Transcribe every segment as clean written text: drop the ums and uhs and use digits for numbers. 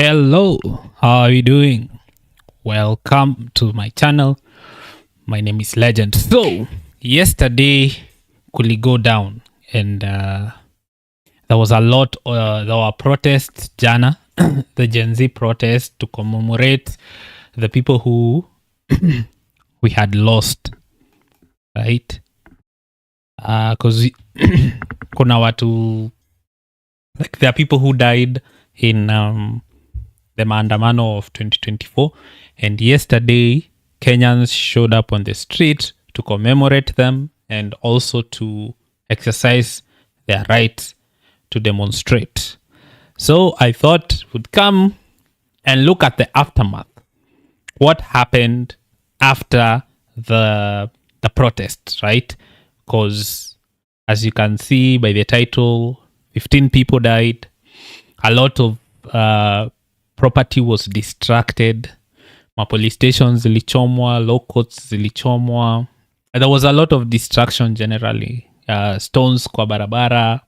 Hello, how are you doing? Welcome to my channel. My name is Legend. So, yesterday, Kuli go down, and there was a lot, there were protests, Jana, the Gen Z protest to commemorate the people who we had lost, right? Because kuna watu, like there are people who died in the maandamano of 2024, and yesterday Kenyans showed up on the street to commemorate them and also to exercise their right to demonstrate. So I thought we'd come and look at the aftermath. What happened after the protest, right? Because as you can see by the title, 15 people died. A lot of property was distracted. Ma police stations zilichomwa, law courts zilichomwa. There was a lot of distraction generally. Stones kwa barabara.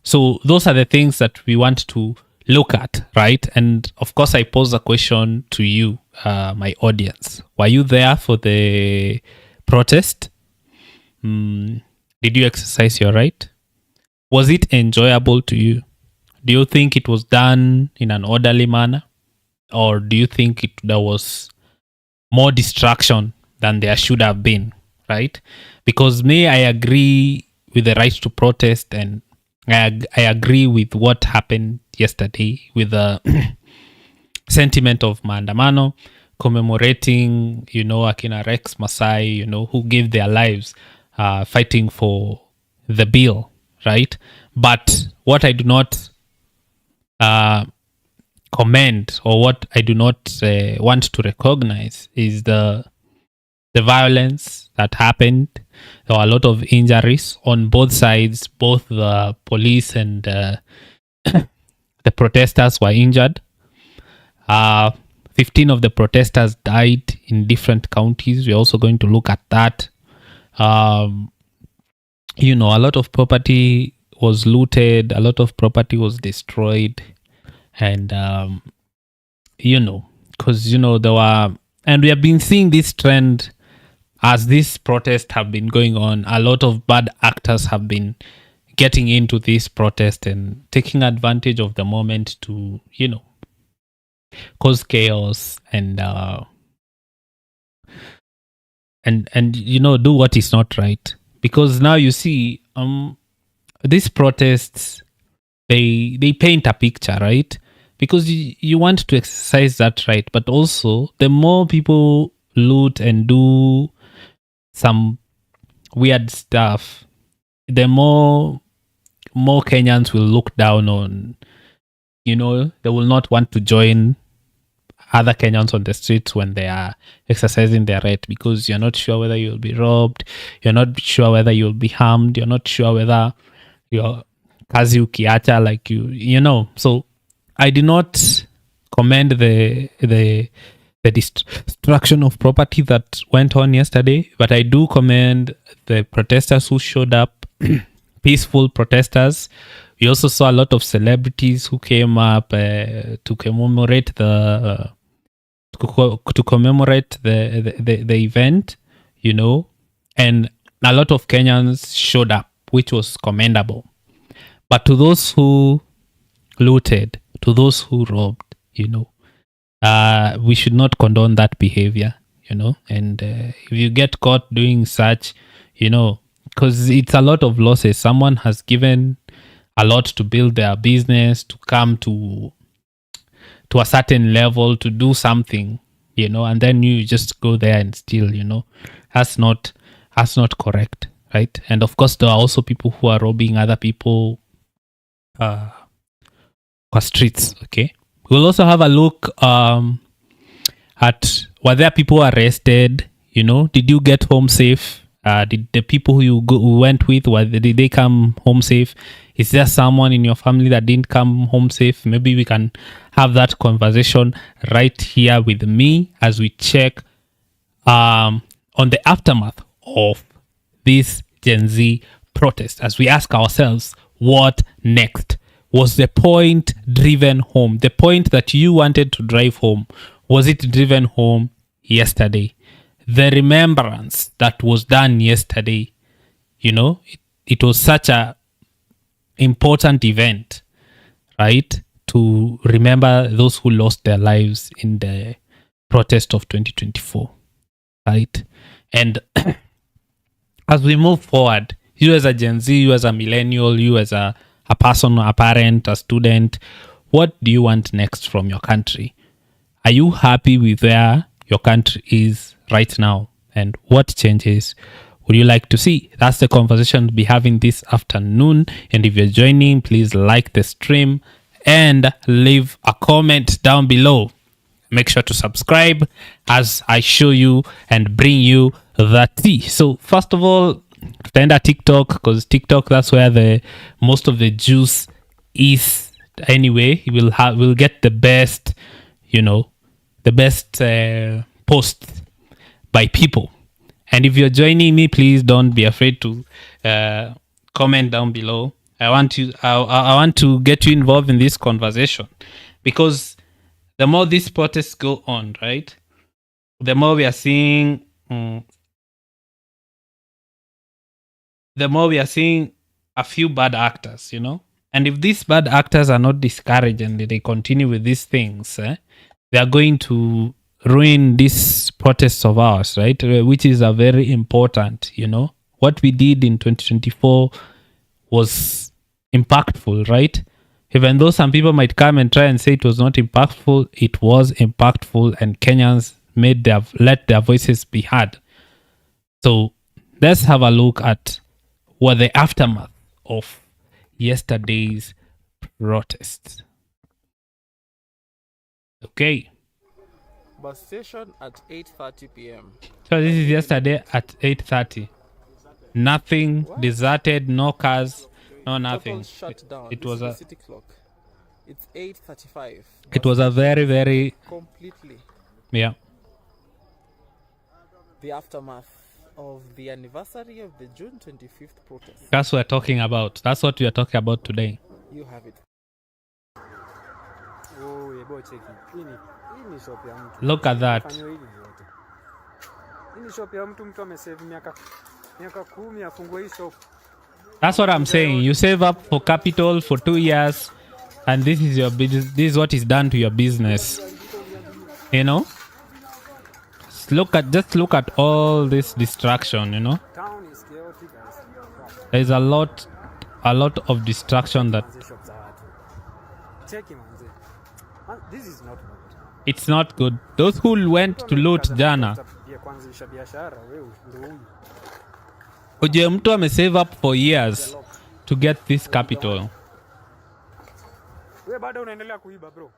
So those are the things that we want to look at, right? And of course, I pose a question to you, my audience. Were you there for the protest? Did you exercise your right? Was it enjoyable to you? Do you think it was done in an orderly manner? Or do you think there was more distraction than there should have been, right? Because I agree with the right to protest, and I agree with what happened yesterday with the sentiment of maandamano, commemorating, Akina Rex Masai, who gave their lives fighting for the bill, right? But what I do not commend, or what I do not want to recognize, is the violence that happened. There were a lot of injuries on both sides. Both the police and the protesters were injured. 15 of the protesters died in different counties. We're also going to look at that. A lot of property was looted. A lot of property was destroyed. And, because, there were, and we have been seeing this trend as these protests have been going on. A lot of bad actors have been getting into this protest and taking advantage of the moment to, cause chaos and do what is not right. Because now you see, these protests, they paint a picture, right? Because you want to exercise that right, but also the more people loot and do some weird stuff, the more Kenyans will look down on, they will not want to join other Kenyans on the streets when they are exercising their right, because you're not sure whether you'll be robbed, you're not sure whether you'll be harmed, you're not sure whether your kazi ukiacha, like so I do not commend the destruction of property that went on yesterday, but I do commend the protesters who showed up, peaceful protesters. We also saw a lot of celebrities who came up to commemorate the event, and a lot of Kenyans showed up, which was commendable. But to those who looted, to those who robbed, we should not condone that behavior, and if you get caught doing such, because it's a lot of losses. Someone has given a lot to build their business, to come to a certain level, to do something, and then you just go there and steal, that's not correct, right? And of course, there are also people who are robbing other people streets. Okay, we'll also have a look at, were there people arrested? Did you get home safe? Did the people who you went with, did they come home safe? Is there someone in your family that didn't come home safe? Maybe we can have that conversation right here with me as we check on the aftermath of this Gen Z protest, as we ask ourselves, what next? Was the point driven home? The point that you wanted to drive home, was it driven home yesterday? The remembrance that was done yesterday, it was such a important event, right? To remember those who lost their lives in the protest of 2024, right? And as we move forward, you as a Gen Z, you as a millennial, you as a person, a parent, a student, what do you want next from your country? Are you happy with where your country is right now? And what changes would you like to see? That's the conversation we'll be having this afternoon. And if you're joining, please like the stream and leave a comment down below. Make sure to subscribe as I show you and bring you the tea. So first of all, tutaenda TikTok, because TikTok, that's where the most of the juice is. Anyway, we'll get the best, posts by people. And if you're joining me, please don't be afraid to comment down below. I want to get you involved in this conversation, because the more these protests go on, right, the more we are seeing a few bad actors, And if these bad actors are not discouraged and they continue with these things, they are going to ruin these protests of ours, right? Which is a very important, What we did in 2024 was impactful, right? Even though some people might come and try and say it was not impactful, it was impactful, and Kenyans let their voices be heard. So let's have a look at what the aftermath of yesterday's protests. Okay. Bus station at 8:30 p.m. So this is yesterday at 8:30. Nothing, deserted, no cars, no nothing. Shut down. It was a city clock. It's 8:35. It was a very, very completely. Yeah. The aftermath of the anniversary of the June 25th protest. That's what we're talking about. That's what we are talking about today. You have it. Oh, yeah, boy, check it. Ini shop ya mtu. Look at that. Ini shop ya mtu amesave miaka 10 afungue hii shop. That's what I'm saying. You save up for capital for 2 years, and this is your business. This is what is done to your business. Just look at all this distraction. Town is chaotic, guys. There's a lot of distraction that. Check him, man. This is not good. It's not good. Those who went to loot jana. Uje mtu amesave up for years to get this capital. Wewe bado unaendelea kuiba, bro.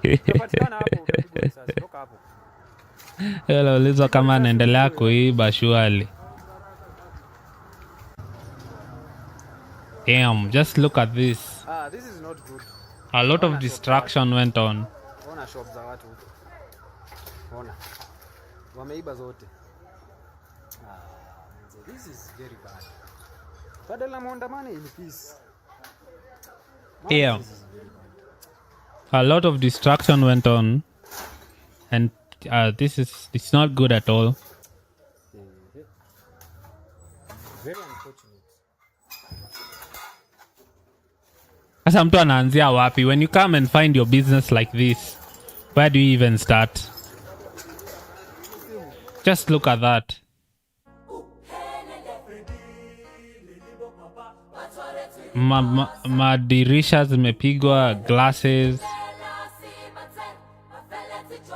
Utapatikana hapo, utapigwa risasi. Toka hapo. Hello, lizo kama anaendelea kuiba surely. Damn, just look at this. This is not good. A lot of distraction went on. Ona shop za watu. Ona. Wameiba zote. This is very bad. Badala muandamane in peace. Yeah. A lot of distraction went on, and it's not good at all. Very unfortunate. Sasa mtu anaanzia wapi? When you come and find your business like this, where do you even start? Just look at that. Madirisha zimepigwa, glasses.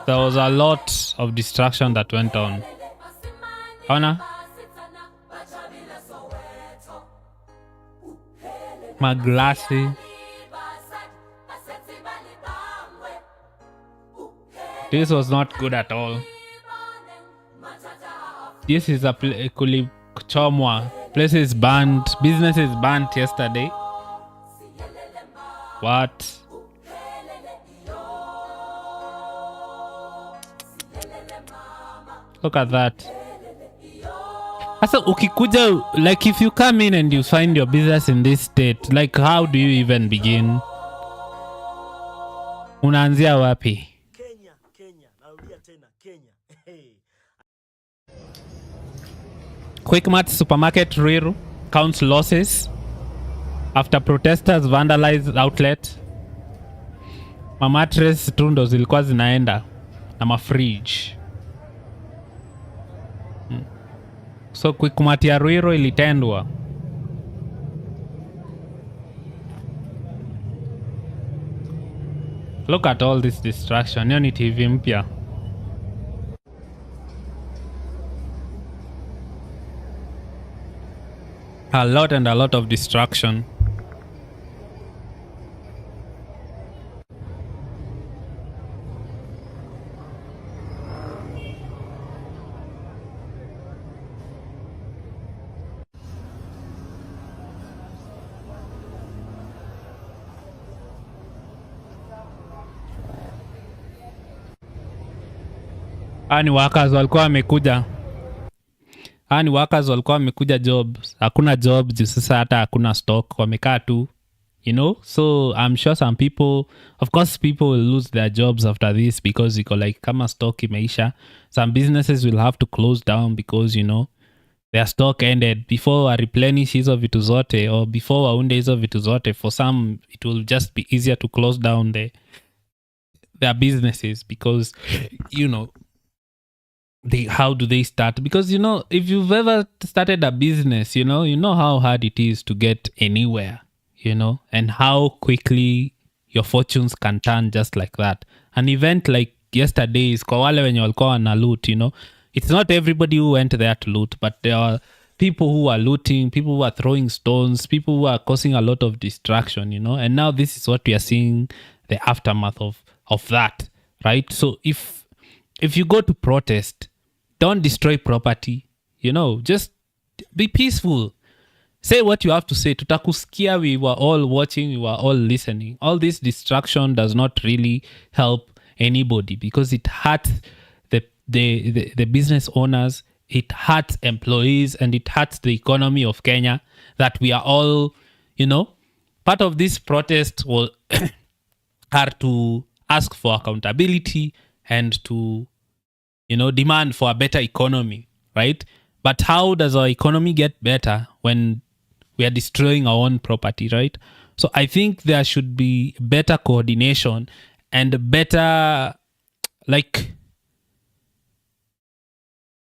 There was a lot of distraction that went on. Ona? Maglasi. This was not good at all. This is a kulichomwa. Places banned. Businesses banned yesterday. What? Look at that. Sasa ukikuja, like if you come in and you find your business in this state, like how do you even begin? Unaanzia wapi? Kenya, narudia tena Kenya. Quickmart supermarket Ruiru counts losses after protesters vandalized outlet. Mamatres tu ndo zilikuwa zinaenda na mafridge. So Quickmart ya Ruiru ilitendwa. Look at all this distraction. Hiyo ni TV mpya. A lot of distraction. Ni workers walikuwa wamekuja jobs. Hakuna jobs sasa, hata hakuna stock, wamekaa tu, you know. So I'm sure some people, of course people will lose their jobs after this, because iko like kama stock imeisha. Some businesses will have to close down because, you know, their stock ended before wa replenish hizo vitu zote, or before waunde hizo vitu zote. For some it will just be easier to close down their businesses, because, you know, how do they start? Because, you know, if you've ever started a business, you know how hard it is to get anywhere, you know, and how quickly your fortunes can turn just like that. An event like yesterday's, kwa wale wenye walikuwa wana loot, you know, it's not everybody who went there to loot, but there are people who are looting, people who are throwing stones, people who are causing a lot of distraction, you know. And now this is what we are seeing, the aftermath of that, right? So if you go to protest, don't destroy property, you know, just be peaceful. Say what you have to say. Tutakusikia, we were all watching, we were all listening. All this distraction does not really help anybody, because it hurts the business owners, it hurts employees, and it hurts the economy of Kenya, that we are all, you know, part of this protest will are to ask for accountability and to, you know, demand for a better economy, right? But how does our economy get better when we are destroying our own property, right? So I think there should be better coordination and better, like,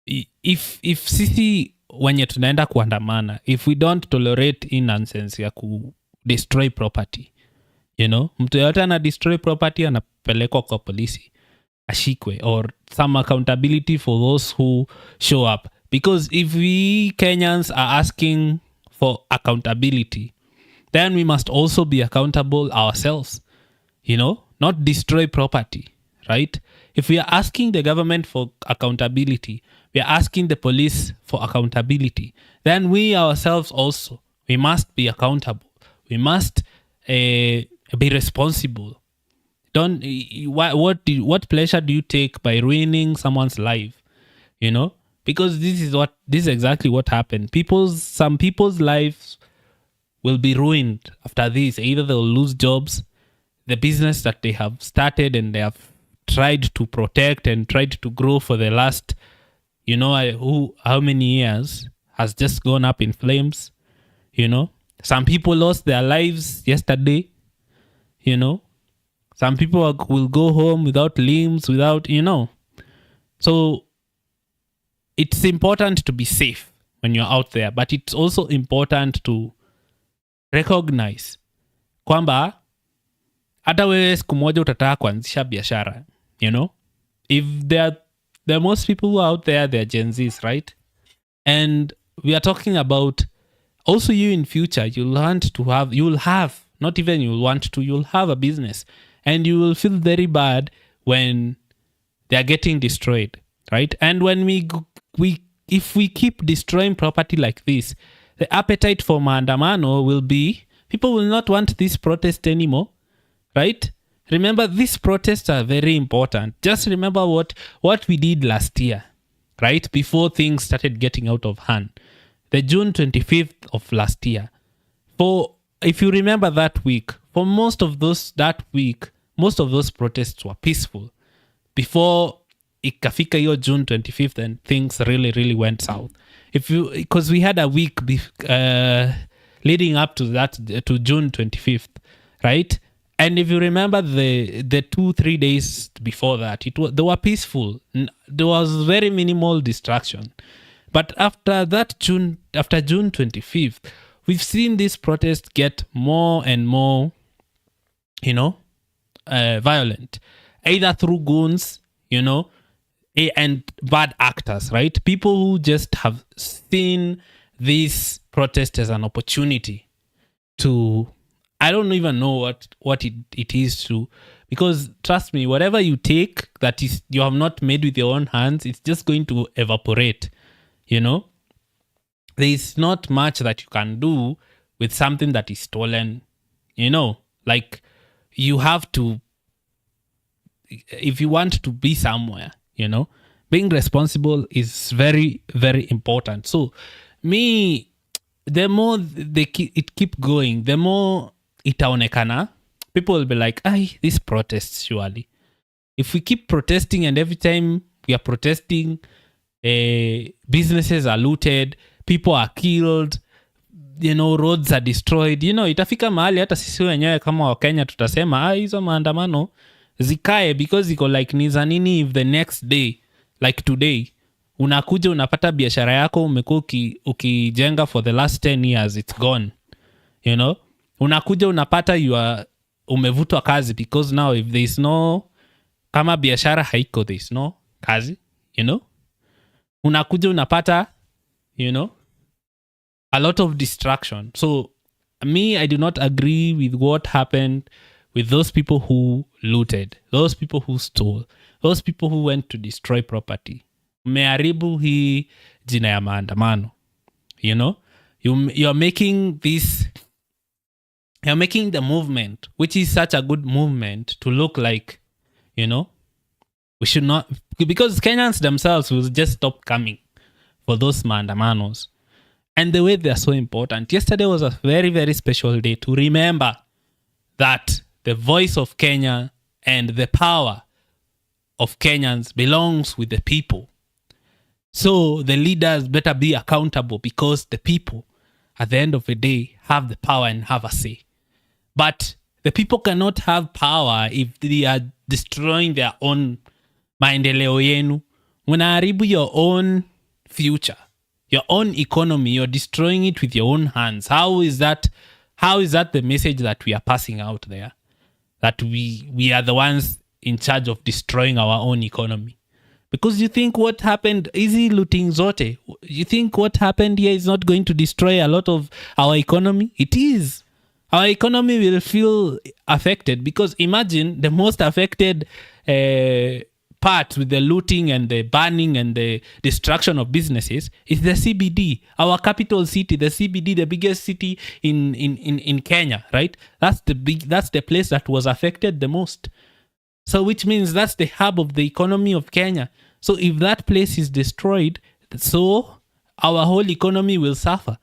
if sisi wenye tunaenda kuandamana, if we don't tolerate in nonsense ya ku destroy property, you know, mtu yote ana destroy property anapelekwa kwa polisi ashikwe, or some accountability for those who show up. Because if we Kenyans are asking for accountability, then we must also be accountable ourselves, you know, not destroy property, right? If we are asking the government for accountability, we are asking the police for accountability, then we ourselves also, we must be accountable. We must be responsible. Don't what pleasure do you take by ruining someone's life, you know? Because this is exactly what happened. Some people's lives will be ruined after this. Either they'll lose jobs, the business that they have started and they have tried to protect and tried to grow for the last, you know, how many years, has just gone up in flames, you know. Some people lost their lives yesterday, you know. Some people will go home without limbs, without, you know. So it's important to be safe when you're out there, but it's also important to recognize kwamba hata wewe siku moja utataka kuanzisha biashara, you know. If there are most people who are out there, they're Gen Zs, right? And we are talking about also you in future, you'll have a business, and you will feel very bad when they're getting destroyed, right? And when if we keep destroying property like this, the appetite for maandamano will be, people will not want this protest anymore, right? Remember, these protests are very important. Just remember what we did last year, right? Before things started getting out of hand. The June 25th of last year. If you remember that week, for most of those protests were peaceful. Before ikafika hiyo June 25th and things really, really went south. Because we had a week leading up to that, to June 25th, right? And if you remember the 2-3 days before that, they were peaceful. There was very minimal distraction. But after June 25th, we've seen this protest get more and more, violent, either through goons, and bad actors, right? People who just have seen this protest as an opportunity to, I don't even know what it is to, because trust me, whatever you take that is you have not made with your own hands, it's just going to evaporate. There's not much that you can do with something that is stolen. Like you have to, if you want to be somewhere, being responsible is very, very important. So the more it keep going, the more itaonekana, people will be like, this protests surely. If we keep protesting and every time we are protesting, businesses are looted, people are killed, roads are destroyed, itafika mahali hata sisi wenyewe kama Wakenya tutasema hizo maandamano zikae, because iko like ni za nini if the next day like today unakuja unapata biashara yako umekuwa ukijenga for the last 10 years it's gone, unakuja unapata umevutwa kazi, because now if there is no, kama biashara haiko, there is no kazi, unakuja unapata a lot of distraction. So I do not agree with what happened with those people who looted, those people who stole, those people who went to destroy property. Umeharibu hii jina ya maandamano. You're making the movement, which is such a good movement, to look like, we should not, because Kenyans themselves will just stop coming for those maandamanos. And the way they are so important. Yesterday was a very, very special day to remember that the voice of Kenya and the power of Kenyans belongs with the people. So the leaders better be accountable, because the people, at the end of the day, have the power and have a say. But the people cannot have power if they are destroying their own maendeleo yenu. Unaharibu your own future, your own economy, you're destroying it with your own hands. How is that the message that we are passing out there? That we are the ones in charge of destroying our own economy? Because you think what happened, easy looting zote, you think what happened here is not going to destroy a lot of our economy? It is. Our economy will feel affected, because imagine the most affected part with the looting and the burning and the destruction of businesses is the CBD, our capital city, the CBD, the biggest city in Kenya, right? That's the place that was affected the most. So which means that's the hub of the economy of Kenya. So if that place is destroyed, so our whole economy will suffer,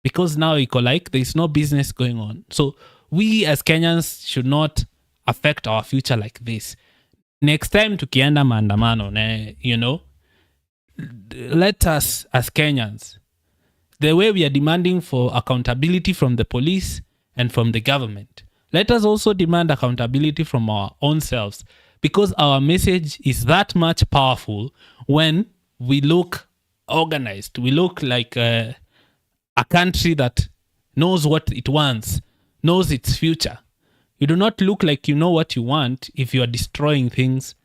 because now there's no business going on. So we as Kenyans should not affect our future like this. Next time tukienda maandamano, let us as Kenyans, the way we are demanding for accountability from the police and from the government, let us also demand accountability from our own selves, because our message is that much powerful when we look organized. We look like a country that knows what it wants, knows its future. You do not look like you know what you want if you are destroying things.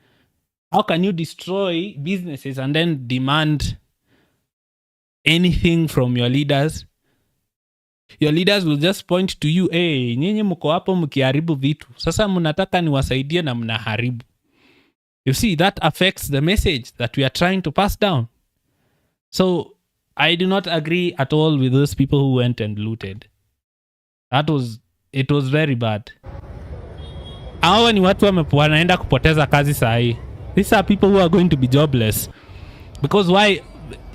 How can you destroy businesses and then demand anything from your leaders? Your leaders will just point to you, nyinyi mko hapo mkiharibu vitu. Sasa mnataka niwasaidie na mnaharibu. You see, that affects the message that we are trying to pass down. So, I do not agree at all with those people who went and looted. It was very bad. Hawa ni watu wanaenda kupoteza kazi sahi. These are people who are going to be jobless. Because why?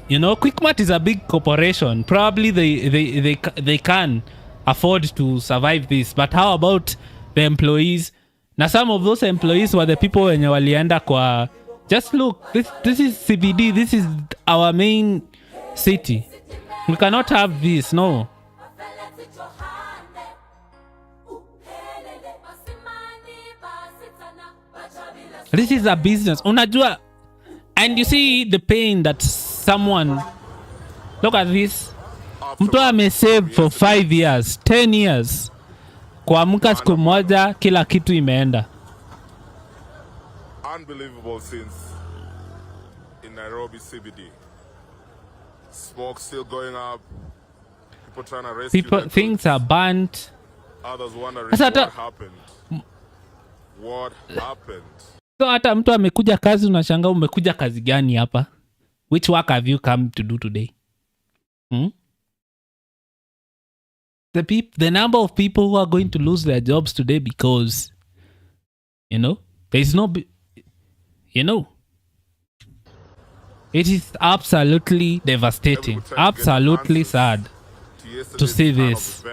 You know, Quickmart is a big corporation. Probably they can afford to survive this. But how about the employees? Now some of those employees were the people wenye walienda kwa. Just look, this is CBD. This is our main city. We cannot have this, no. This is a business. Unajua, and you see the pain that someone, look at this. Mtu amesave for 5 years, 10 years. Kuamka siku moja kila kitu imeenda. Unbelievable scenes in Nairobi CBD. Smoke still going up. People trying to rescue People, things are burnt. Others wondering Sasa what happened. What happened? So hata mtu amekuja kazi unashangaa umekuja kazi gani hapa? Which work have you come to do today? The number of people who are going to lose their jobs today because, you know, there is no, you know, it is absolutely devastating, absolutely sad to see this.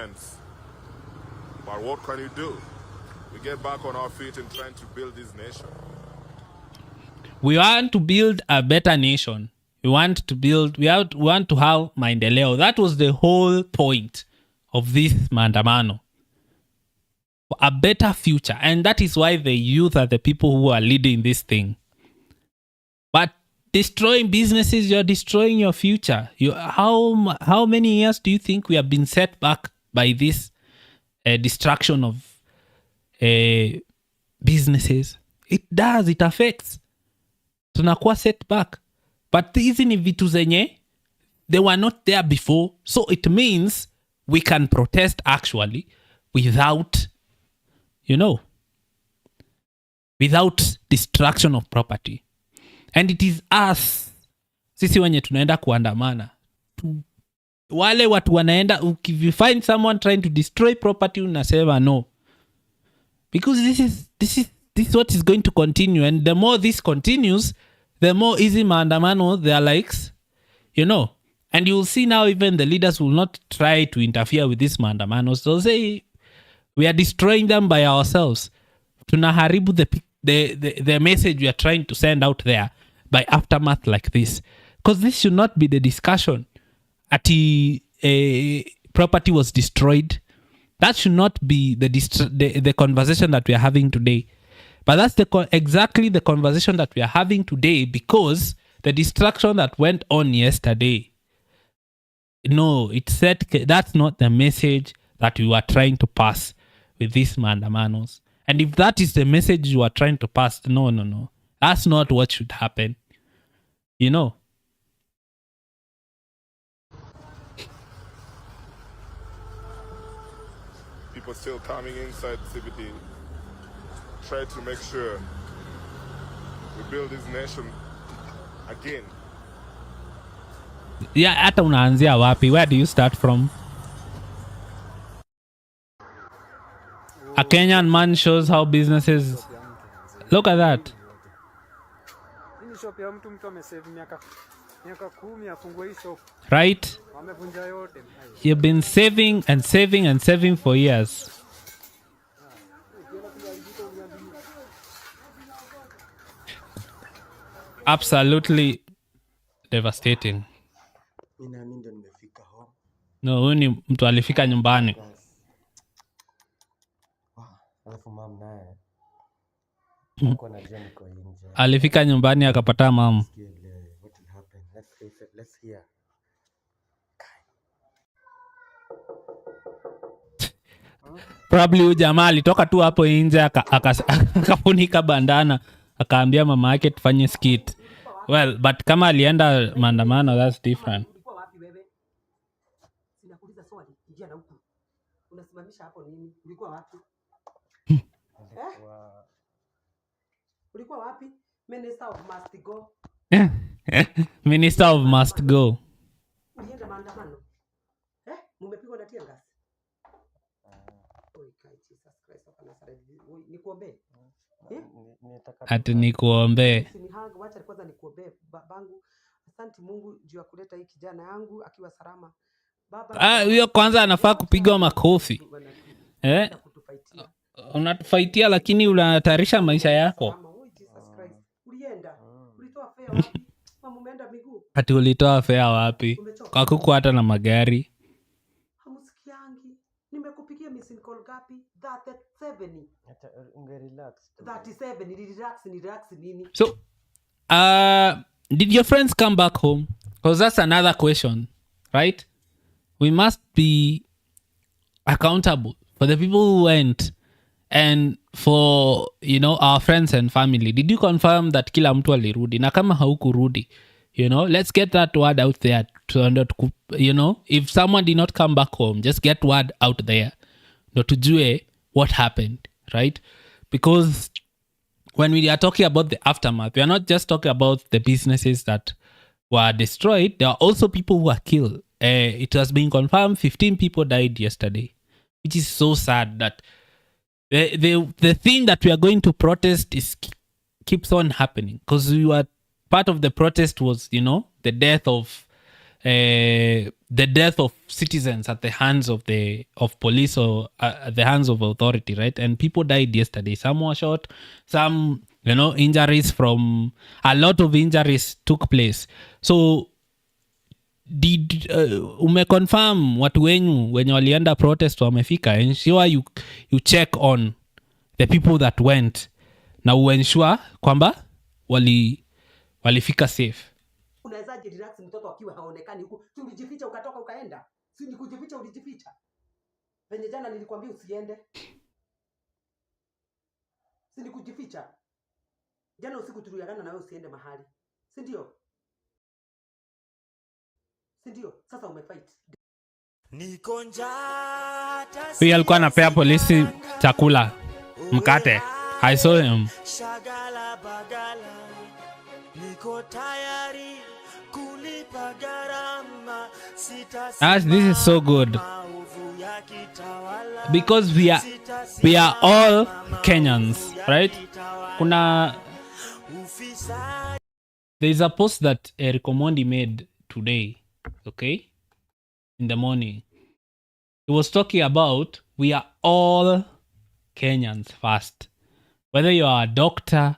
But what can you do? We get back on our feet and trying to build this nation. We want to build a better nation. We want to have maendeleo. That was the whole point of this maandamano. A better future. And that is why the youth are the people who are leading this thing. But destroying businesses, you're destroying your future. How many years do you think we have been set back by this destruction of businesses? It does. It affects. Tunakuwa set back. But hizi ni vitu zenye, they were not there before. So it means we can protest actually without, you know, without destruction of property. And it is us, sisi wenye tunaenda kuandamana. Wale watu wanaenda, if you find someone trying to destroy property, unasema no. Because this is what is going to continue. And the more this continues, the more easy maandamano their likes, you know. And you will see now even the leaders will not try to interfere with these maandamanos. They'll say, we are destroying them by ourselves. Tunaharibu the message we are trying to send out there by aftermath like this. Because this should not be the discussion. Property was destroyed. That should not be the conversation that we are having today. But that's exactly the conversation that we are having today, because the destruction that went on yesterday, no, it said that's not the message that you are trying to pass with these maandamanos. And if that is the message you are trying to pass, no. That's not what should happen. You know? People still coming inside CBD. Try to make sure we build this nation again. Yeah, hata unaanzia wapi? Where do you start from? A Kenyan man shows how businesses... Look at that. Right? You've been saving and saving and saving for years. Absolutely devastating. No, huyu ni mtu alifika nyumbani. Alifika nyumbani akapata mama. Probably huyu jamaa alitoka tu hapo nje akafunika bandana akaambia mama yake tufanye skit. Well, but kama alienda maandamano, that's different. Ulikuwa wapi wewe? Sinakuuliza swali, ingia na huku. Unasimamisha hapo nini? Ulikuwa wapi? Ulikuwa wapi? Minister of must go. Minister of must go. Ulienda maandamano? Mumepigwa na tear gas? Oi, Jesus Christ of Nazareth. Nikuombe. Ati nikuombe. Wacha kwanza nikuombe bangu. Asante Mungu juu ya kuleta hii kijana yangu akiwa salama. Baba, Huyo kwanza anafaa kupigwa makofi. kutufaitia. Unatufaitia lakini unahatarisha maisha yako. Oh, Jesus Christ. Ulienda? Ulitoa fare wapi? Mama umeenda miguu? Ati ulitoa fare wapi? Kwa kuku hata na magari. Hamusikiangi. Nimekupigia missing call gapi? 37. Ungerelax. 37 ni relax nini? So, did your friends come back home? Because that's another question, right? We must be accountable for the people who went and for, you know, our friends and family. Did you confirm that kila mtu alirudi? Na kama haukurudi, you know, let's get that word out there. You know, if someone did not come back home, just get word out there. No tujue what happened, right? Because when we are talking about the aftermath, we are not just talking about the businesses that were destroyed. There are also people who are killed. It has been confirmed 15 people died yesterday, which is so sad that the thing that we are going to protest is keeps on happening, because we were part of the protest was, you know, the death of citizens at the hands of police or at the hands of authority, right? And people died yesterday. Some were shot, some, you know, a lot of injuries took place. So did umeconfirm watu wenye walienda protest wamefika? Ensure you check on the people that went na uensure kwamba walifika safe. Unawezaje relax mtoto akiwa haonekani huku? Si ulijificha ukatoka ukaenda? Si ni kujificha ulijificha? Venye jana nilikwambia usiende. Si ni kujificha? Jana usiku tuliagana na wewe usiende mahali. Si ndio? Sasa umefight. Niko njaa. Huyu alikuwa anapea polisi chakula, mkate. I saw him. Shagala bagala. Niko tayari kulipa gharama. This is so good. Because we are all Kenyans, right? There is a post that Eric Omondi made today, okay, in the morning. He was talking about we are all Kenyans first. Whether you are a doctor,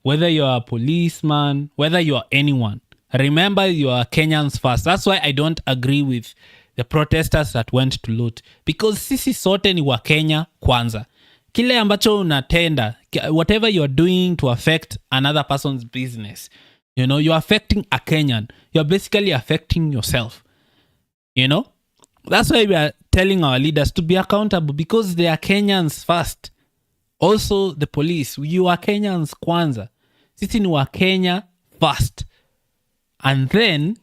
whether you are a policeman, whether you are anyone, remember you are Kenyans first. That's why I don't agree with the protesters that went to loot, because sisi sote ni wa Kenya kwanza. Kile ambacho unatenda, whatever you are doing to affect another person's business, you know, you're affecting a Kenyan. You're basically affecting yourself. You know? That's why we are telling our leaders to be accountable, because they are Kenyans first. Also, the police, you are Kenyans kwanza. Sisi ni wa Kenya first. And then,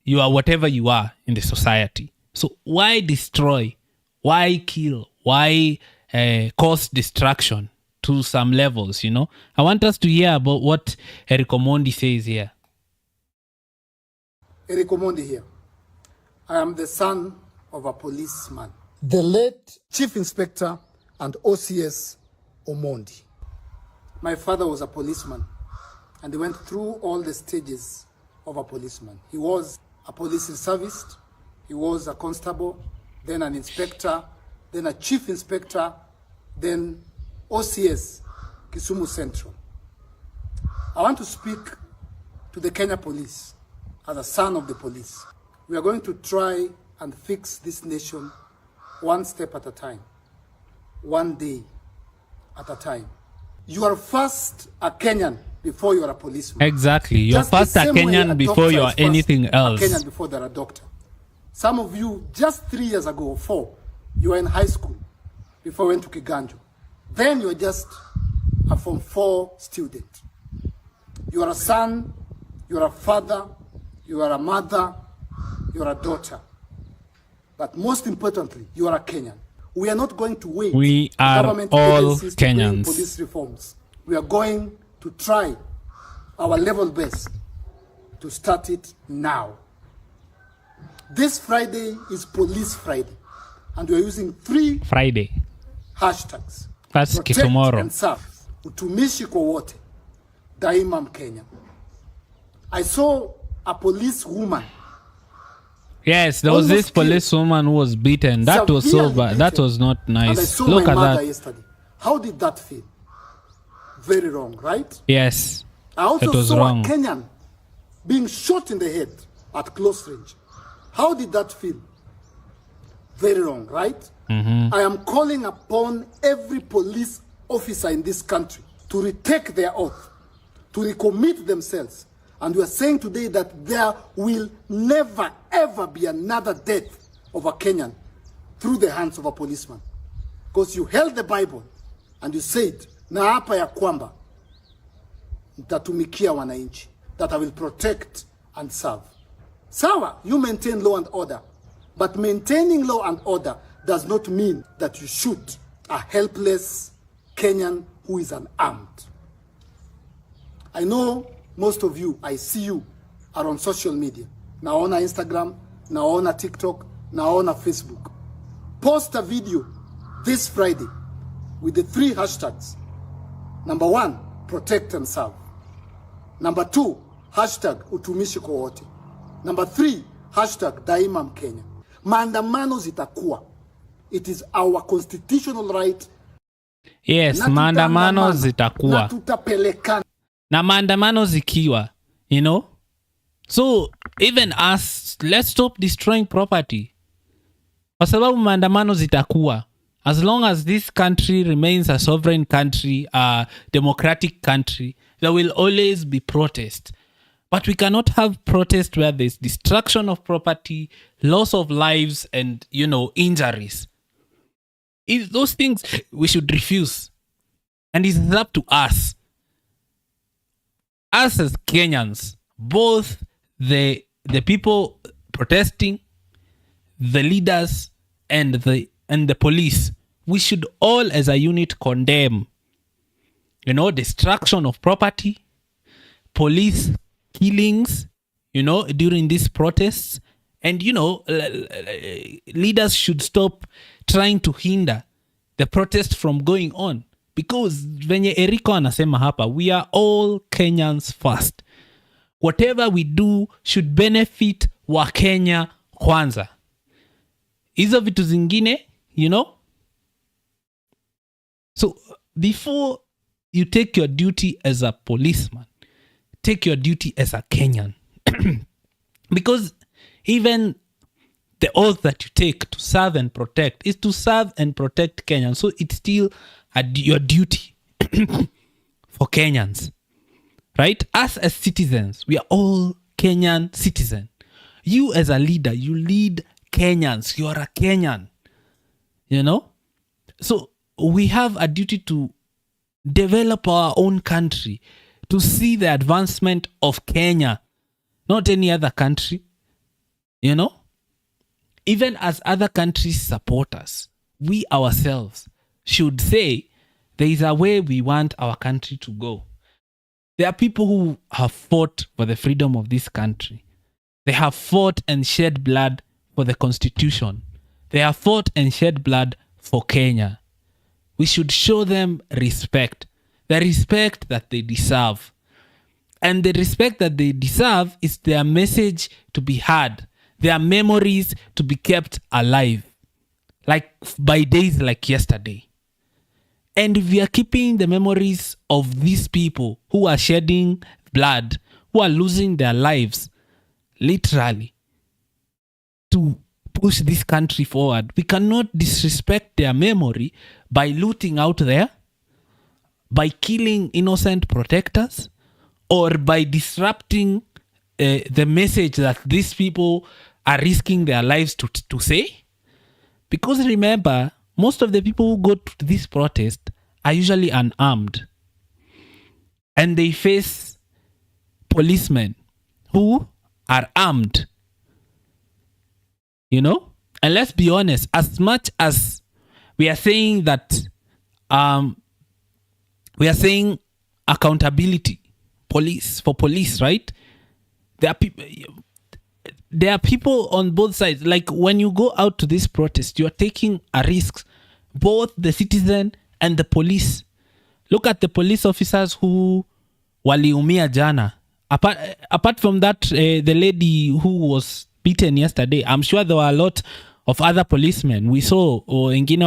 you are whatever you are in the society. So why destroy? Why kill? Why cause destruction to some levels, you know? I want us to hear about what Eric Omondi says here. Eric Omondi here. I am the son of a policeman, the late Chief Inspector and OCS Omondi. My father was a policeman, and he went through all the stages of a policeman. He was a police service, he was a constable, then an inspector, then a chief inspector, then OCS, Kisumu Central. I want to speak to the Kenya Police as a son of the police. We are going to try and fix this nation one step at a time, one day at a time. You are first a Kenyan before you are a policeman. Exactly. You're Just the first a same way Kenyan before doctor you is are first anything else. A Kenyan before they're a doctor. Some of you, just 3 years ago or 4, you were in high school before you went to Kiganjo. Then you're just a Form 4 student. You are a son, you are a father, you are a mother, you are a daughter. But most importantly, you are a Kenyan. We are not going to wait. We are government all agencies to bring Kenyans. police reforms. We are going to try our level best to start it now. This Friday is Police Friday, and we are using 3 Friday. hashtags. That's Protect tomorrow. and serve. Utumishi kwa wote. Daima Mkenya. I saw a police woman. Yes, there was this Almost killed. policewoman who was beaten. That was so Severely bad. That beaten. was not And I nice. saw Look my at mother that. yesterday. How did that feel? Very wrong, right? Yes, I also it was saw wrong. a Kenyan being shot in the head at close range. How did that feel? Very wrong, right? I am calling upon every police officer in this country to retake their oath, to recommit themselves. And we are saying today that there will never, ever be another death of a Kenyan through the hands of a policeman. Because you held the Bible and you said, na hapa ya kwamba nitatumikia wananchi, that I will protect and serve. Sawa, you maintain law and order. But maintaining law and order does not mean that you shoot a helpless Kenyan who is unarmed. I know most of you, I see you, are on social media. Naona Instagram, naona TikTok, naona Facebook. Post a video this Friday with the 3 hashtags. Number 1, protect and serve. Number 2, hashtag utumishi kwa wote. Number 3, hashtag daima Mkenya. Maandamano zitakuwa. It is our constitutional right. Yes, Na maandamano tutaandamana, zitakuwa. na tutapelekana. Na maandamano zikiwa, you know? So, even us, let's stop destroying property. Kwa sababu maandamano zitakuwa. As long as this country remains a sovereign country, a democratic country, there will always be protest. But we cannot have protest where there's destruction of property, loss of lives, and, you know, injuries. If those things we should refuse. And it's up to us. Us as Kenyans, both the people protesting, the leaders, and the police, we should all as a unit condemn, you know, destruction of property, police killings, you know, during these protests. And, you know, leaders should stop trying to hinder the protest from going on. Because venye Eriko anasema hapa, we are all Kenyans first. Whatever we do should benefit wa Kenya kwanza. Hizo vitu zingine, you know. So before you take your duty as a policeman, take your duty as a Kenyan. Because even the oath that you take to serve and protect is to serve and protect Kenyans. So it's still your duty for Kenyans, right? Us as citizens, we are all Kenyan citizens. You as a leader, you lead Kenyans. You are a Kenyan, you know? So we have a duty to develop our own country, to see the advancement of Kenya, not any other country, you know? Even as other countries support us, we ourselves should say there is a way we want our country to go. There are people who have fought for the freedom of this country. They have fought and shed blood for the Constitution. They have fought and shed blood for Kenya. We should show them respect, the respect that they deserve. And the respect that they deserve is their message to be heard, their memories to be kept alive, like by days like yesterday. And if we are keeping the memories of these people who are shedding blood, who are losing their lives, literally, to push this country forward, we cannot disrespect their memory by looting out there, by killing innocent protectors, or by disrupting the message that these people are risking their lives to say. Because remember, most of the people who go to this protest are usually unarmed. And they face policemen who are armed. You know? And let's be honest, as much as we are saying that we are saying accountability for police, right? There are people on both sides. Like when you go out to this protest, you are taking a risk, both the citizen and the police. Look at the police officers who waliumia jana apart from that, the lady who was beaten yesterday, I'm sure there were a lot of other policemen we saw, wengine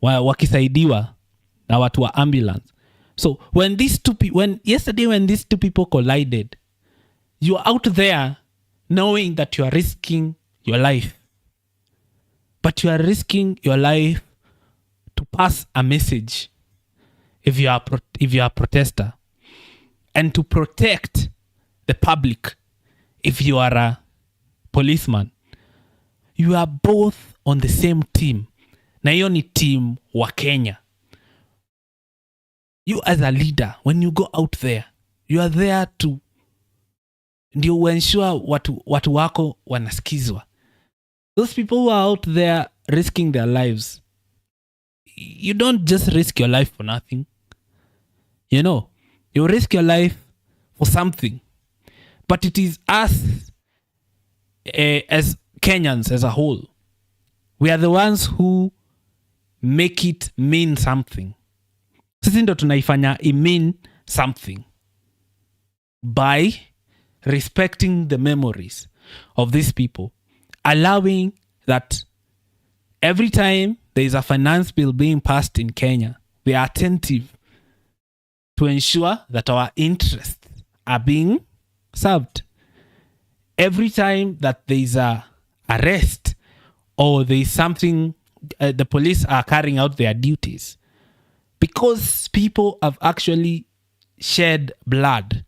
wakisaidiwa na watu wa ambulance. So when these two people collided, you are out there knowing that you are risking your life, but you are risking your life to pass a message if you are a protester, and to protect the public if you are a policeman. You are both on the same team. Na hiyo ni team wa Kenya. You as a leader, when you go out there, you are there to ndio ensure watu wako wanasikizwa. Those people who are out there risking their lives, you don't just risk your life for nothing. You know, you risk your life for something. But it is us, as Kenyans as a whole, we are the ones who make it mean something. Sisi ndo tunaifanya it mean something by respecting the memories of these people, allowing that every time there is a finance bill being passed in Kenya, we are attentive to ensure that our interests are being served. Every time that there is a arrest or there is something, the police are carrying out their duties, because people have actually shed blood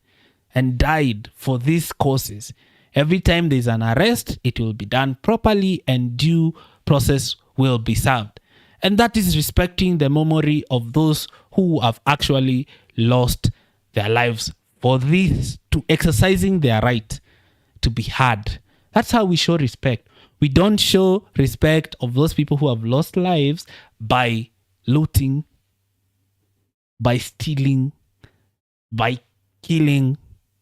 and died for these causes. Every time there's an arrest, it will be done properly and due process will be served. And that is respecting the memory of those who have actually lost their lives for this, to exercising their right to be heard. That's how we show respect. We don't show respect of those people who have lost lives by looting, by stealing, by killing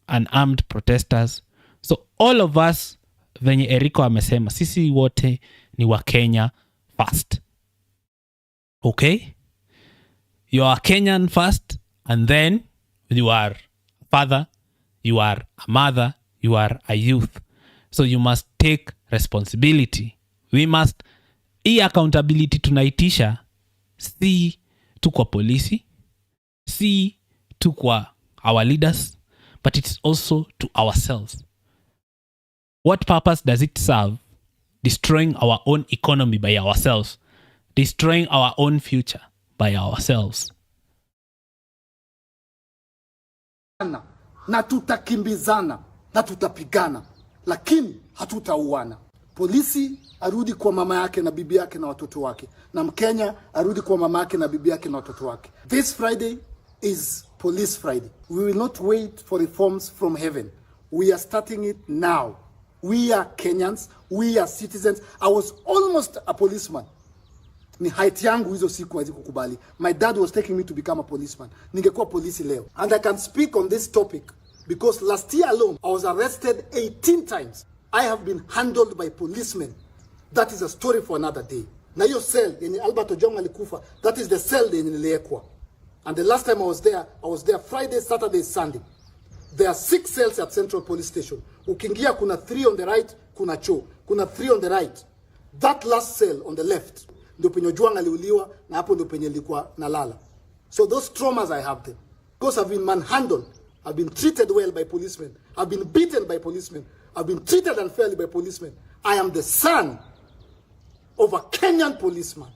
unarmed protesters. So all of us, venye Eriko amesema, sisi wote ni wa Kenya first. Okay? You are Kenyan first, and then you are a father, you are a mother, you are a youth. So you must take responsibility. We must, hii accountability tunaitisha si tu kwa polisi, si tu kwa our leaders, but it's also to ourselves. What purpose does it serve? Destroying our own economy by ourselves, destroying our own future by ourselves. Na tutakimbizana na tutapigana, lakini hatutauana. Polisi arudi kwa mama yake na bibi yake na watoto wake, na Mkenya arudi kwa mama yake na bibi yake na watoto wake. This Friday is Police Friday. We will not wait for reforms from heaven. We are starting it now. We are Kenyans, we are citizens. I was almost a policeman. Ni height yangu hizo siku hazikukubali. My dad was taking me to become a policeman. Ningekuwa polisi leo. And I can speak on this topic because last year alone I was arrested 18 times. I have been handled by policemen. That is a story for another day. Na hiyo cell yenye Albert Ojwang alikufa, that is the cell yenye niliekwa. And the last time I was there Friday, Saturday, Sunday. There are 6 cells at Central Police Station. Ukiingia kuna 3 on the right, kuna choo. Kuna 3 on the right. That last cell on the left, ndio penye Ojwang aliuliwa, na hapo ndio penye nilikuwa nalala. So those traumas I have them. Because I've been manhandled. I've been treated well by policemen. I've been beaten by policemen. I've been treated unfairly by policemen. I am the son of a Kenyan policeman.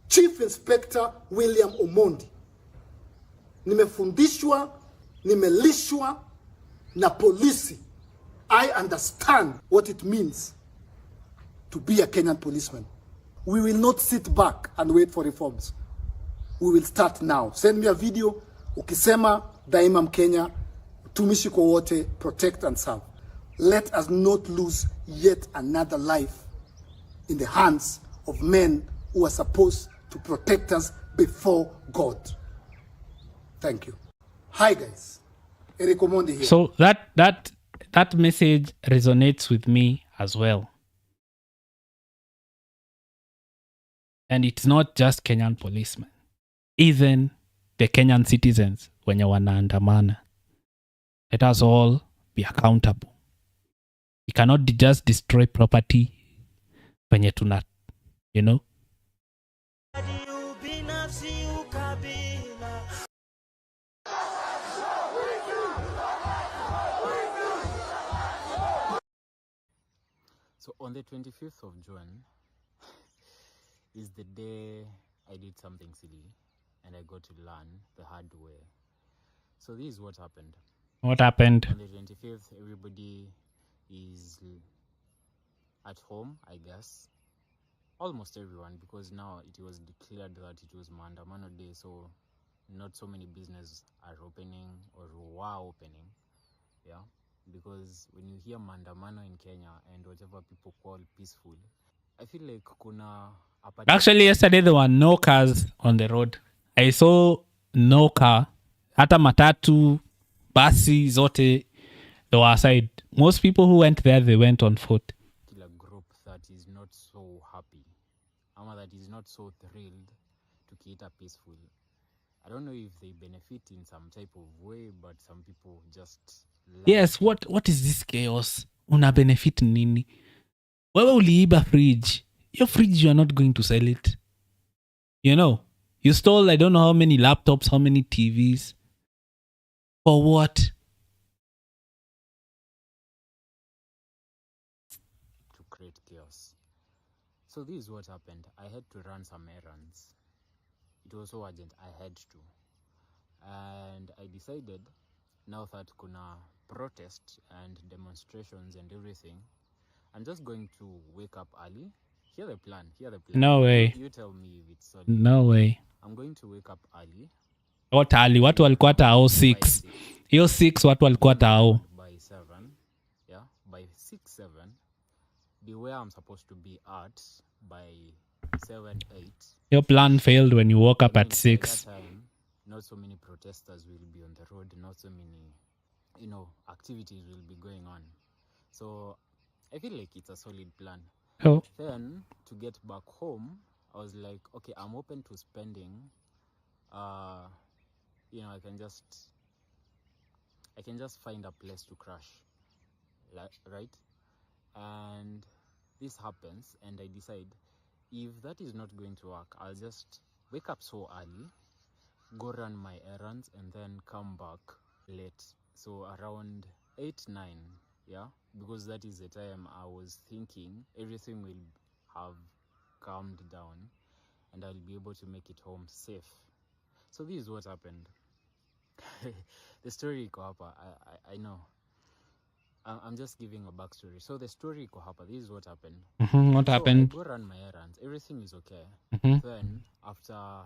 Chief Inspector William Omondi. Nimefundishwa, nimelishwa na polisi. I understand what it means to be a Kenyan policeman. We will not sit back and wait for reforms. We will start now. Send me a video. Ukisema daima Mkenya, tumishi kwa wote, protect and serve. Let us not lose yet another life in the hands of men who are supposed to protect us before God. Thank you. Hi guys. Eric Omondi here. So that message resonates with me as well. And it's not just Kenyan policemen. Even the Kenyan citizens wenye wanaandamana. Let us all be accountable. We cannot just destroy property penye tuna, you know. hadi ubinafsi ukabila. So on the 25th of June is the day I did something silly and I got to learn the hard way. So this is what happened. What happened? On the 25th, everybody is at home, I guess. Almost everyone, because now it was declared that it was Maandamano Day, so not so many businesses are opening or were opening. Yeah, because when you hear Maandamano in Kenya and whatever people call peaceful, I feel like kuna Actually, yesterday there were no cars on the road. I saw no car. Hata matatu, basi, zote, they were aside. Most people who went there, they went on foot. a group that is not so happy, ama that is not so thrilled to Kita peaceful. I don't know if they benefit in some type of way, but some people just Yes, what is this chaos? Una benefit nini? Wewe uliiba fridge. Your fridge, you are not going to sell it. You know, you stole I don't know how many laptops, how many TVs. For what? to create chaos. So this is what happened. I had to run some errands. It was so urgent, I had to. And I decided, now that kuna protest and demonstrations and everything, I'm just going to wake up early. Hear the plan. No way. You tell me if it's solid. No way. I'm going to wake up early. What early? Watu walikuwa tao 6. Hiyo 6 watu walikuwa tao. By 7. Yeah, by 6, 7. Be where I'm supposed to be at by 7, 8. Your plan failed when you woke up at By 6. that time, not so many protesters will be on the road, not so many, activities will be going on. So I feel like it's a solid plan. Oh. Then to get back home, I was like, okay, I'm open to spending. I can just find a place to crash, right? And this happens, and I decide if that is not going to work, I'll just wake up so early, go run my errands, and then come back late. So around 8, 9, yeah, because that is the time I was thinking everything will have calmed down and I'll be able to make it home safe. So this is what happened. The story iko hapa. I know. I'm just giving a backstory. So the story iko hapa. This is what happened. What happened? So I go run my errands. Everything is okay. Then after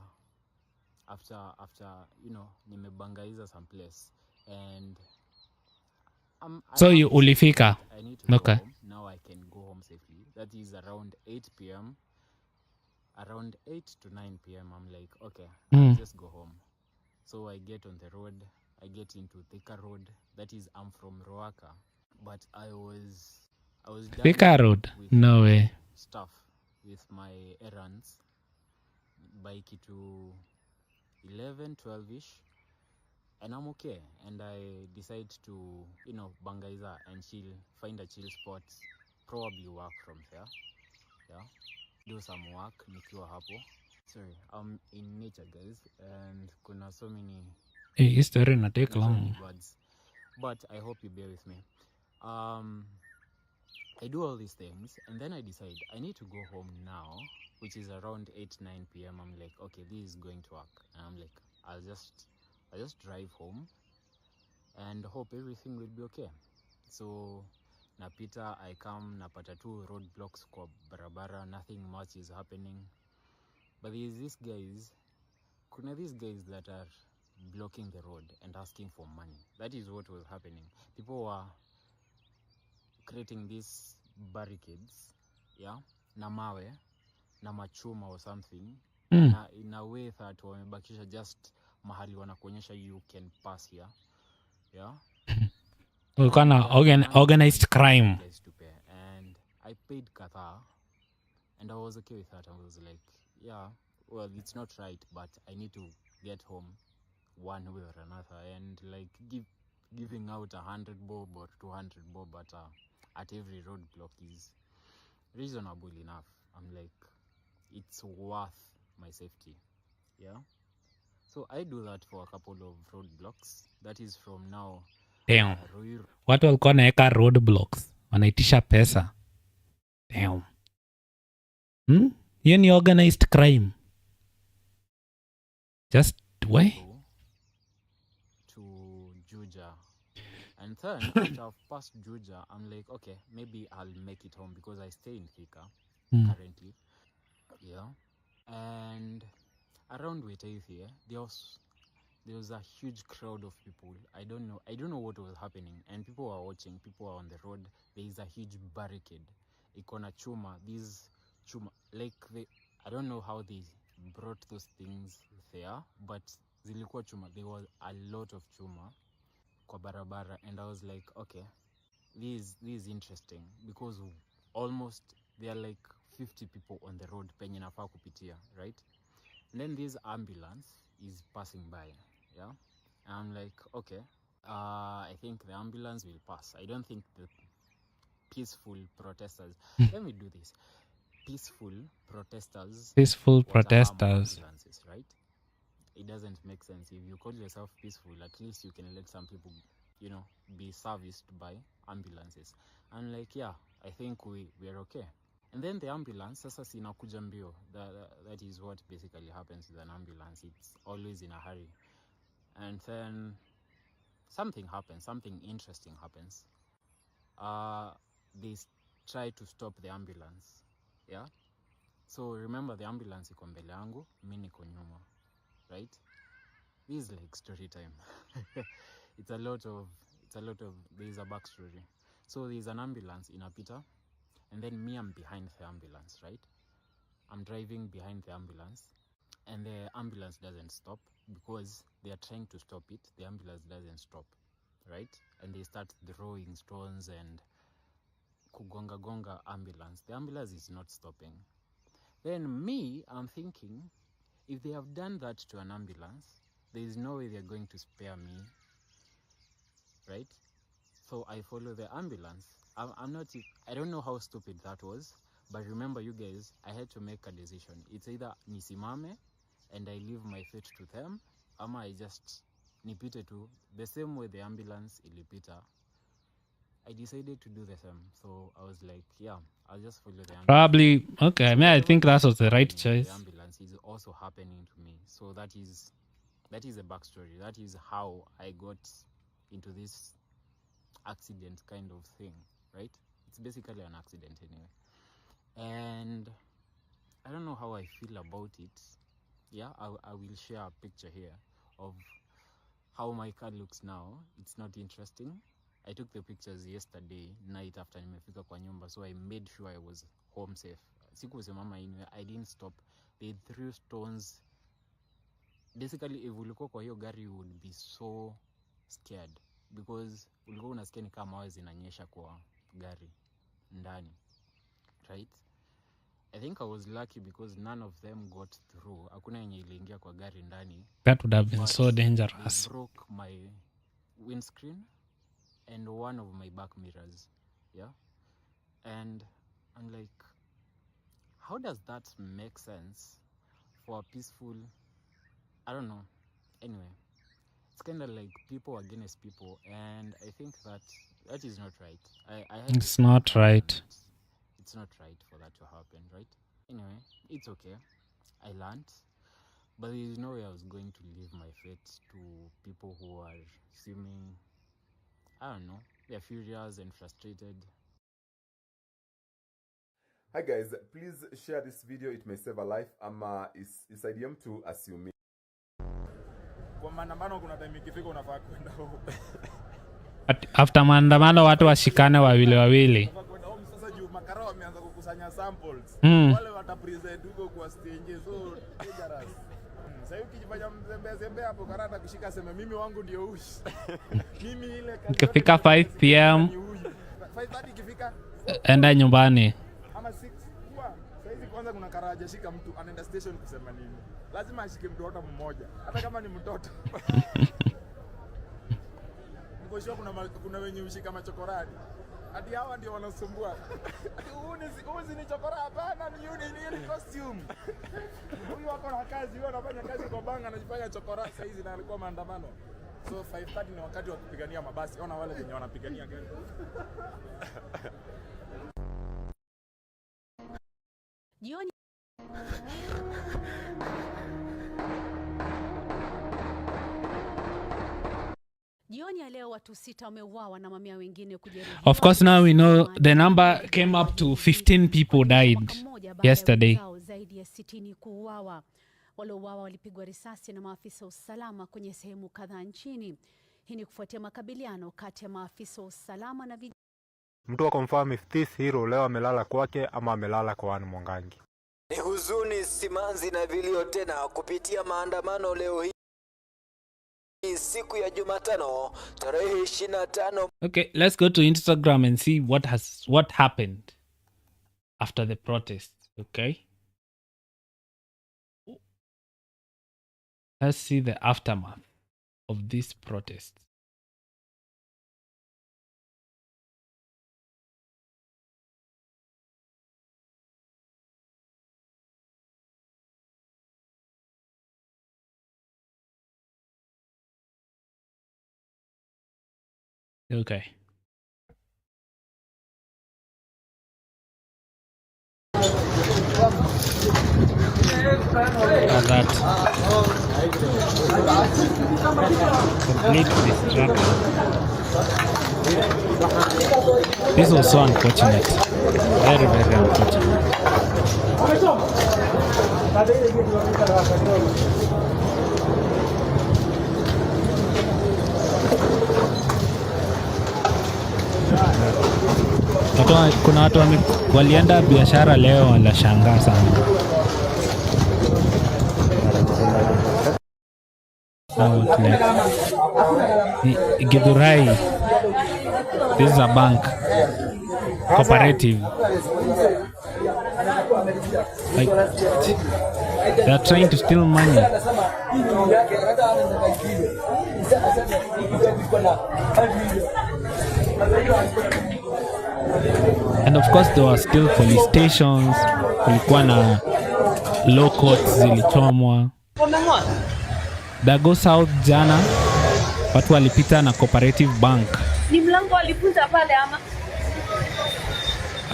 nimebangaiza some place and So you ulifika? I need to Okay. go home. Now I can go home safely. That is around 8 p.m. Around 8 to 9 p.m. I'm like, okay, I'll just go home. So I get on the road. I get into Thika Road. That is, I'm from Roaka, but I was done Thika Road? with No way. stuff, with my errands by to 11, 12ish, and I'm okay. And I decide to, bangaiza and chill, find a chill spot, probably work from there. Yeah, do some work nikiwa hapo. Sorry, I'm in nature, guys, and kuna so many Hii story ina take long. words, but I hope you bear with me. I do all these things, and then I decide I need to go home now, which is around 8, 9 p.m. I'm like, okay, this is going to work, and I'm like, I'll just drive home and hope everything will be okay. So napita, I come, napata tu roadblocks kwa barabara, nothing much is happening. But there's these guys that are blocking the road and asking for money. That is what was happening. People were creating these barricades, yeah, na mawe, na machuma or something, in a way that wamebakisha just mahali wanakuonyesha you can pass here, yeah. Ulikuwa na organized crime. To pay. And I paid kadhaa, and I was okay with that. I was like, yeah, well, it's not right, but I need to get home one way or another and like give giving out 100 bob or 200 bob at every roadblock is reasonable enough. I'm like, it's worth my safety. Yeah. So I do that for a couple of roadblocks. That is from now. Damn. Ruiru. Watu walikuwa naeka roadblocks. Wanaitisha pesa. Damn. Hiyo ni organized crime. Just way. To Juja. And then after I've passed Juja, I'm like, okay, maybe I'll make it home because I stay in Thika currently. Yeah. And around Wetaithi here, there was a huge crowd of people. I don't know what was happening. And people were watching, people were on the road. There is a huge barricade. Ikona chuma, these chuma, like I don't know how they brought those things there, but zilikuwa chuma. There was a lot of chuma kwa barabara, and I was like, okay, this is interesting because almost there are like 50 people on the road penye nafaa kupitia, right? And then this ambulance is passing by, yeah? And I'm like, okay, I think the ambulance will pass. I don't think the peaceful protesters, let me do this. Peaceful protesters, ambulances, right? It doesn't make sense. If you call yourself peaceful, at least you can let some people, be serviced by ambulances. And like, yeah, I think we're okay. And then the ambulance, sasa sinakuja mbio. That is what basically happens with an ambulance. It's always in a hurry. And then something happens, something interesting happens. They try to stop the ambulance. Yeah? So remember, the ambulance iko mbele yangu, mimi niko nyuma. Right? This is like story time. It's a lot of, there is a backstory. So there's an ambulance inapita, and then me, I'm behind the ambulance, right? I'm driving behind the ambulance, and the ambulance doesn't stop because they are trying to stop it. The ambulance doesn't stop, right? And they start throwing stones and kugonga ambulance. The ambulance is not stopping. Then me, I'm thinking, if they have done that to an ambulance, there is no way they're going to spare me, right? So I follow the ambulance. I don't know how stupid that was, but remember, you guys, I had to make a decision. It's either nisimame and I leave my fate to them, ama I just nipite to the same way the ambulance ilipita. I decided to do the same. So I was like, yeah, I'll just follow the ambulance. Probably, okay. I mean, I think that was the right choice. The ambulance is also happening to me. So that is a backstory. That is how I got into this accident kind of thing, right? It's basically an accident anyway. And I don't know how I feel about it. Yeah, I will share a picture here of how my car looks now. It's not interesting. I took the pictures yesterday night after nimefika kwa nyumba, so I made sure I was home safe. Sikusimama anyway, I didn't stop. They threw stones. Basically, if ulikuwa kwa hiyo gari, you would be so scared because ulikuwa unasikia ni kama mawe zinanyesha kwa gari ndani, right? I think I was lucky because none of them got through. Hakuna yenye iliingia kwa gari ndani. That would have been so dangerous. They broke my windscreen and one of my back mirrors. Yeah? And I'm like, how does that make sense for a peaceful, I don't know. Anyway, it's kind of like people against people, and I think that is not right. It's not right. It's not right for that to happen, right? Anyway, it's okay. I learned. But there is no way I was going to leave my fate to people who are seeming, I don't know, they're furious and frustrated. Hi guys, please share this video, it may save a life. It's IDM to assume. Kwa maandamano kuna time ikifika unafaa kwenda home. After maandamano watu washikane wawili. Sasa juu makara wameanza kukusanya samples. Wale watapresent huko kwa stage, so dangerous. Sasa ukijifanya mzembe hapo karata kushika sema mimi wangu ndio ushi. Mimi ile kazi. Ikifika 5 PM 5:30 ikifika enda nyumbani. Ama 6 kwa saizi kwanza kuna karaja shika mtu anaenda station kusema nini? Lazima ashike mtu hata mmoja, hata kama ni mtoto. Niko sure kuna wenye ushika machokorani. Hadi hawa ndio wanasumbua. Huu ni chokora hapana, ni costume. Huyu wako na kazi, huyu anafanya kazi kwa banga, anajifanya chokora sasa hizi na alikuwa maandamano. So 5:30 ni wakati wa kupigania mabasi. Ona wale wenye wanapigania gari. Jioni Jioni ya leo watu 6 wameuawa na mamia wengine kujeruhiwa. Of course, now we know the number came up to 15 people died yesterday. Zaidi ya 60 kuuawa. Waliouawa walipigwa risasi na maafisa usalama kwenye sehemu kadhaa nchini. Hii ni kufuatia makabiliano kati ya maafisa usalama na mtu wa confirm if this hero leo amelala kwake ama amelala kwa Anne Mwangangi. Ni huzuni, simanzi na vilio tena kupitia maandamano leo hii siku ya Jumatano tarehe 25. Okay, let's go to Instagram and see what happened after the protest. Okay, let's see the aftermath of this protest. Okay. That complete destruction. This was so unfortunate. Very, very unfortunate. Kuna watu walienda biashara leo wanashangaa sana. Githurai. This is a bank. Cooperative. Like, they are trying to steal money. And of course there were still police stations, kulikuwa na law courts zilichomwa. Dago South jana watu walipita na Cooperative Bank. Ni mlango walifunza pale ama?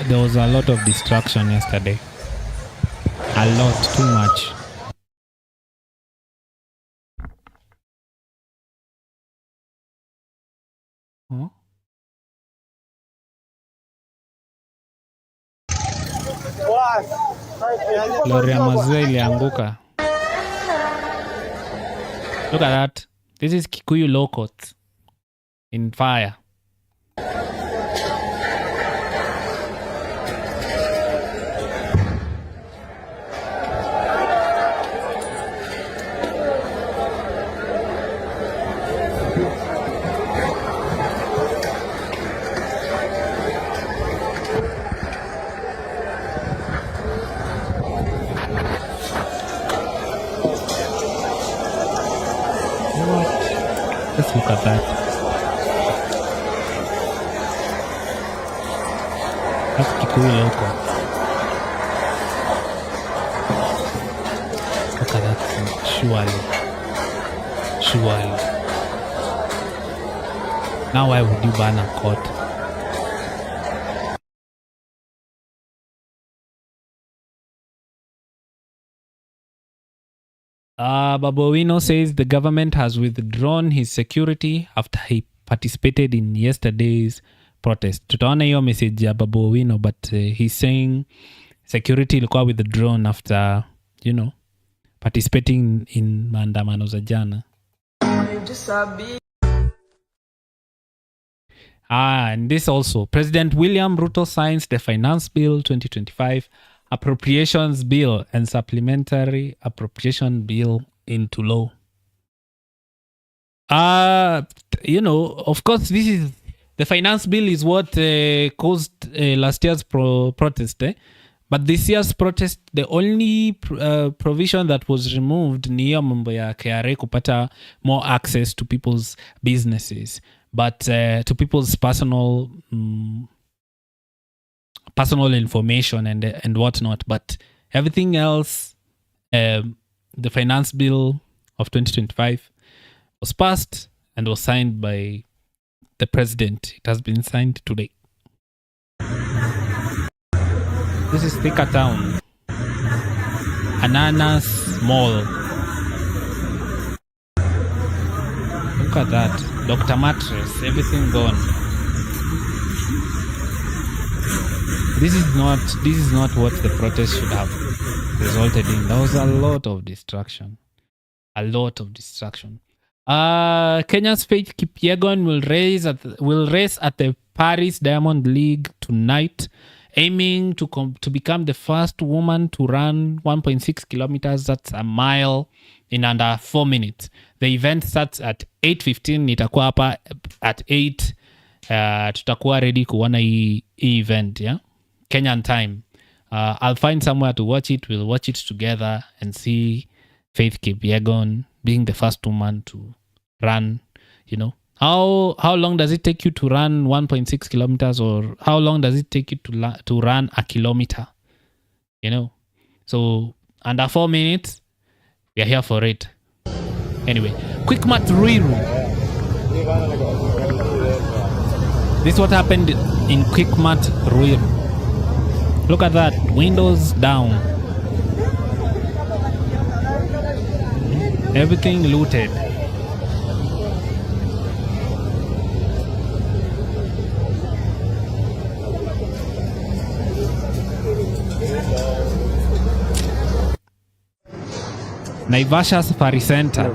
There was a lot of destruction yesterday. A lot, too much. Huh? Lori ya maziwa ilianguka. Look at that. This is Kikuyu Law Court in fire. Let's look at that. That's Kikuyu Law Court. Look at that. Surely. Now why would you ban a court? Babu Owino says the government has withdrawn his security after he participated in yesterday's protest. Tutaona hiyo message ya Babu Owino, but he's saying security ilikuwa withdrawn after, participating in maandamano za jana. And this also, President William Ruto signs the Finance Bill 2025 Appropriations Bill and Supplementary Appropriation Bill into law. Of course, this is the Finance Bill is what caused last year's protest. But this year's protest, the only provision that was removed ni hiyo mambo ya KRA kupata more access to people's businesses. but to people's personal information and whatnot. But everything else, the finance bill of 2025 was passed and was signed by the president. It has been signed today. This is Thika Town. Ananas Mall. Look at that. Dr. Mattress. Everything gone. This is not what the protest should have resulted in. There was a lot of destruction. Kenya's Faith Kipyegon will race at the Paris Diamond League tonight, aiming to become the first woman to run 1.6 kilometers, that's a mile, in under 4 minutes. The event starts at 8:15. Nitakuwa hapa at 8. Tutakuwa ready kuona hii event, yeah? Kenyan time. I'll find somewhere to watch it. We'll watch it together and see Faith Kipyegon being the first woman to run, you know. How long does it take you to run 1.6 kilometers, or how long does it take you to run a kilometer? You know. So under 4 minutes, we are here for it. Anyway, Quickmart Ruiru. This is what happened in Quickmart Ruiru. Look at that, windows down. Everything looted. Naivasha Safari Center.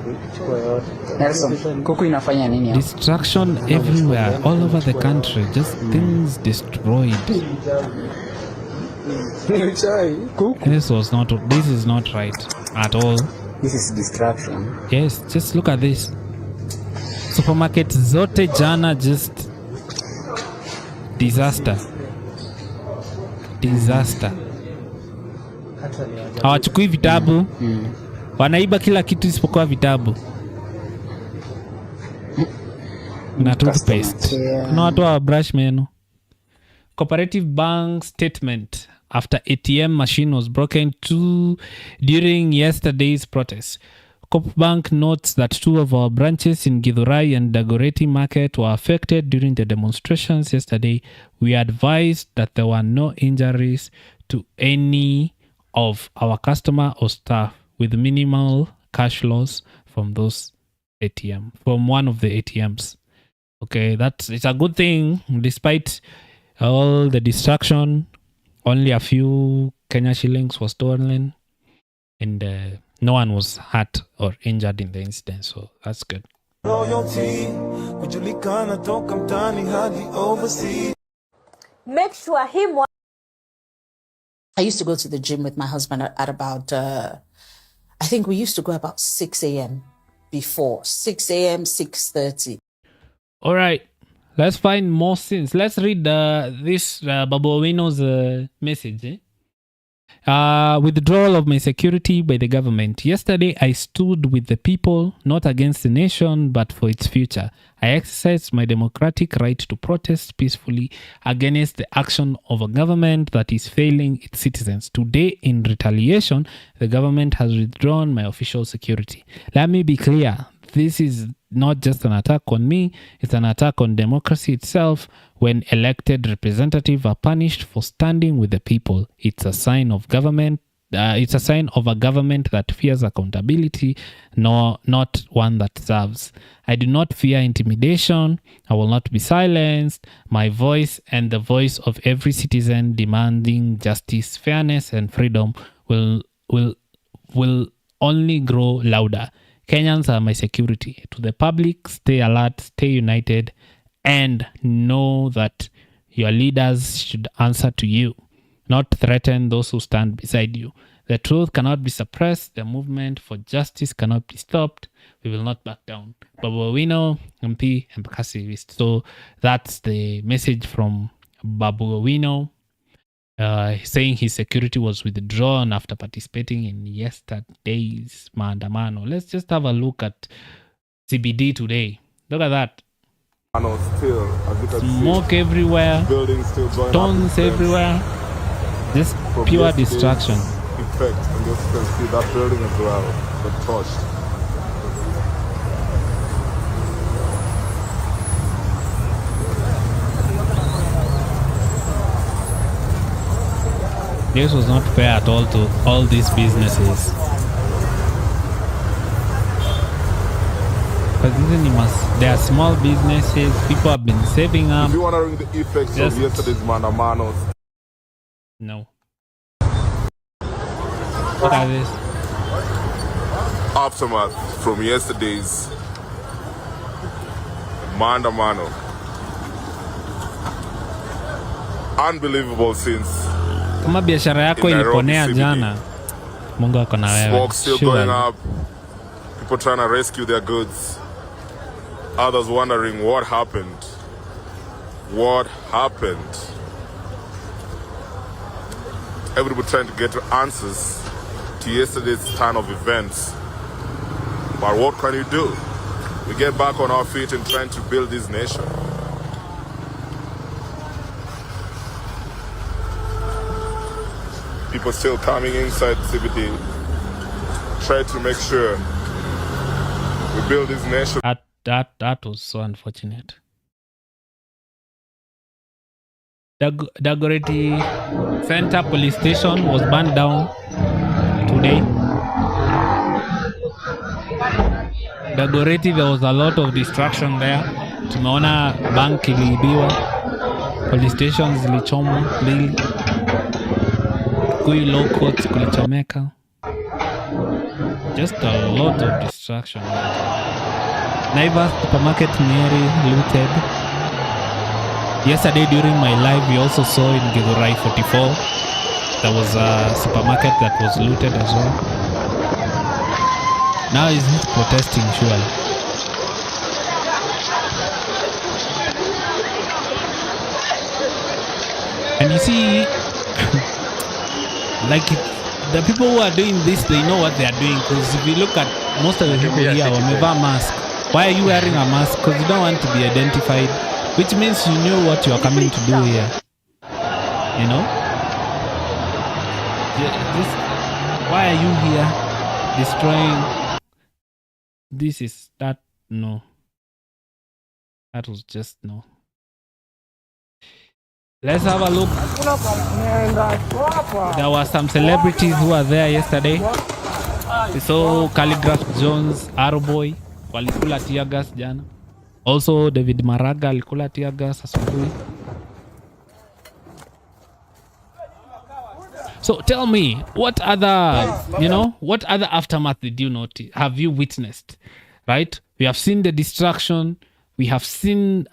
Nelson, kuku inafanya nini hapa? Destruction everywhere, all over the country. Just things destroyed. This is not right at all. This is destruction. Yes, just look at this. Supermarket zote jana, just disaster. Hawachukui vitabu. Wanaiba kila kitu isipokuwa vitabu na toothpaste. Kuna watu wa brush meno. Cooperative Bank statement after ATM machine was broken during yesterday's protest. Coop Bank notes that 2 of our branches in Githurai and Dagoretti Market were affected during the demonstrations yesterday. We advised that there were no injuries to any of our customer or staff, with minimal cash loss from one of the ATMs. Okay, it's a good thing. Despite all the destruction, only a few Kenya shillings was stolen, and no one was hurt or injured in the incident, so that's good. Make sure I used to go to the gym with my husband at about I think we used to go about 6 a.m. before. 6 a.m., 6:30. All right. Let's find more sins. Let's read this Babu Owino's message. Withdrawal of my security by the government. Yesterday, I stood with the people, not against the nation, but for its future. I exercised my democratic right to protest peacefully against the action of a government that is failing its citizens. Today, in retaliation, the government has withdrawn my official security. Let me be clear. This is not just an attack on me, it's an attack on democracy itself. When elected representatives are punished for standing with the people, it's a sign of government. It's a sign of a government that fears accountability, not one that serves. I do not fear intimidation. I will not be silenced. My voice and the voice of every citizen demanding justice, fairness, and freedom will only grow louder. Kenyans are my security. To the public, stay alert, stay united, and know that your leaders should answer to you, not threaten those who stand beside you. The truth cannot be suppressed. The movement for justice cannot be stopped. We will not back down. Babu Owino, MP, Embakasi East. So that's the message from Babu Owino, saying his security was withdrawn after participating in yesterday's maandamano. Let's just have a look at CBD today. Look at that. Still, as you can Smoke see, everywhere. buildings still going Stones everywhere. Just From pure yesterday's destruction. Effect, and just you can see that building as well, got torched. This was not fair at all to all these businesses. Because they are small businesses, people have been saving up. If you wondering the effects of yesterday's Maandamano, no. What are these? Aftermath from yesterday's Maandamano. Unbelievable since Kama biashara yako iliponea jana, Mungu ako na wewe. Smoke still going up. People trying to rescue their goods. Others wondering what happened. What happened? Everybody trying to get answers to yesterday's turn of events. But what can you do? We get back on our feet and trying to build this nation. People still coming inside CBD, try to make sure we build this nation. That was so unfortunate. Dagoretti Center Police Station was burned down today. Dagoretti, there was a lot of destruction there. Tumeona bank iliibiwa, police stations zilichomwa mbili, Kui low courts kulichomeka. Just a lot of destruction. Naivas supermarket Nyeri looted. Yesterday during my live, we also saw in Githurai 44 there was a supermarket that was looted as well. Now he's not protesting, surely. And you see, like the people who are doing this, they know what they are doing. Because if you look at most of the people here, wamevaa mask. Why are you wearing a mask? Because you don't want to be identified, which means you know what you are coming to do here. You know? Why are you here destroying? This is that. No. That was just no. Let's have a look. There were some celebrities who were there yesterday. We saw Calligraph Jones, Arrowboy, walikula tear gas jana. Also David Maraga alikula tear gas asubuhi. So tell me, what other aftermath did you notice? Have you witnessed? Right? We have seen the destruction. We have seen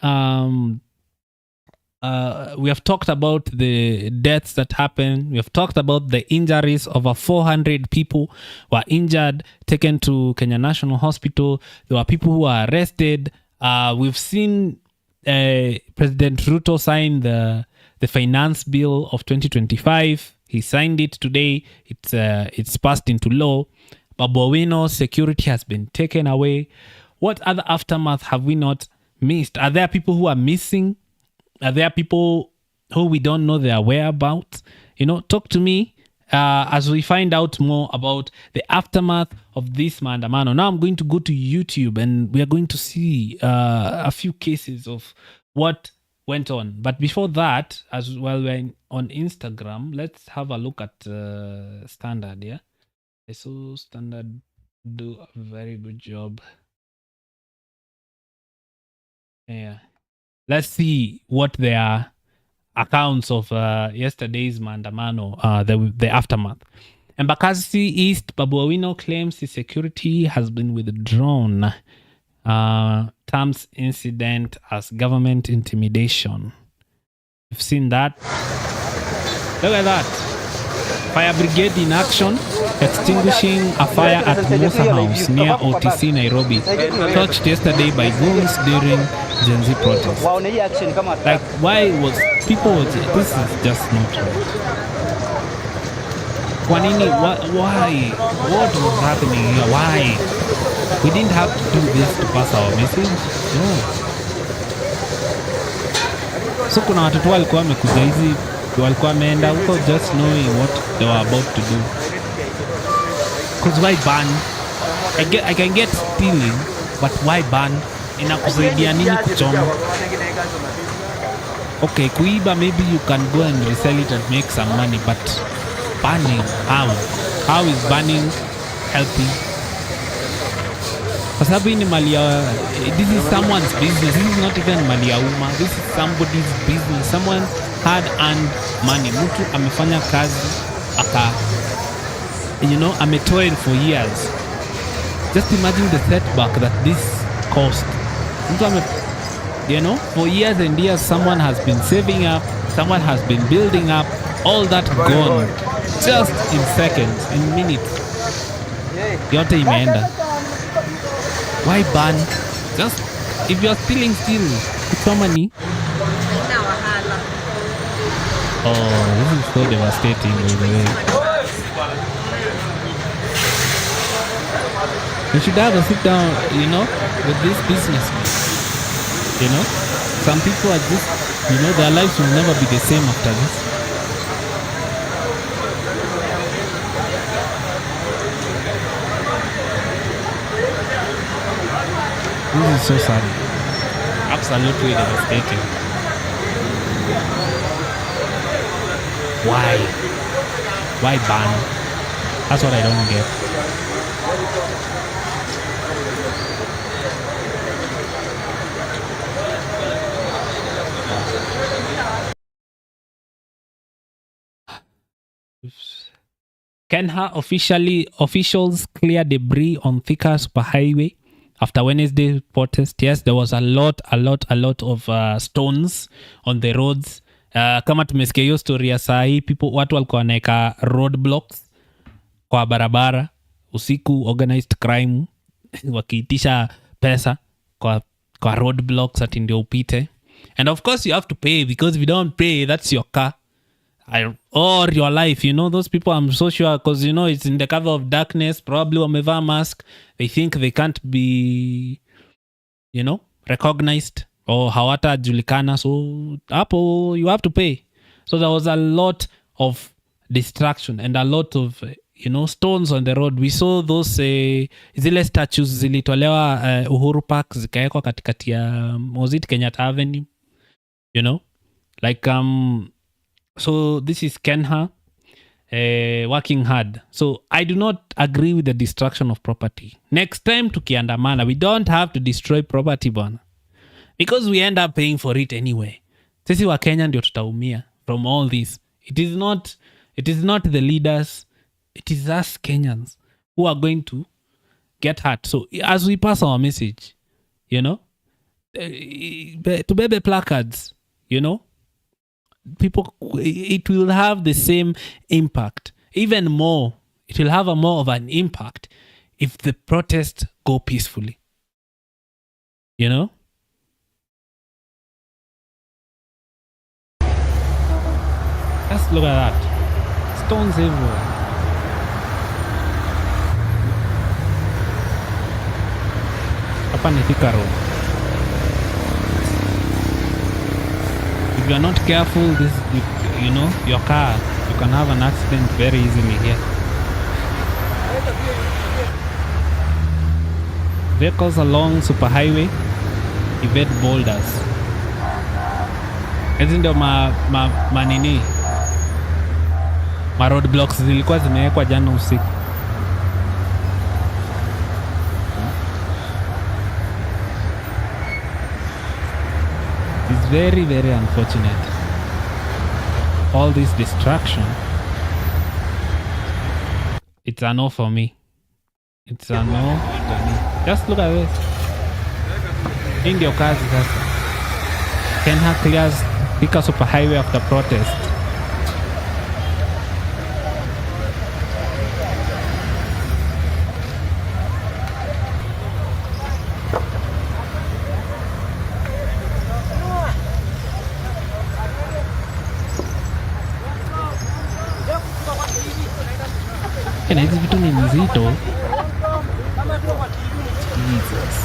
we have talked about the deaths that happened. We have talked about the injuries. Over 400 people were injured, taken to Kenya National Hospital. There were people who were arrested. We've seen President Ruto sign the finance bill of 2025. He signed it today. It's passed into law. Babu Owino's security has been taken away. What other aftermath have we not missed? Are there people who are missing? Are there people who we don't know their whereabouts? Talk to me as we find out more about the aftermath of this Maandamano. Now I'm going to go to YouTube and we are going to see a few cases of what went on. But before that, as well, we're on Instagram. Let's have a look at Standard, yeah? I saw Standard do a very good job. Yeah. Let's see what their accounts of yesterday's Maandamano, the aftermath. Embakasi East, Babu Owino claims his security has been withdrawn. Terms incident as government intimidation. You've seen that. Look at that. Fire brigade in action, extinguishing a fire at Musa House near OTC, Nairobi. Touched yesterday by goons during Gen Z protests. Like, why was people? This is just not right. Kwanini, why? What was happening here? Why? We didn't have to do this to pass our message. No. So kuna watoto walikuwa wamekuja hizi, walikuwa wameenda huko just knowing what they were about to do. Because why ban? I can get stealing, but why ban? Inakusaidia nini kuchoma? Okay, kuiba, maybe you can go and resell it and make some money, but banning, how? How is banning helping? Kwa sababu ni mali ya, this is someone's business. This is not even mali ya umma. This is somebody's business. Someone had earned money. Mtu amefanya kazi aka, ametoil for years. Just imagine the setback that this cost. Mtu for years and years, someone has been saving up, someone has been building up, all that gone just in seconds, in minutes. Yote imeenda. Why ban? Just, if you're stealing, steal. It's so money. Oh, this is so devastating, by the way. We should have a sit down, with this businessman. Some people are just, their lives will never be the same after this. This is so sad. Absolutely devastating. Why? Why ban? That's what I don't get. Kenha officials clear debris on Thika Superhighway after Wednesday protest. Yes, there was a lot of stones on the roads. Kama tumesikia hiyo story ya saa hii, watu walikuwa wanaeka roadblocks kwa barabara usiku, organized crime wakiitisha pesa kwa roadblocks ati ndio upite. And of course you have to pay, because if you don't pay, that's your car or your life. Those people, I'm so sure, because it's in the cover of darkness, probably wamevaa mask, they think they can't be recognized or hawata julikana, so hapo you have to pay. So there was a lot of distraction and a lot of stones on the road. We saw those zile statues zilitolewa Uhuru Park, zikaekwa katikati ya Mozit Kenyatta Avenue, like so this is Kenha working hard. So I do not agree with the destruction of property. Next time tukiandamana, we don't have to destroy property bwana, because we end up paying for it anyway. Sisi wa Kenya ndio tutaumia from all this. It is not the leaders, it is us Kenyans who are going to get hurt. So as we pass our message, tubebe placards, people, it will have the same impact, even more. It will have more of an impact if the protests go peacefully. Just look at that. Stones everywhere. Hapa ni Thika Road. If you are not careful, your car, you can have an accident very easily here. Vehicles along Superhighway evade boulders. Hizi ndio manini ma roadblocks zilikuwa zimewekwa jana usiku. It's very, very unfortunate. All this distraction. It's a no for me. It's a no for me. Just look at this. Hii ndio kazi sasa. Kenha clears Thika Superhighway after protest. Na hizi vitu ni mzito. Jesus.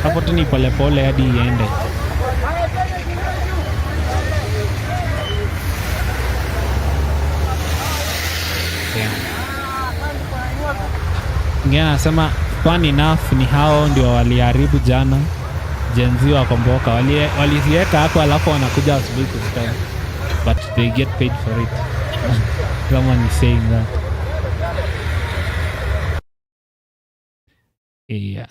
Hapo tu ni polepole hadi iende. Ngine anasema fun enough ni hao ndio waliharibu jana. Gen Z wakomboka. Waliziweka hapo alafu wanakuja asubuhi kuzitoa. But they get paid for it. Someone is saying that. Yeah.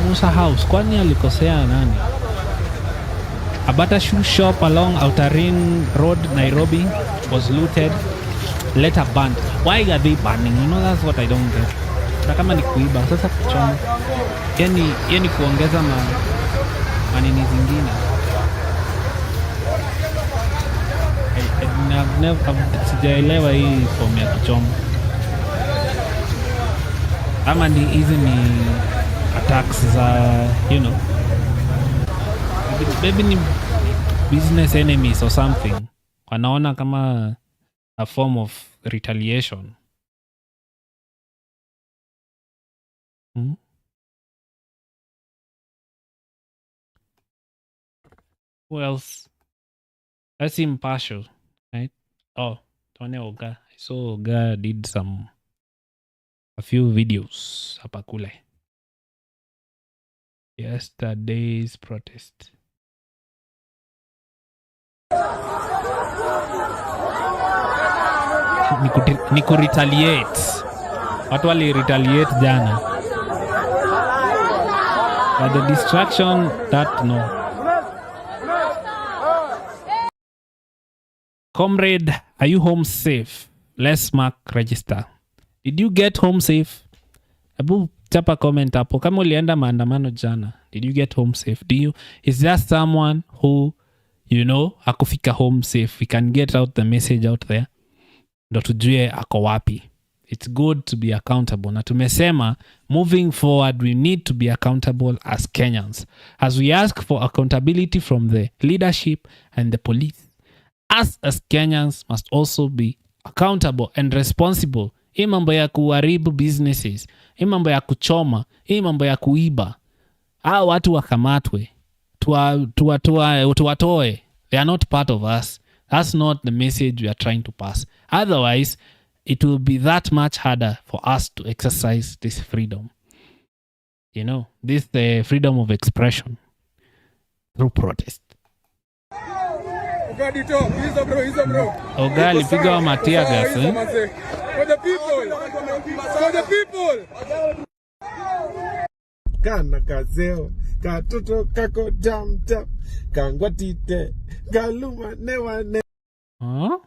Musa House, kwani alikosea nani? A Bata shoe shop along Outer Ring Road, Nairobi was looted, later banned. Why are they banning? You know, that's what I don't get. Na kama ni kuiba, sasa kuchoma. Yani kuongeza manini zingine. Sijaelewa hii form ya kuchoma. Ama ni hizi ni attacks za, you know, maybe ni business enemies or something. Wanaona kama a form of retaliation. Who else? That's impartial, right? Oh, Tony Oga. I saw Oga did a few videos hapa kule. Yesterday's protest. Ni retaliate. Watu wali retaliate jana. But the distraction, that no. Comrade, are you home safe? Let's mark register. Did you get home safe? Abu chapa comment hapo kama ulienda maandamano jana. Did you get home safe? Is there someone who, you know, hakufika home safe? We can get out the message out there. Ndo tujue ako wapi. It's good to be accountable. Na tumesema, moving forward, we need to be accountable as Kenyans. As we ask for accountability from the leadership and the police, us as Kenyans must also be accountable and responsible. Hii mambo ya kuharibu businesses, hii mambo ya kuchoma, hii mambo ya kuiba. Hao watu wakamatwe. Tuwatoe. They are not part of us. That's not the message we are trying to pass. Otherwise, it will be that much harder for us to exercise this freedom. You know, this freedom of expression through protest. Oga alipiga wa matia gas, eh? For the people! For the people! Kana kazeo, katoto kako jam jam, kangwatite, galuma newa ne. Huh?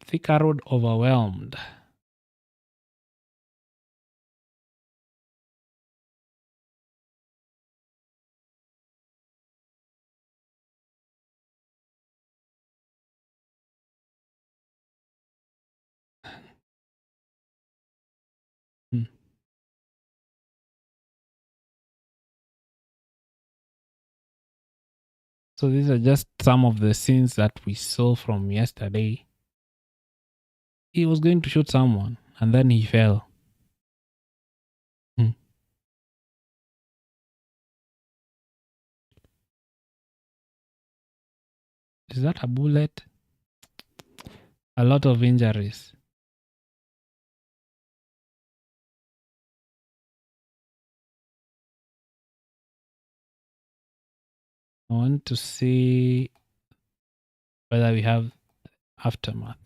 Thika Road overwhelmed. So these are just some of the scenes that we saw from yesterday. He was going to shoot someone and then he fell. Is that a bullet? A lot of injuries. I want to see whether we have aftermath.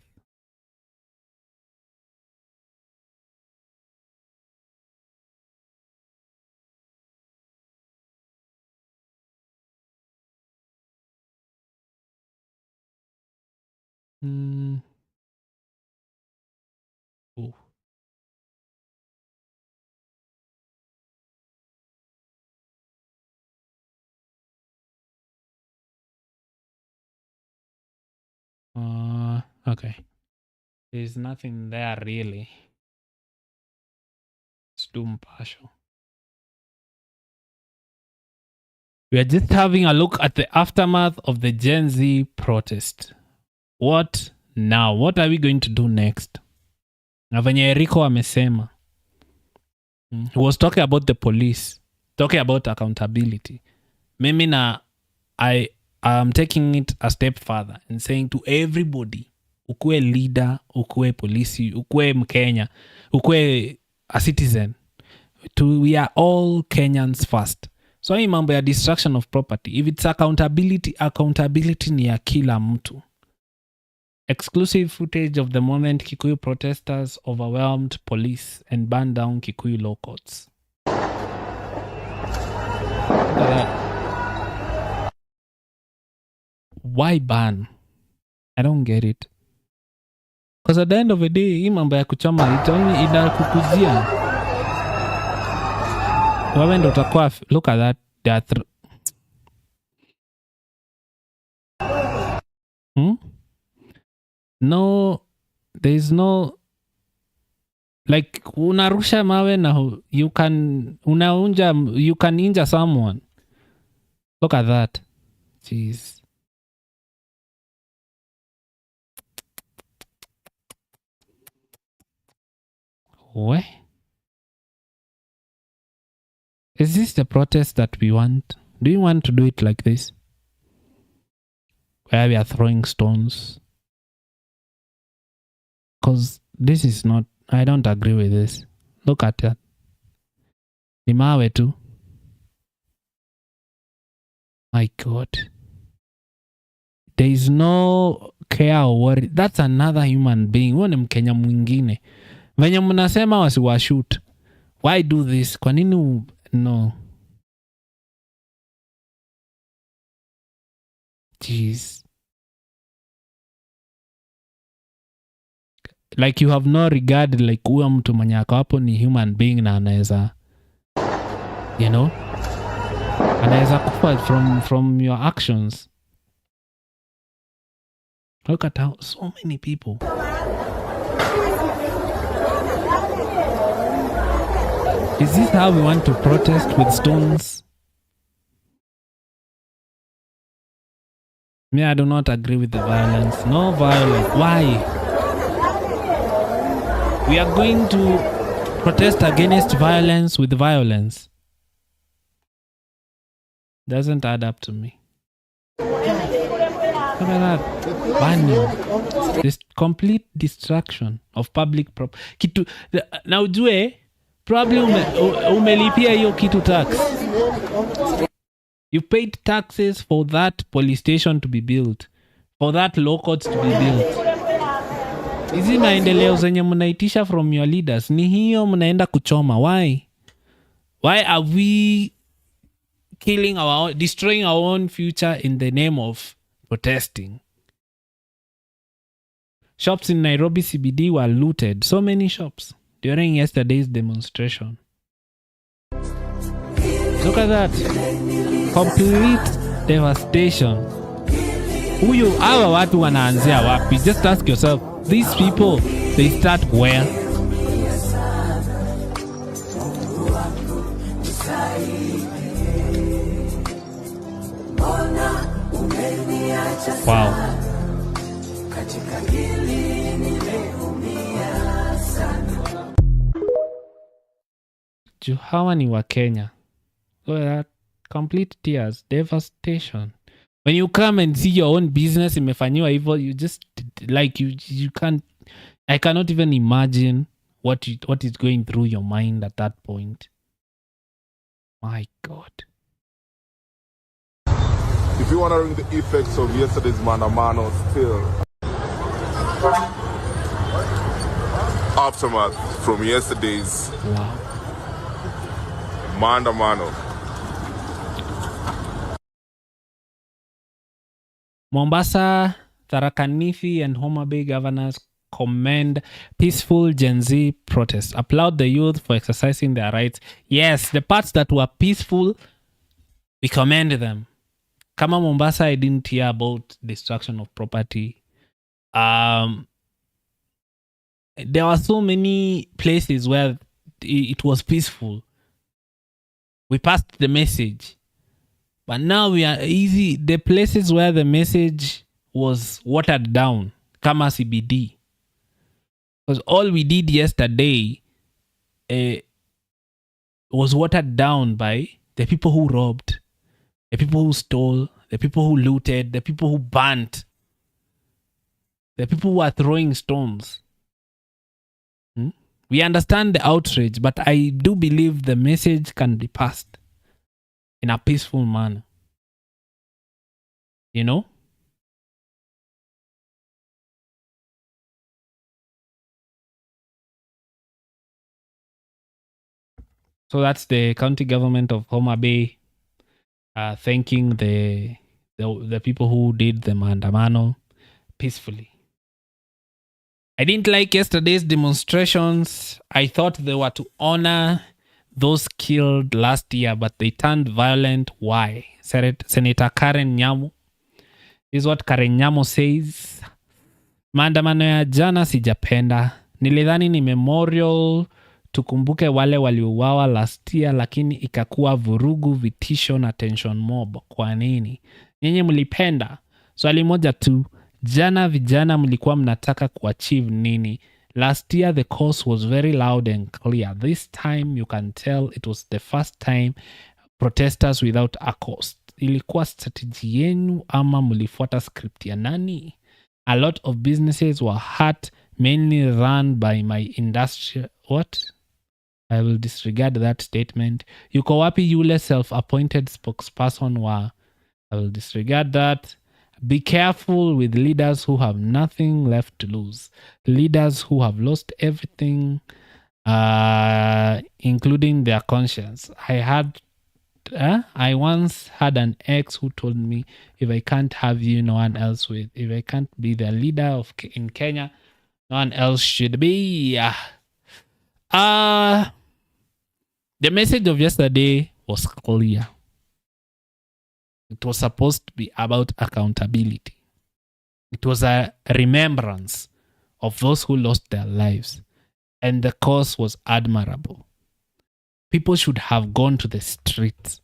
Oh. Okay. There's nothing there really. It's too partial. We are just having a look at the aftermath of the Gen Z protest. What now? What are we going to do next? Na venye Eriko amesema, he was talking about the police, talking about accountability. Mimi na I am taking it a step further and saying to everybody, ukue leader, ukue polisi, ukue Mkenya, ukue a citizen, we are all Kenyans first. So hii mambo ya destruction of property, if it's accountability ni ya kila mtu. Exclusive footage of the moment Kikuyu protesters overwhelmed police and burned down Kikuyu law courts. Why ban? I don't get it. Because at the end of the day, hii mambo ya kuchoma inakukujia. Wewe ndo utakuwa, look at that. No, there is no, like, unarusha mawe na you can injure someone. Look at that. Jeez. What? Is this the protest that we want? Do you want to do it like this? Where we are throwing stones? Because this is not, I don't agree with this. Look at that. Ni mawe tu. My God. There is no care or worry. That's another human being. Huo ni Mkenya mwingine. Venye mnasema wasiwashoot. Why do this? Kwa nini no? Jeez. Like you have no regard, like huyo mtu mwenye ako hapo ni human being na anaweza, you know, anaweza kufa from your actions. Look at how so many people. Is this how we want to protest, with stones? Me, I do not agree with the violence. No violence. Why? We are going to protest against violence with violence. Doesn't add up to me. Look at that. Burning. This complete destruction of public property. Kitu na ujue probably umelipia hiyo kitu tax. You paid taxes for that police station to be built, for that law courts to be built. Hizi maendeleo zenye mnaitisha from your leaders, ni hiyo mnaenda kuchoma. Why? Why are we destroying our own future in the name of protesting? Shops in Nairobi CBD were looted. So many shops during yesterday's demonstration. Look at that. Complete devastation. Hawa watu wanaanzia wapi? Just ask yourself. These people, they start where? Wow. Hawa ni wa Kenya. Look at that. Complete tears, devastation. When you come and see your own business imefanyiwa hivyo, you just like you can't. I cannot even imagine what is going through your mind at that point. My God. If you want to ring the effects of yesterday's maandamano, still aftermath from yesterday's maandamano. Mombasa, Tharaka Nithi and Homa Bay governors commend peaceful Gen Z protests. Applaud the youth for exercising their rights. Yes, the parts that were peaceful, we commend them. Kama Mombasa, I didn't hear about destruction of property. There were so many places where it was peaceful. We passed the message. But now we are easy. The places where the message was watered down, kama CBD, Because all we did yesterday was watered down by the people who robbed, the people who stole, the people who looted, the people who burnt, the people who are throwing stones. We understand the outrage, but I do believe the message can be passed in a peaceful manner. You know? So that's the county government of Homa Bay thanking the people who did the maandamano peacefully. I didn't like yesterday's demonstrations. I thought they were to honor those killed last year, but they turned violent. Why? Senator Karen Nyamu. This is what Karen Nyamu says. Maandamano ya jana sijapenda. Nilidhani ni memorial tukumbuke wale waliuawa last year, lakini ikakuwa vurugu, vitisho na tension mob. Kwa nini? Nyinyi mlipenda? Swali moja tu. Jana vijana mlikuwa mnataka kuachieve nini? Last year the cause was very loud and clear. This time you can tell it was the first time protesters without a cause. Ilikuwa strategy yenu ama mlifuata script ya nani? A lot of businesses were hurt, mainly run by my industry. What? I will disregard that statement. Yuko wapi yule self-appointed spokesperson wa? I will disregard that. Be careful with leaders who have nothing left to lose. Leaders who have lost everything, including their conscience. I once had an ex who told me, if I can't have you, no one else will. If I can't be the leader in Kenya, no one else should be. The message of yesterday was clear. It was supposed to be about accountability. It was a remembrance of those who lost their lives. And the cause was admirable. People should have gone to the streets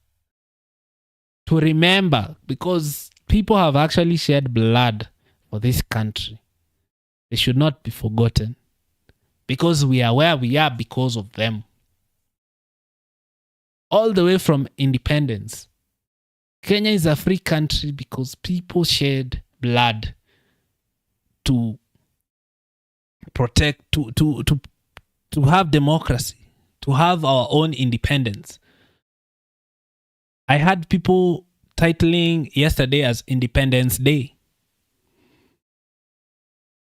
to remember, because people have actually shed blood for this country. They should not be forgotten, because we are where we are because of them. All the way from independence, Kenya is a free country because people shed blood to protect, to have democracy, to have our own independence. I had people titling yesterday as Independence Day.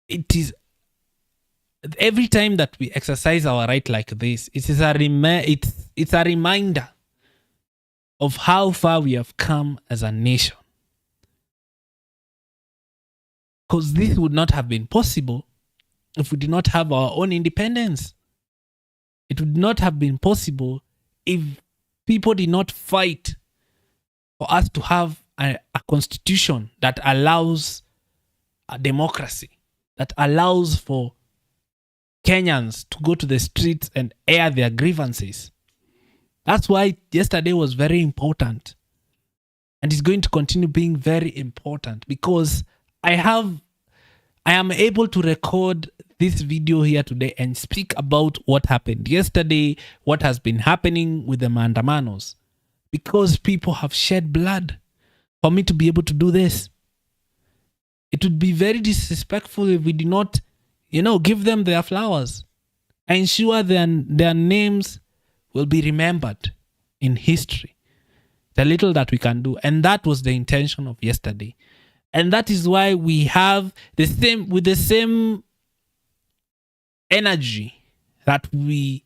It is every time that we exercise our right like this, it's a reminder of how far we have come as a nation. Because this would not have been possible if we did not have our own independence. It would not have been possible if people did not fight for us to have a constitution that allows a democracy, that allows for Kenyans to go to the streets and air their grievances. That's why yesterday was very important. And it's going to continue being very important, because I am able to record this video here today and speak about what happened yesterday, what has been happening with the maandamanos, because people have shed blood for me to be able to do this. It would be very disrespectful if we did not, give them their flowers, ensure their names will be remembered in history. The little that we can do. And that was the intention of yesterday. And that is why we have the same energy that we,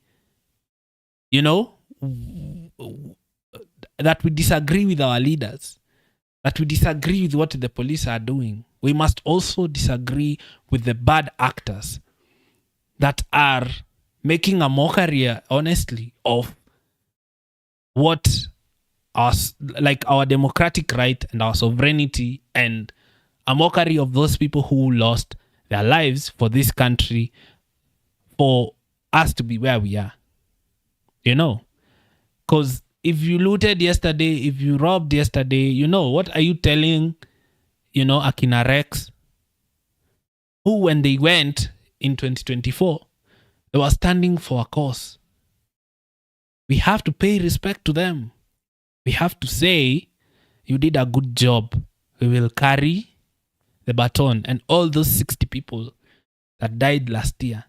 that we disagree with our leaders, that we disagree with what the police are doing. We must also disagree with the bad actors that are making a mockery, honestly, of what our democratic right and our sovereignty, and a mockery of those people who lost their lives for this country, for us to be where we are. Because if you looted yesterday, if you robbed yesterday, what are you telling, Akina Rex, who when they went, in 2024, they were standing for a cause. We have to pay respect to them. We have to say, you did a good job. We will carry the baton. And all those 60 people that died last year,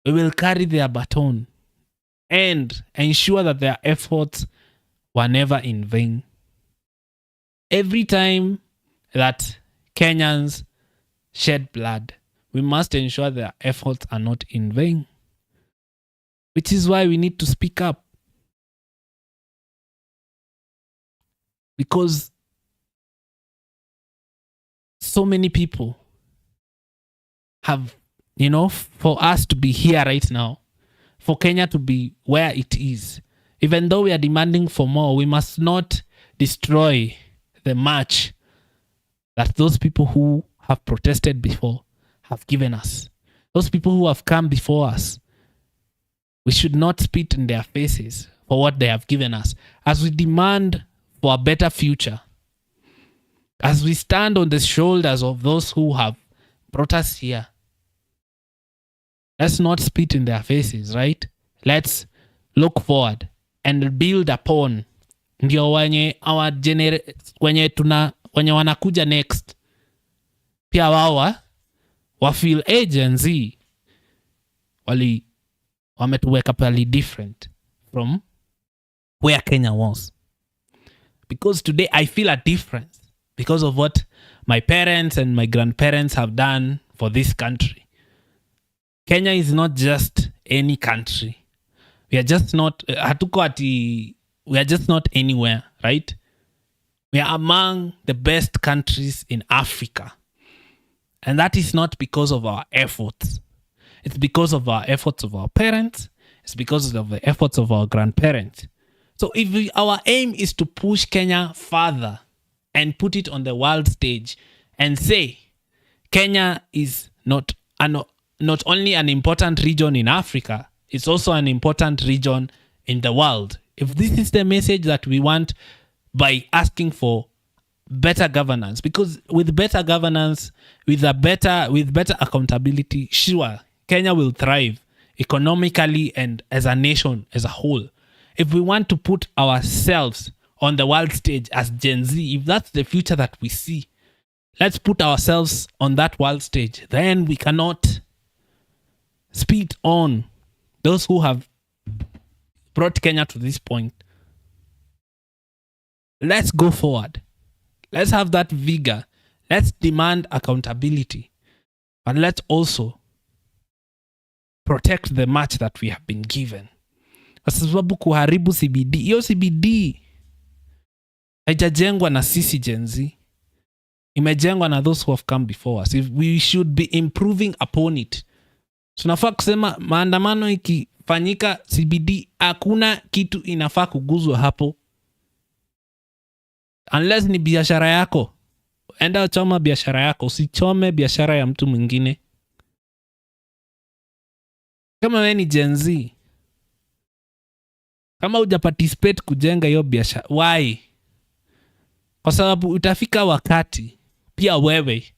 we will carry their baton and ensure that their efforts were never in vain. Every time that Kenyans shed blood, we must ensure their efforts are not in vain. Which is why we need to speak up. Because so many people have, for us to be here right now, for Kenya to be where it is, even though we are demanding for more, we must not destroy the march that those people who have protested before have given us. Those people who have come before us, we should not spit in their faces for what they have given us. As we demand for a better future, as we stand on the shoulders of those who have brought us here, let's not spit in their faces, right? Let's look forward and build upon. Ndio wenye wanakuja next, pia wa feel agency wametuweka pali different from where Kenya was. Because today I feel a difference because of what my parents and my grandparents have done for this country. Kenya is not just any country. We are just not we are just not anywhere, right? We are among the best countries in Africa. And that is not because of our efforts. It's because of our efforts of our parents. It's because of the efforts of our grandparents. So if our aim is to push Kenya further and put it on the world stage and say Kenya is not only an important region in Africa, it's also an important region in the world. If this is the message that we want by asking for better governance, because with better governance, with better accountability, sure, Kenya will thrive economically and as a nation as a whole. If we want to put ourselves on the world stage as Gen Z, if that's the future that we see, let's put ourselves on that world stage. Then we cannot spit on those who have brought Kenya to this point. Let's go forward. Let's have that vigor. Let's demand accountability. But let's also protect the match that we have been given. Kwa sababu kuharibu CBD, hiyo CBD haijajengwa na sisi Gen Z. Imejengwa na those who have come before us. If we should be improving upon it. Tunafaa kusema maandamano ikifanyika CBD, hakuna kitu inafaa kuguzwa hapo. Unless ni biashara yako. Enda choma biashara yako. Usichome biashara ya mtu mwingine. Kama wewe ni Gen Z, kama hujaparticipate kujenga hiyo biashara, why? Kwa sababu utafika wakati pia wewe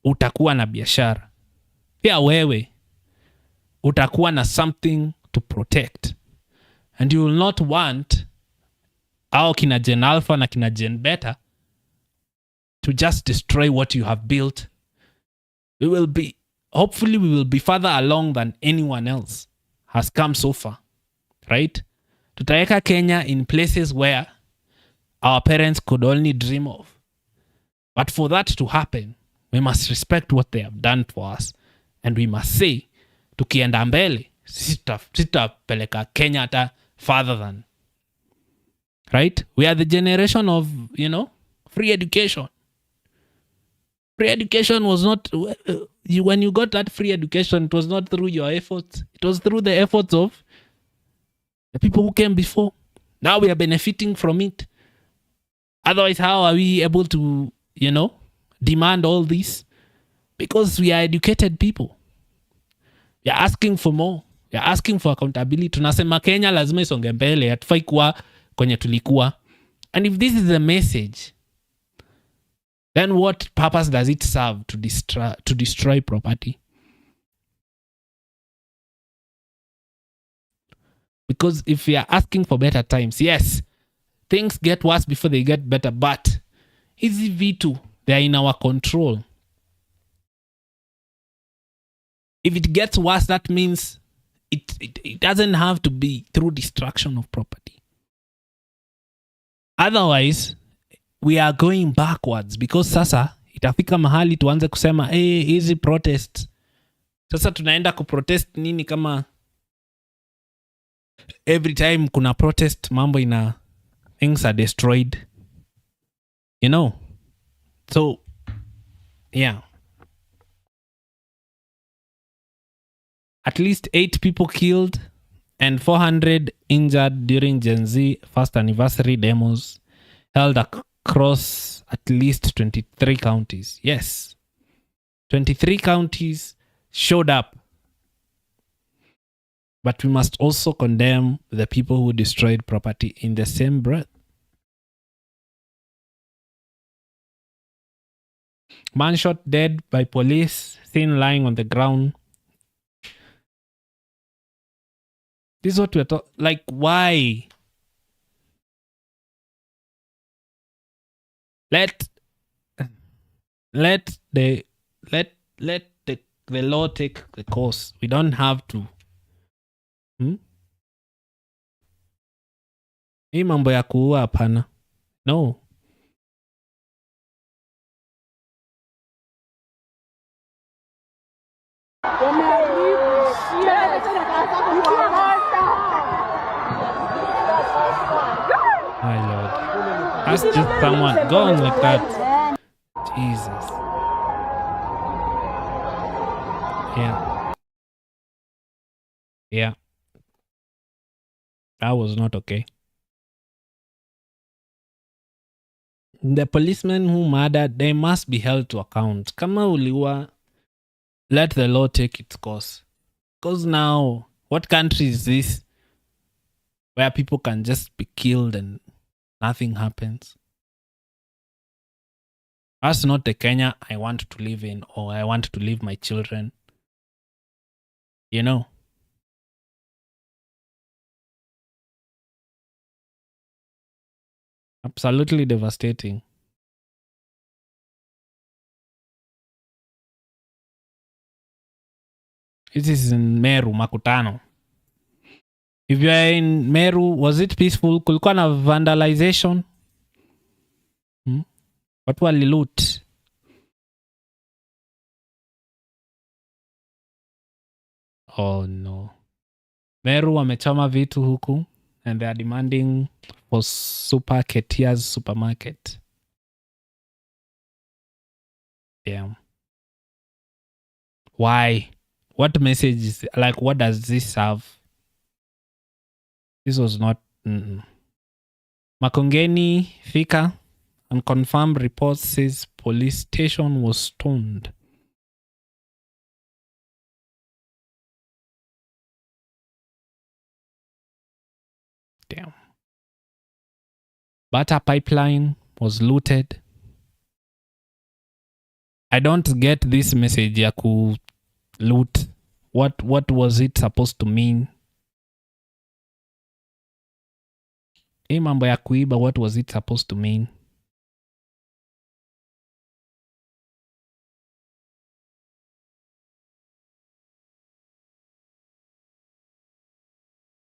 utakuwa na biashara. Pia wewe utakuwa na something to protect. And you will not want au kina Gen Alpha na kina Gen Beta to just destroy what you have built. Hopefully we will be further along than anyone else has come so far. Right? Tutaweka Kenya in places where our parents could only dream of. But for that to happen, we must respect what they have done for us. And we must say, tukienda mbele, sitapeleka Kenya hata further than. Right? We are the generation of, free education. Free education was not, when you got that free education, it was not through your efforts. It was through the efforts of the people who came before. Now we are benefiting from it. Otherwise, how are we able to, demand all this? Because we are educated people. We are asking for more. We are asking for accountability. Tunasema Kenya lazima isonge mbele. Hatufai kuwa kwenye tulikuwa. And if this is the message then what purpose does it serve to destroy property? Because if we are asking for better times, yes, things get worse before they get better, but hizi vitu, they are in our control. If it gets worse, that means it doesn't have to be through destruction of property. Otherwise, we are going backwards, because sasa itafika mahali tuanze kusema hizi protest. Sasa tunaenda kuprotest nini kama every time kuna protest mambo things are destroyed, you know? So yeah, at least 8 people killed and 400 injured during Gen Z first anniversary demos held across at least 23 counties. Yes, 23 counties showed up. But we must also condemn the people who destroyed property in the same breath. Man shot dead by police, seen lying on the ground. This is what we're talking. Like, why? Let the law take the course. We don't have to. Hii mambo ya kuua hapana. No. My Lord. That's just someone going like that. Jesus. Yeah. Yeah. That was not okay. The policemen who murdered, they must be held to account. Kama uliwa, let the law take its course. Because now, what country is this where people can just be killed and nothing happens? That's not the Kenya I want to live in, or I want to leave my children. You know? Absolutely devastating. This is in Meru, Makutano. If you are in Meru, was it peaceful? Kulikuwa na vandalization? Watu waliloot. Oh no. Meru wamechoma vitu huku and they are demanding for Super Ketia's supermarket. Damn. Why? What message is, like, what does this have? This was not... Makongeni, Thika, unconfirmed reports says police station was stoned. Damn. Butter pipeline was looted. I don't get this message ya ku loot. What was it supposed to mean? Hii mambo ya kuiba, what was it supposed to mean?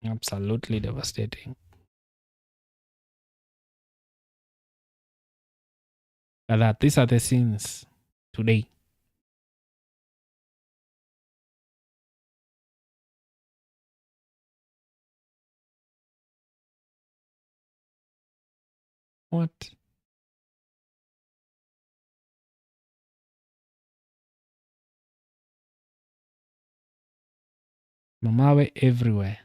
Absolutely devastating. But these are the scenes today. What? Mamawe everywhere.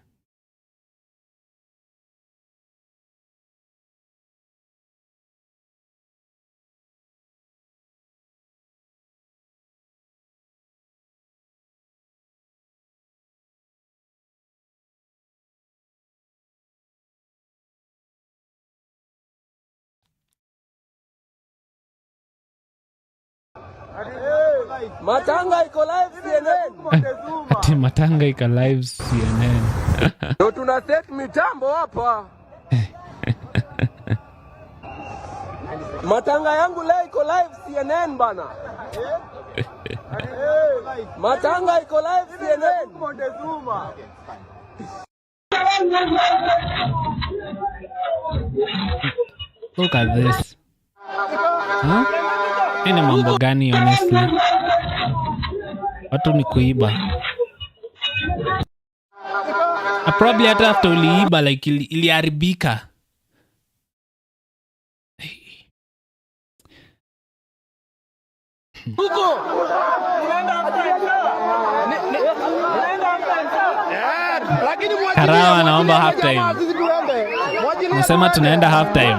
Matanga iko live CNN. Ati Matanga iko live CNN. Ndio tuna set mitambo hapa. Matanga yangu leo iko live CNN bana. Matanga iko live CNN. Look at this. Huh? Ini mambo gani honestly? Watu ni kuiba. Probably hata after uliiba like iliharibika. Huko. Karawa naomba half time. Nasema tunaenda half time.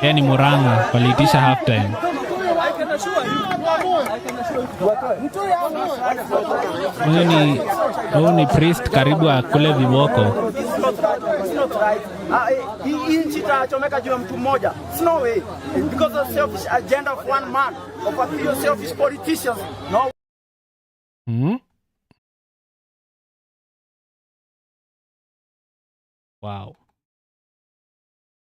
Yani Murang'a waliitisha half time. Huyu ni priest karibu akule viboko. Hii nchi itachomeka juu ya mtu mmoja. No way. Because of selfish agenda of one man, of a few selfish politicians. No. Wow.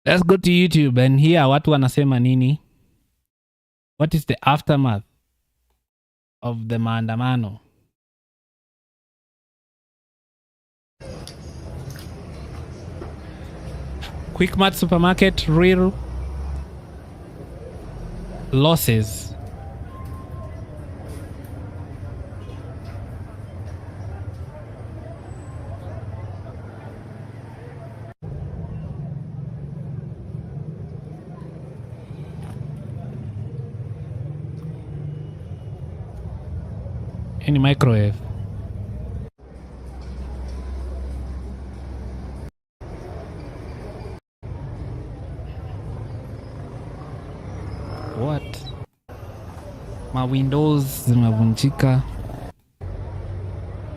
Let's go to YouTube and hear watu wanasema nini. What is the aftermath of the maandamano? Quickmart supermarket real losses. Any microwave. What? My windows zimevunjika.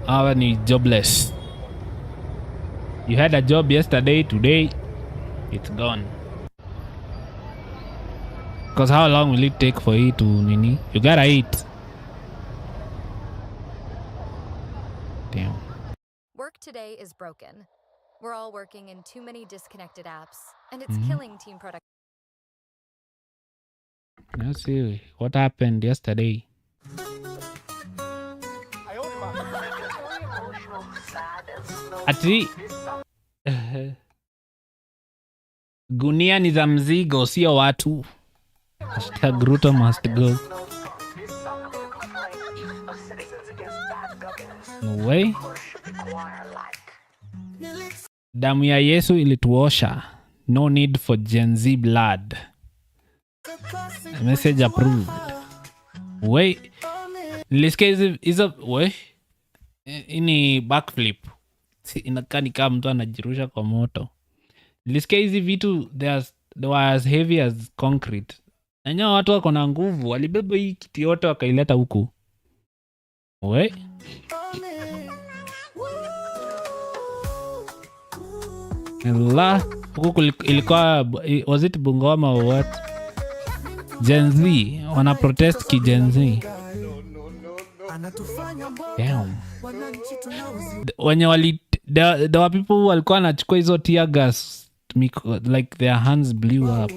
Hawa ni jobless. You had a job yesterday, today it's gone. Because how long will it take for you to nini? You gotta eat. Damn. Work today is broken. We're all working in too many disconnected apps, and it's killing team productivity. Let's see what happened yesterday. Ati gunia ni za mzigo, sio watu. Hashtag Ruto must go. No way. Damu ya Yesu ilituosha. No need for Gen Z blood. Message approved. Wait. Nilisikia hizo we. Ini backflip. Inakaa ni kama mtu anajirusha kwa moto. Nilisikia hizi vitu they were as heavy as concrete. Nanyo watu wako na nguvu, walibeba hii kiti yote wakaileta huku. We. Allah, huku ilikuwa was it Bungoma or what? Gen Z wana protest ki Gen Z. Damn. Wenye wali there were people who walikuwa wanachukua hizo tear gas like their hands blew up.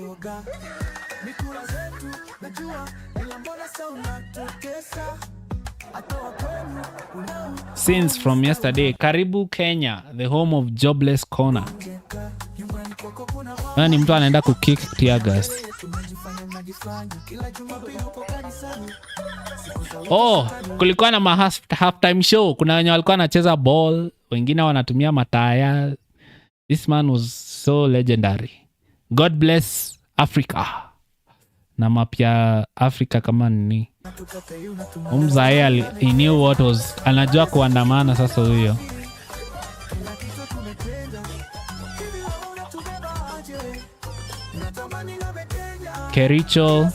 Since from yesterday, karibu Kenya, the home of jobless corner. Ni mtu anaenda kukick tear gas. Oh, kulikuwa na half time show. Kuna wenye walikuwa wanacheza ball, wengine wanatumia mataya. This man was so legendary. God bless Africa. Na mapya Africa kama nini. Umzae he knew what was. Anajua kuandamana sasa huyo. Kericho.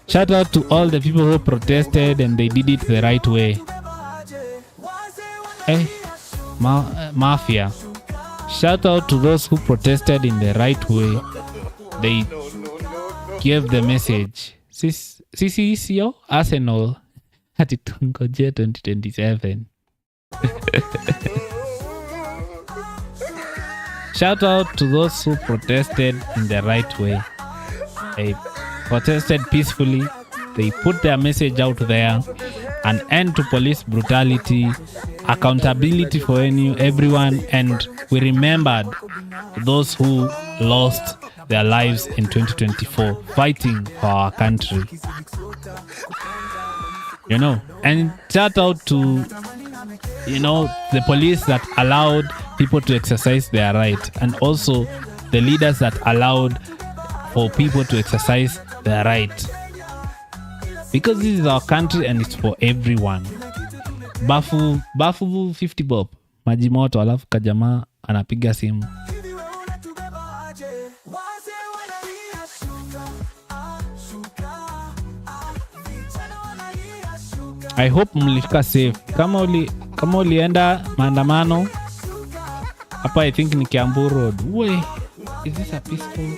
Shout out to all the people who protested and they did it the right way. Hey, Mafia. Shout out to those who protested in the right way. gave the message. Sisi sio Arsenal hati tungoje 2027. Shout out to those who protested in the right way. They protested peacefully. They put their message out there. An end to police brutality, accountability for everyone, and we remembered those who lost their lives in 2024 fighting for our country. You know, and shout out to, you know, the police that allowed people to exercise their right, and also the leaders that allowed for people to exercise their right. Because this is our country and it's for everyone. Bafu 50 bob. Maji moto alafu kajamaa anapiga simu. I hope mlifika safe. Kama ulienda maandamano hapa, I think ni Kiambu Road. Wait, is this a peaceful?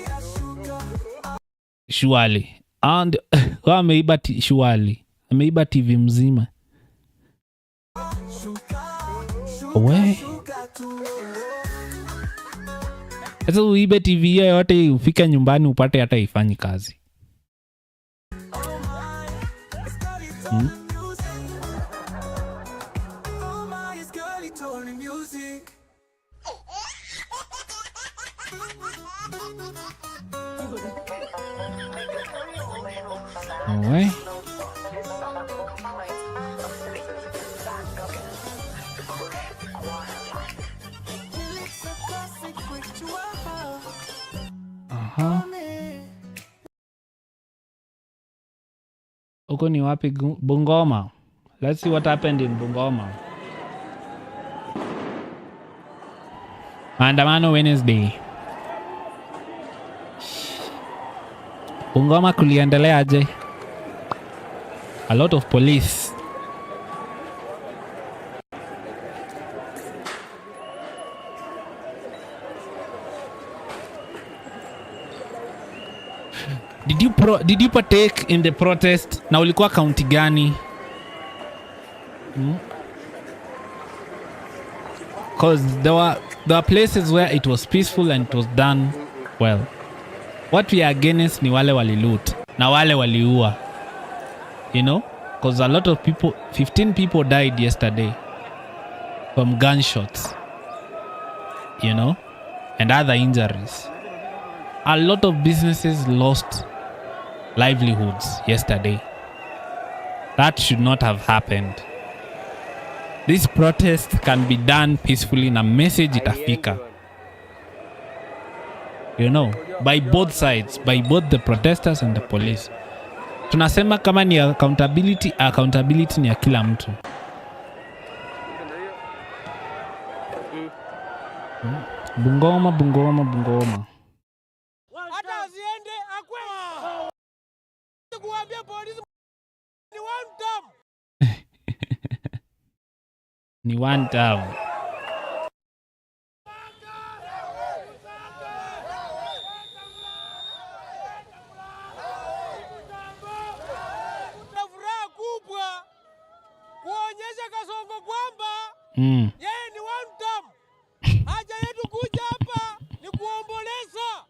Surely. And ameiba surely. Ameiba TV mzima. We. Sasa uibe TV yote ufika nyumbani upate hata ifanyi kazi. Way. Uko ni wapi? Bungoma. Let's see what happened in Bungoma. Maandamano Wednesday. Bungoma kuliendelea aje? A lot of police. Did you partake in the protest? Na ulikuwa county gani? Because there were places where it was peaceful and it was done well. What we are against ni wale waliloot na wale waliua. You know? Because a lot of people, 15 people died yesterday from gunshots. You know? And other injuries. A lot of businesses lost livelihoods yesterday. That should not have happened. This protest can be done peacefully na message itafika. You know, by both sides, by both the protesters and the police. Tunasema kama ni accountability ni ya kila mtu. Bungoma. Hata asiende akwe. Kuambia polisi ni one term. Ni one term. Kuonyesha Kasongo kwamba yeye ni one term. Haja yetu kuja hapa ni kuomboleza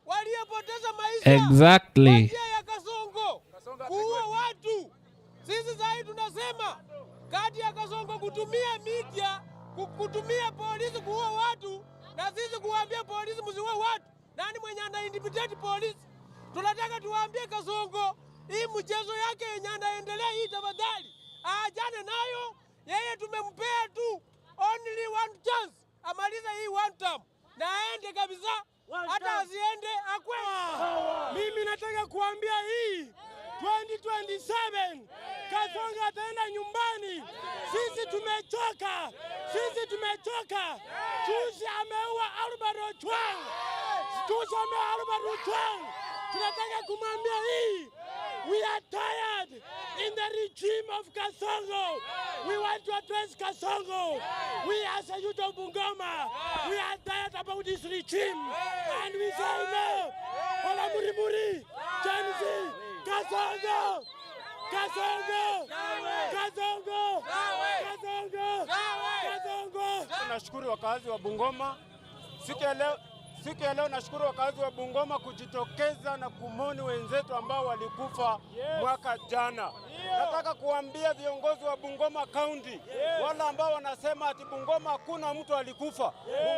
waliopoteza maisha. Exactly. Ya Kasongo kuua watu. Sisi sasa tunasema kati ya Kasongo kutumia media, kutumia polisi kuua watu, na sisi kuambia polisi msiue watu. Nani mwenye anaintimidate polisi? Tunataka tuwaambie Kasongo hii mchezo yake yenye anaendelea hii tafadhali ajane nayo. Yeye tumempea tu only one chance amaliza hii one term na aende kabisa, hata asiende akwe. Mimi nataka kuambia hii 2027 Kasongo ataenda nyumbani. Sisi tumechoka. Juzi ameua Albert Ojwang. Tunataka kumwambia hii, we are tired in the regime of Kasongo. We want to address Kasongo. We as a youth of Bungoma, we are tired about this regime. And we say no. Ola muri muri. Gen Z, Kasongo! Kasongo! Kasongo! Kasongo! Kasongo! Nashukuru wakazi wa Bungoma. Siku ya leo nashukuru wakazi wa Bungoma kujitokeza na kumoni wenzetu ambao walikufa mwaka jana. Nataka kuambia viongozi wa Bungoma County, wala ambao wanasema ati Bungoma hakuna mtu alikufa.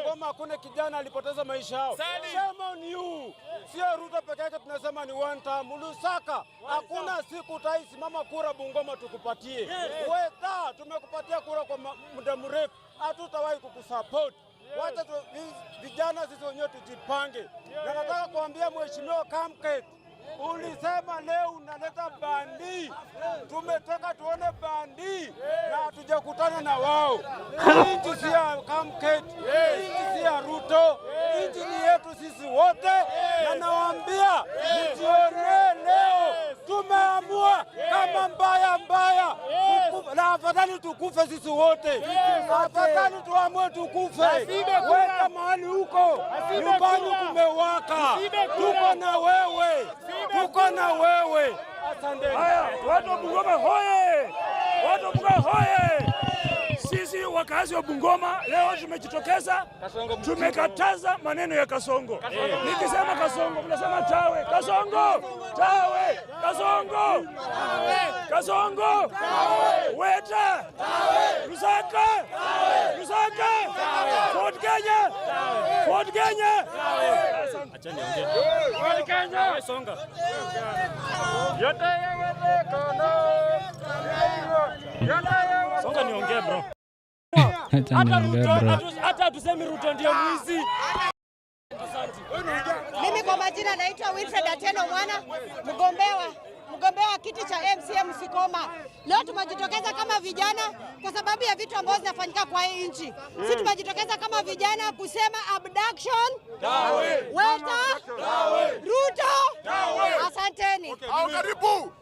Bungoma hakuna kijana alipoteza maisha yao. Shame on you. Sio Ruto peke yake tunasema ni one time. Lusaka, hakuna siku utaisimama kura Bungoma tukupatie. Weta, tumekupatia kura kwa muda mrefu. Hatutawahi kukusupport. Wacha vijana sisi wenyewe tujipange. Na nataka kuambia Mheshimiwa Kamket, ulisema leo unaleta bandi. Tumetaka tuone bandi na hatujakutana na wao. Nchi si ya Kamket, nchi si ya Ruto, nchi ni yetu sisi wote. Na nawaambia mjione leo tumeamua kama mbaya na afadhali tukufe sisi wote. Afadhali tuamue tukufe. Weka mahali huko, nyumbani kumewaka. Tuko na wewe, tuko na wewe. Asante. Haya, watu wa Bungoma hoye! Watu wa Bungoma hoye! Sisi wakazi wa Bungoma leo tumejitokeza, tumekataza maneno ya Kasongo. Nikisema Kasongo, mnasema tawe. Kasongo! Tawe! Kasongo! Kasongo! Weta! Lusaka! Lusaka! Fort Kenya! Fort Kenya! Achani ongea. Fort Kenya! Songa. Yote kono. Songa niongee bro. Hata tuseme Ruto ndio mwizi. Mimi kwa majina naitwa Wilfred Ateno Mwana, mgombea wa kiti cha MCM Sikoma. Leo tumejitokeza kama vijana kwa sababu ya vitu ambavyo zinafanyika kwa hii nchi. Sisi tumejitokeza kama vijana kusema abduction, Weta, Ruto. Asanteni. Karibu.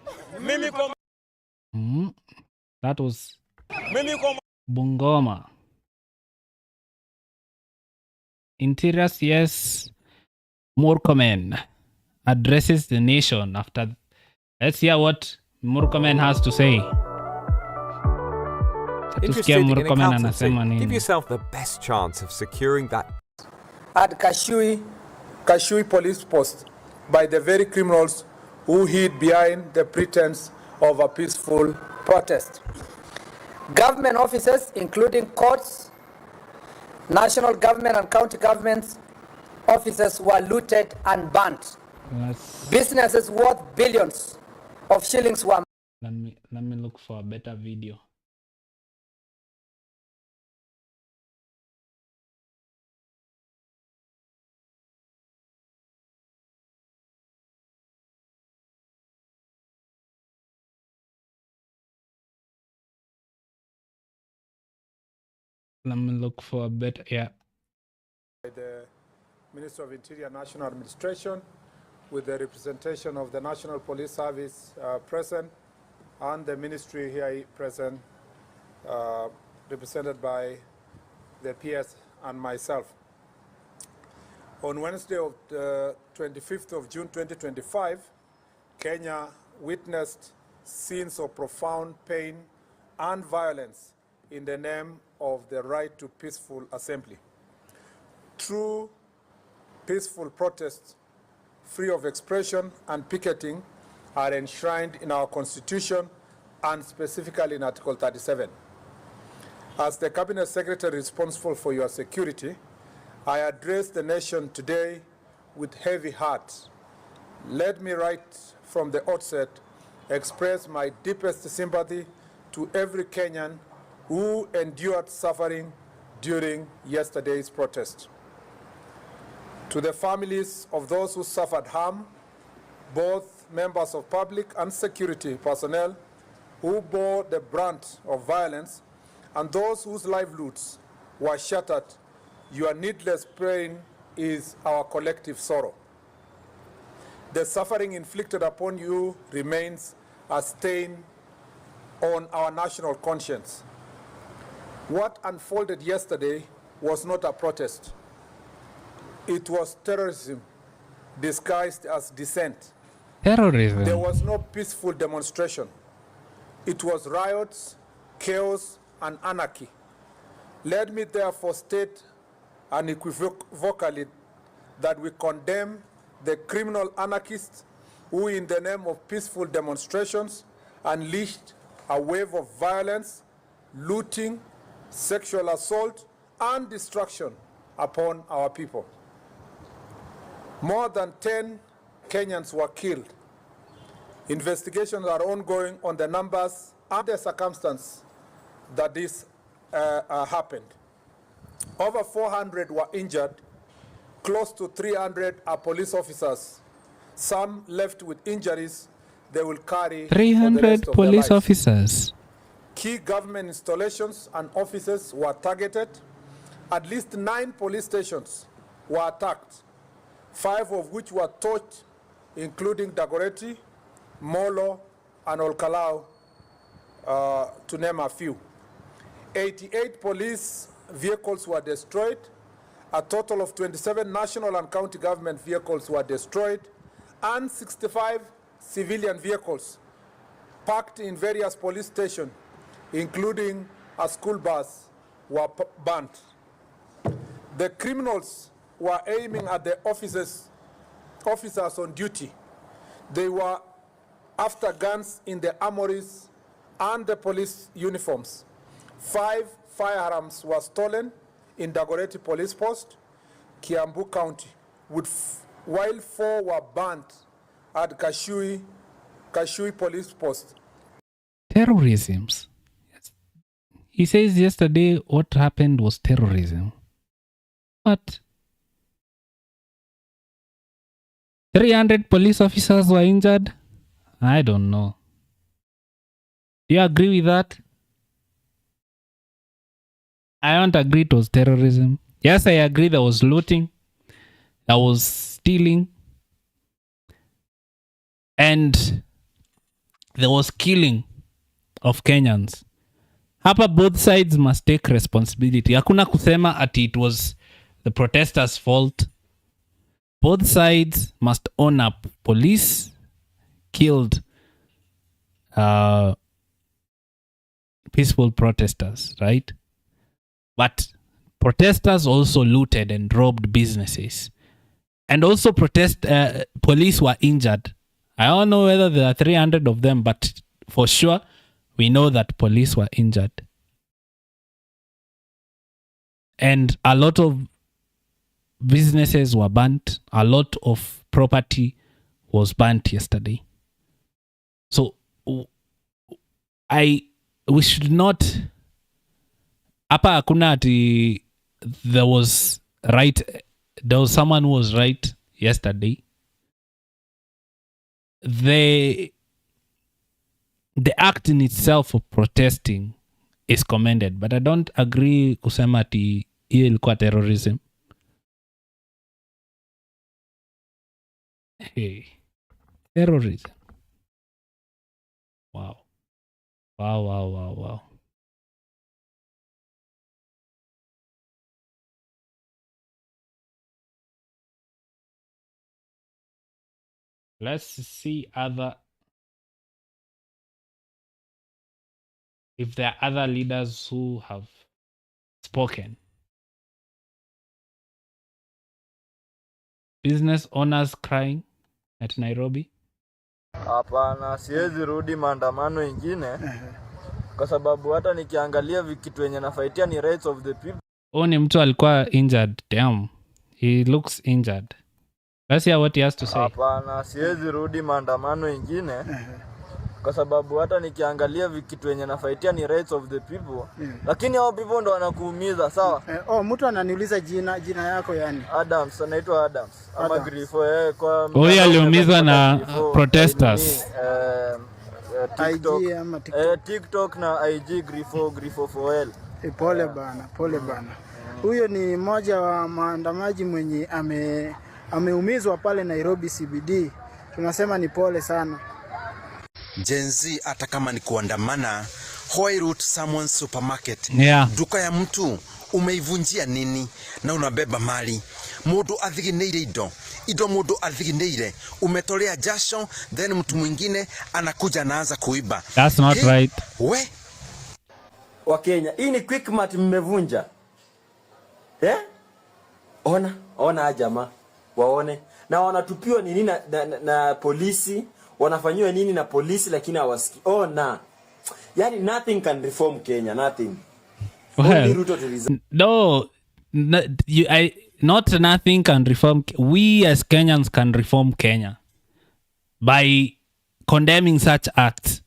Mimi kwa That was Bungoma. Interior CS Murkomen addresses the nation after. Let's hear what Murkomen has to say. Interested in accountancy? Give yourself the best chance of securing that. At Kashui police post by the very criminals who hid behind the pretense of a peaceful protest. Government offices, including courts, national government and county governments offices were looted and burnt. Businesses worth billions of shillings were. Let me look for a better video. Let me look for a better, yeah. The Minister of Interior National Administration, with the representation of the National Police Service present, and the ministry here present, represented by the PS and myself. On Wednesday of the 25th of June 2025, Kenya witnessed scenes of profound pain and violence in the name of the right to peaceful assembly. True peaceful protests, free of expression and picketing, are enshrined in our Constitution and specifically in Article 37. As the Cabinet Secretary responsible for your security, I address the nation today with heavy heart. Let me right from the outset express my deepest sympathy to every Kenyan who endured suffering during yesterday's protest. To the families of those who suffered harm, both members of public and security personnel who bore the brunt of violence, and those whose livelihoods were shattered, your needless pain is our collective sorrow. The suffering inflicted upon you remains a stain on our national conscience. What unfolded yesterday was not a protest. It was terrorism disguised as dissent, Terrorism. There was no peaceful demonstration. It was riots, chaos, and anarchy. Let me therefore state unequivocally that we condemn the criminal anarchists who, in the name of peaceful demonstrations, unleashed a wave of violence, looting, sexual assault, and destruction upon our people. More than 10 Kenyans were killed. Investigations are ongoing on the numbers and the circumstance that this happened. Over 400 were injured. Close to 300 are police officers. Some left with injuries they will carry 300 police officers. Key government installations and offices were targeted. At least 9 police stations were attacked, 5 of which were torched, including Dagoretti, Molo, and Olkalau, to name a few. 88 police vehicles were destroyed. A total of 27 national and county government vehicles were destroyed, and 65 civilian vehicles parked in various police stations, including a school bus, were burnt. The criminals were aiming at the officers on duty. They were after guns in the armories and the police uniforms. 5 firearms were stolen in Dagoretti Police Post, Kiambu County, while 4 were burnt at Kashui Police Post. Terrorism. Yes. He says yesterday what happened was terrorism. But 300 police officers were injured? I don't know. Do you agree with that? I don't agree it was terrorism. Yes, I agree there was looting, there was stealing, and there was killing of Kenyans. Hapa both sides must take responsibility. Hakuna kusema ati it was the protesters' fault. Both sides must own up. Police killed peaceful protesters, right? But protesters also looted and robbed businesses. And also police were injured. I don't know whether there are 300 of them, but for sure, we know that police were injured. And a lot of businesses were burnt. A lot of property was burnt yesterday. So, we should not... Hapa hakuna ati there was someone who was right yesterday. The act in itself of protesting is commended, but I don't agree kusema ati hiyo ilikuwa terrorism. Hey, terrorism. Wow. Let's see if there are other leaders who have spoken. Business owners crying at Nairobi. Hapana, siwezi rudi maandamano ingine kwa sababu hata nikiangalia kitu yenye nafaitia ni rights of the people. Ni mtu alikuwa injured. Damn. He looks injured. Let's hear what he has to say. Hapana, siwezi rudi maandamano ingine kwa sababu hata nikiangalia kitu yenye nafaitia ni rights of the people. Lakini hao people ndo wanakuumiza, sawa? Mtu ananiuliza jina yako yani. Adams, anaitwa Adams. Ama Grifo kwa huyu aliumizwa na protesters. TikTok na IG Grifo for pole bana. Huyo ni mmoja wa maandamaji mwenye ameumizwa pale Nairobi CBD. Tunasema ni pole sana. Gen Z hata kama ni kuandamana, Hoi Route Someone Supermarket. Yeah. Duka ya mtu umeivunjia nini na unabeba mali? Mundu athigineire indo mundu athigineire, umetolea jasho, then mtu mwingine anakuja anaanza kuiba. That's not right. We wa Kenya, hii ni Quickmart mmevunja. Ona jamaa waone na wanatupiwa nini na polisi, wanafanywa nini na polisi lakini hawasiki. Yani nothing can reform Kenya, nothing. Well, not nothing can reform. We as Kenyans can reform Kenya by condemning such acts,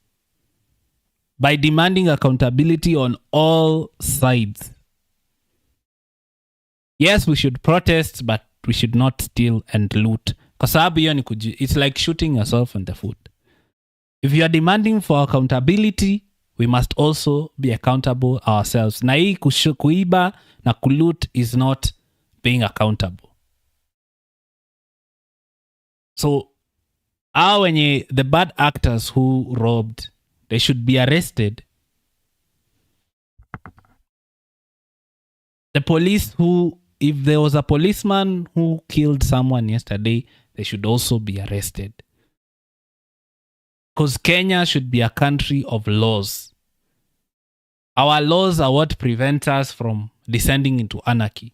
by demanding accountability on all sides. Yes, we should protest, but we should not steal and loot. It's like shooting yourself in the foot. If you are demanding for accountability, we must also be accountable ourselves. Na hii kuiba na kuloot is not being accountable. So, the bad actors who robbed, they should be arrested. The police if there was a policeman who killed someone yesterday, they should also be arrested. Because Kenya should be a country of laws. Our laws are what prevent us from descending into anarchy.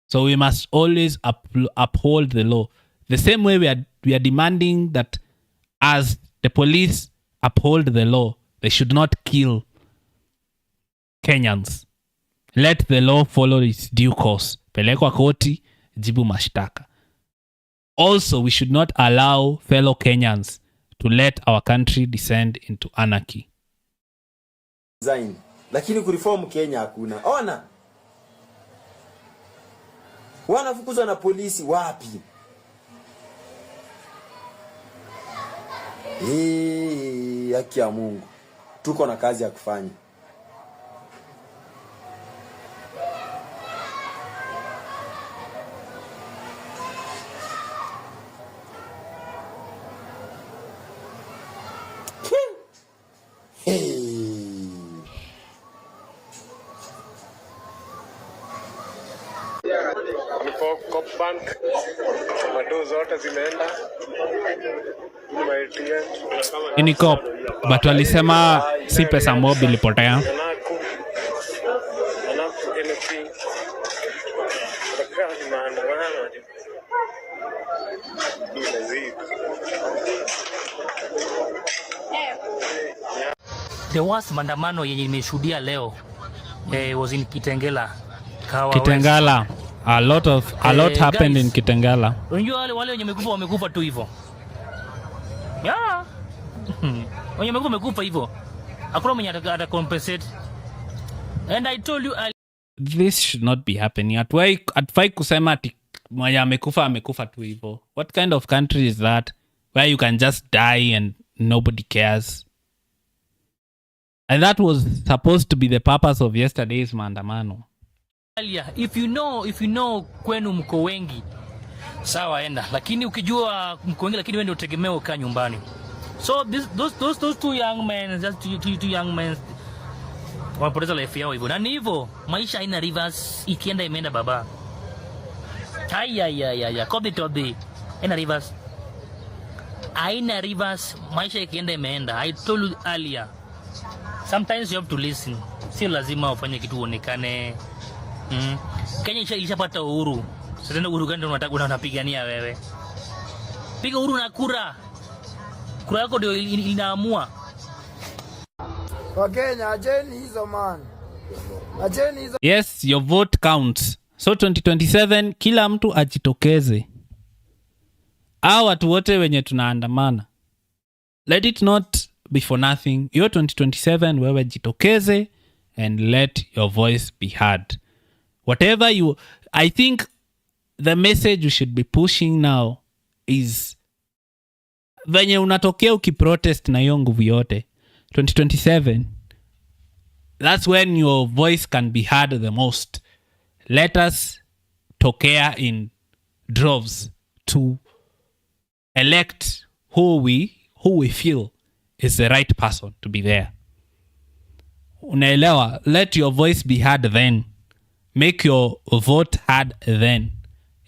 So we must always uphold the law. The same way we are demanding that as the police uphold the law, they should not kill Kenyans. Let the law follow its due course. Pelekwa koti, jibu mashtaka. Also, we should not allow fellow Kenyans to let our country descend into anarchy. Lakini kureform Kenya hakuna. Ona. Wanafukuzwa na polisi wapi? Haki ya Mungu. Tuko na kazi ya kufanya. Bank mado zote zimeenda ini cop, but walisema si pesa mob ilipotea. The worst maandamano yenye nimeshuhudia leo was in Kitengela. Kitengela. A lot happened guys, in Kitengela. Unajua wale wenye wamekufa tu hivyo. Yeah. Wenye wamekufa hivyo. Hakuna mwenye ata compensate. And I told you this should not be happening. Atfai kusema ati mwenye amekufa tu hivyo. What kind of country is that where you can just die and nobody cares? And that was supposed to be the purpose of yesterday's maandamano. If you know kwenu mko wengi sawa enda, lakini ukijua mko wengi lakini wewe ndio utegemea ukaa nyumbani. So those two young men, just two young men wapoteza life yao hivyo. Na ni hivyo maisha haina reverse, ikienda imeenda baba. Copy to the ina reverse. Haina reverse, maisha ikienda imeenda. I told you earlier. Sometimes you have to listen. Si lazima ufanye kitu uonekane. Kenya ilishapata uhuru. Sasa uhuru gani unapigania wewe? Piga uhuru na kura. Kura yako ndio inaamua. Wakenya, ajeni hizo man. Ajeni hizo. Yes, your vote counts. So 2027 kila mtu ajitokeze. Watu wote wenye tunaandamana. Let it not be for nothing. Your 2027 wewe jitokeze and let your voice be heard. Whatever I think the message you should be pushing now is venye unatokea ukiprotest na hiyo nguvu yote 2027, that's when your voice can be heard the most. Let us tokea in droves to elect who we feel is the right person to be there. Unaelewa? Let your voice be heard then. make your vote heard then.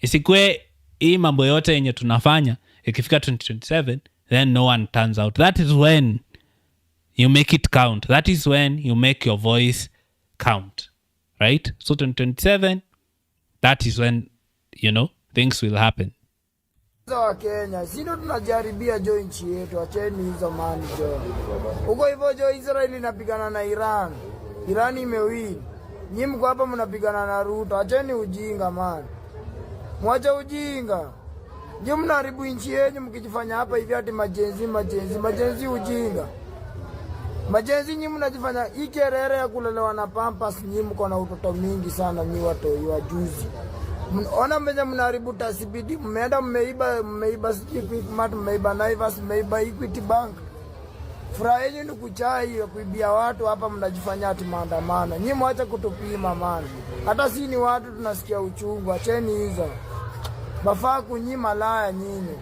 Isikwe hii mambo yote yenye tunafanya ikifika 2027 then no one turns out. That is when you make it count. That is when you make your voice count, right? So 2027, that is when, you know, things will happen. Wa Kenya, sino tunajaribia jo nchi yetu, acheni hizo mani jo. Uko hivyo jo, Israeli inapigana na Iran. Iran imewin. Nyinyi mko hapa mnapigana na Ruto, acheni ujinga man. Mwache ujinga. Nyinyi mnaharibu nchi yenu mkijifanya hapa hivi ati majenzi ujinga. Majenzi nyinyi mnajifanya ikerere ya kulelewa na pampas, nyinyi mko na utoto mingi sana nyinyi watu wa juzi. Ona mwenye mnaharibu TCBD, mmeenda mmeiba Quickmart, mmeiba Naivas, mmeiba Equity Bank. Furaha yenu ni kuchai ya kuibia watu hapa, mnajifanya ati maandamano. Nyinyi mwache kutupima man. Hata si ni watu tunasikia uchungu, acheni hizo. Bafaa kunyima laya nyinyi.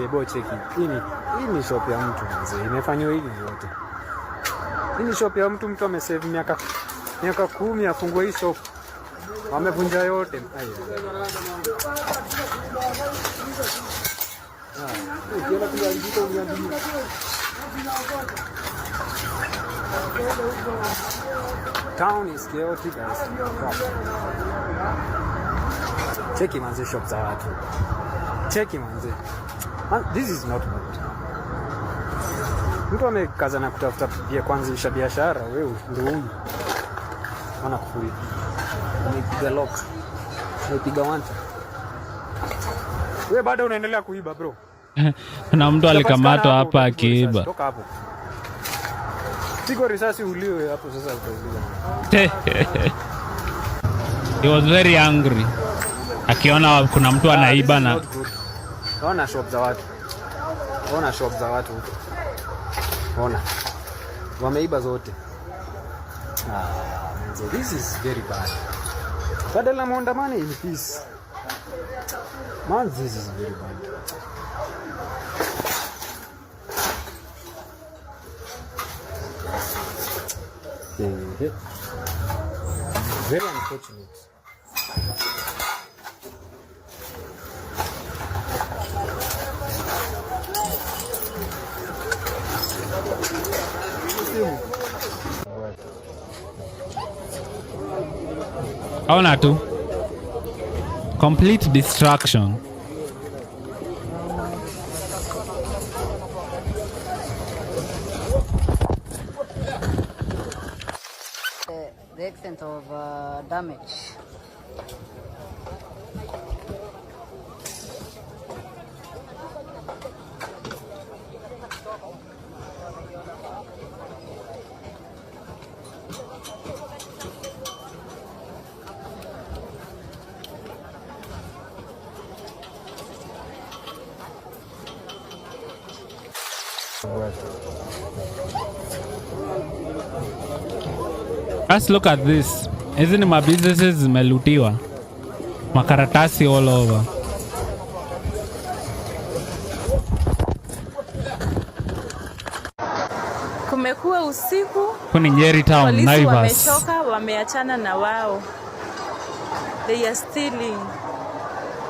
Yebo cheki. Hii ni shop ya mtu mzee. Imefanywa hivi yote. Hii ni shop ya mtu amesave miaka 10 afungua hii shop. Wamevunja yote. Town is chaotic guys. Cheki manze shop za watu. Cheki manze. Man, this is not good. Mtu amekaza na kutafuta pia kuanzisha biashara, wewe ndio huyu. Ona kufuri. Umepiga lock. Umepiga wanta. Wewe bado unaendelea kuiba bro. Na mtu alikamatwa hapa akiiba. Toka hapo. Pigo risasi uliwe hapo sasa utauliza. He was very angry. Akiona kuna mtu anaiba na ona shop za watu. Ona shop za watu huko. Ona. Wameiba zote. This is very bad. Badala maandamano in peace. Man, this is very bad. Very unfortunate. Ona tu. Complete distraction. The extent of damage. Let's look at this. Hizi ni mabusinesses zimelutiwa. Makaratasi all over. Kumekuwa usiku. Kuni Nyeri Town, Naivas. Wamechoka, wameachana na wao. They are stealing.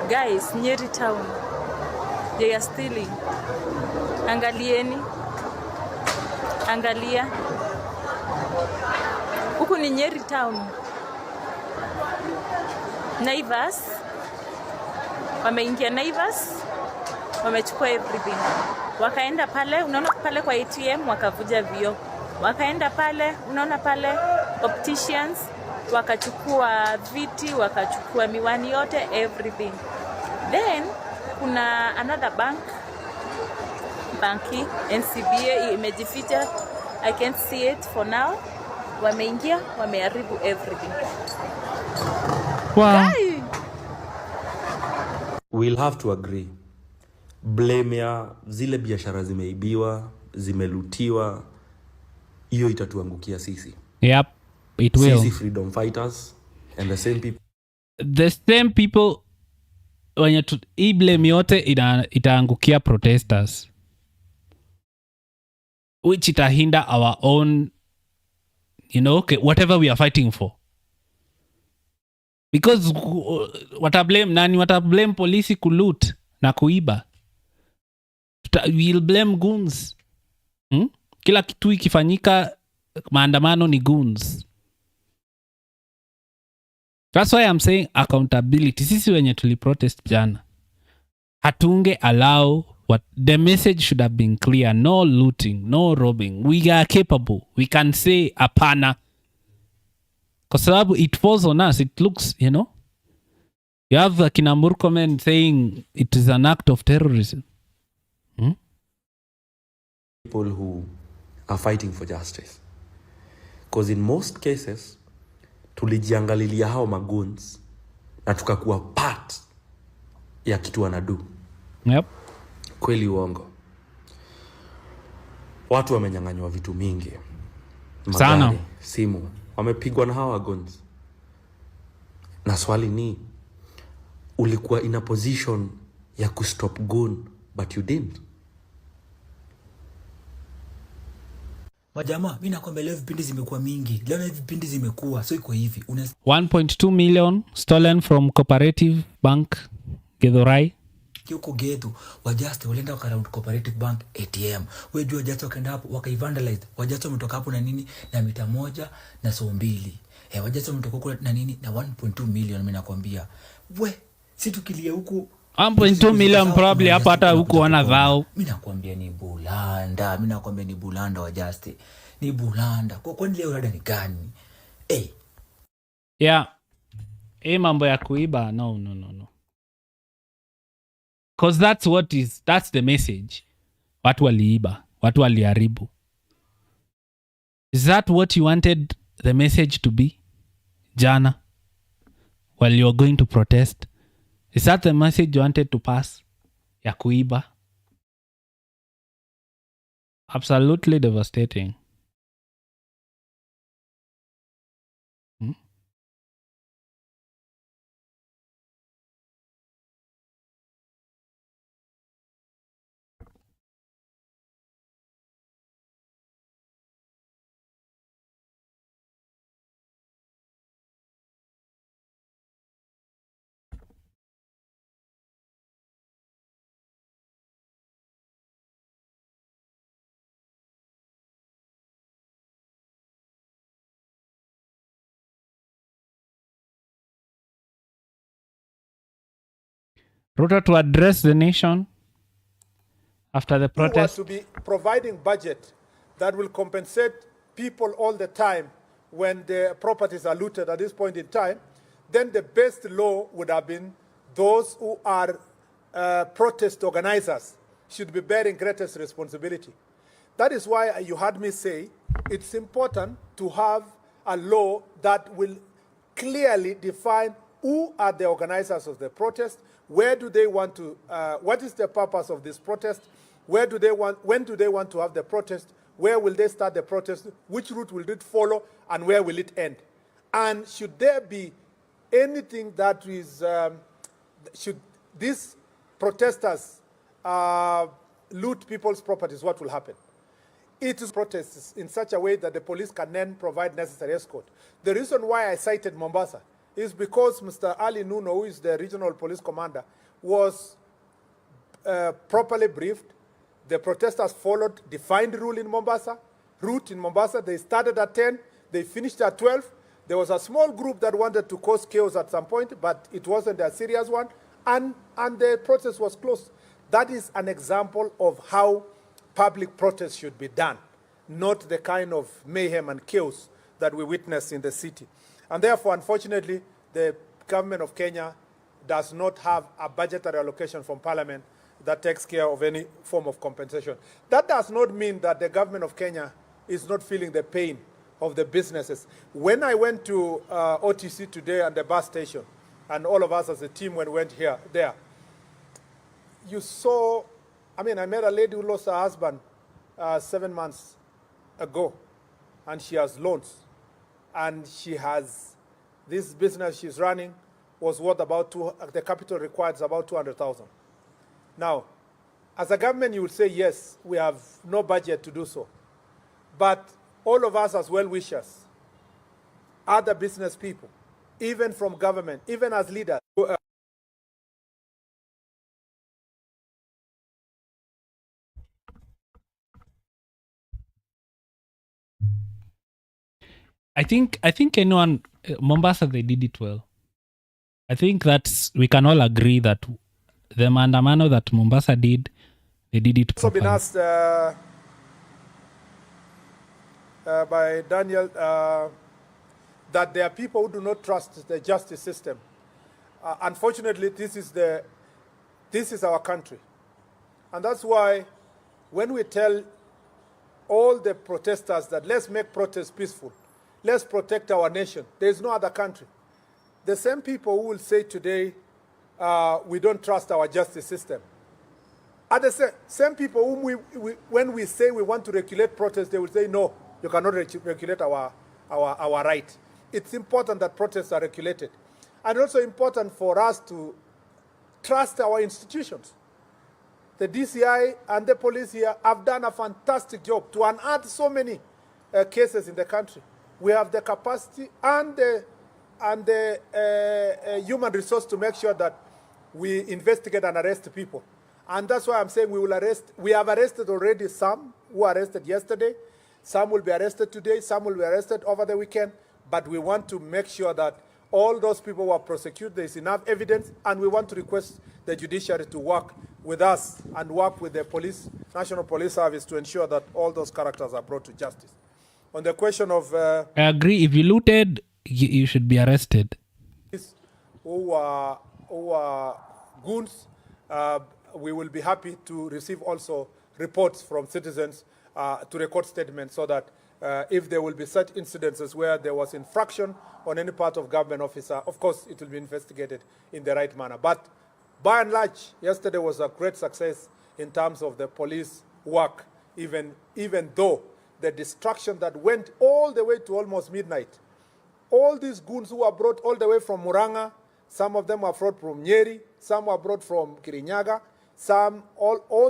Guys, Nyeri Town. They are stealing. Angalieni. Angalia. Huku ni Nyeri Town. Naivas. Wameingia Naivas. Wamechukua everything. Wakaenda pale, unaona pale kwa ATM wakavuja vio. Wakaenda pale, unaona pale opticians wakachukua viti, wakachukua miwani yote, everything. Then kuna another banki NCBA imejificha. I can't see it for now. Wameingia, wameharibu everything. Wow. We'll have to agree. Blame ya zile biashara zimeibiwa, zimelutiwa, hiyo itatuangukia sisi. Yep, it will. Sisi freedom fighters and the same people. The same people wenye hii blame yote itaangukia protesters. Which itahinda our own okay, whatever we are fighting for. Because watablame nani? Watablame polisi kuloot na kuiba. We'll blame goons. Kila kitu ikifanyika maandamano ni goons. That's why I'm saying accountability. Sisi wenye tuliprotest jana, hatunge allow what the message should have been clear. No looting, no robbing. We are capable. We can say apana. Kwa sababu it falls on us. It looks, you have Kina Murkomen saying it is an act of terrorism. People who are fighting for justice. Because in most cases, tulijiangalilia hao magoons na tukakuwa part ya kitu wanadu. Yep. Kweli uongo. Watu wamenyang'anywa vitu mingi. Magari, sana. Simu. Wamepigwa na hawa goons. Na swali ni, ulikuwa in a position ya kustop goon, but you didn't. Majama, mimi nakwambia leo vipindi zimekuwa mingi. Leo na vipindi zimekuwa, so iko hivi. 1.2 million stolen from Cooperative Bank Githurai. Huko Githu, wajaste walienda wakaround Cooperative Bank ATM. Wewe wajaste wakaenda hapo wakaivandalize. Wajaste wametoka hapo na nini? Na mita 1 na so 2. Wajaste wametoka huko na nini? Na 1.2 million mimi nakwambia. Si tukilia huko 1.2 million probably hapa hata huko wana vao. Mimi nakwambia ni bulanda. Mimi nakwambia ni bulanda wajaste. Ni bulanda. Kwa nini leo rada ni gani? Yeah. Mambo ya kuiba. No. Because that's the message. Watu waliiba. Watu waliharibu. Is that what you wanted the message to be? Jana? While you're going to protest? Is that the message you wanted to pass? Ya kuiba? Absolutely devastating. Ruto to address the nation after the protest. To be providing budget that will compensate people all the time when the properties are looted at this point in time, then the best law would have been those who are protest organizers should be bearing greatest responsibility. That is why you heard me say it's important to have a law that will clearly define who are the organizers of the protest, where do they want to, what is the purpose of this protest, when do they want to have the protest, where will they start the protest, which route will it follow, and where will it end? And should there be anything that is, should these protesters loot people's properties, what will happen? It is protests in such a way that the police can then provide necessary escort. The reason why I cited Mombasa is because Mr. Ali Nuno, who is the regional police commander, was properly briefed. The protesters followed defined route in Mombasa. They started at 10, they finished at 12. There was a small group that wanted to cause chaos at some point, but it wasn't a serious one, and the protest was closed. That is an example of how public protest should be done, not the kind of mayhem and chaos that we witnessed in the city. And therefore, unfortunately, the government of Kenya does not have a budgetary allocation from Parliament that takes care of any form of compensation. That does not mean that the government of Kenya is not feeling the pain of the businesses. When I went to OTC today at the bus station, and all of us as a team when we went there, you saw, I met a lady who lost her husband 7 months ago, and she has loans. And she has, this business she's running was worth about, the capital required is about 200,000. Now, as a government, you would say, yes, we have no budget to do so. But all of us as well-wishers other business people, even from government, even as leaders. I think anyone Mombasa, they did it well. I think we can all agree that the maandamano that Mombasa did, they did it properly. Also been asked by Daniel that there are people who do not trust the justice system. Unfortunately, this is our country, and that's why when we tell all the protesters that let's make protests peaceful, let's protect our nation, there is no other country. The same people who will say today, we don't trust our justice system, are the same people whom when we say we want to regulate protests, they will say, no, you cannot regulate our right. It's important that protests are regulated. And also important for us to trust our institutions. The DCI and the police here have done a fantastic job to unearth so many cases in the country. We have the capacity and the human resource to make sure that we investigate and arrest people. And that's why I'm saying we will arrest. We have arrested already some who were arrested yesterday. Some will be arrested today. Some will be arrested over the weekend. But we want to make sure that all those people who are prosecuted, there is enough evidence, and we want to request the judiciary to work with us and work with the police, National Police Service, to ensure that all those characters are brought to justice. On the question of... I agree. If you looted, you should be arrested. Who are goons, we will be happy to receive also reports from citizens to record statements so that if there will be such incidences where there was infraction on any part of government officer, of course it will be investigated in the right manner. But by and large, yesterday was a great success in terms of the police work, even though the destruction that went all the way to almost midnight. All these goons who were brought all the way from Muranga, some of them were brought from Nyeri, some were brought from Kirinyaga,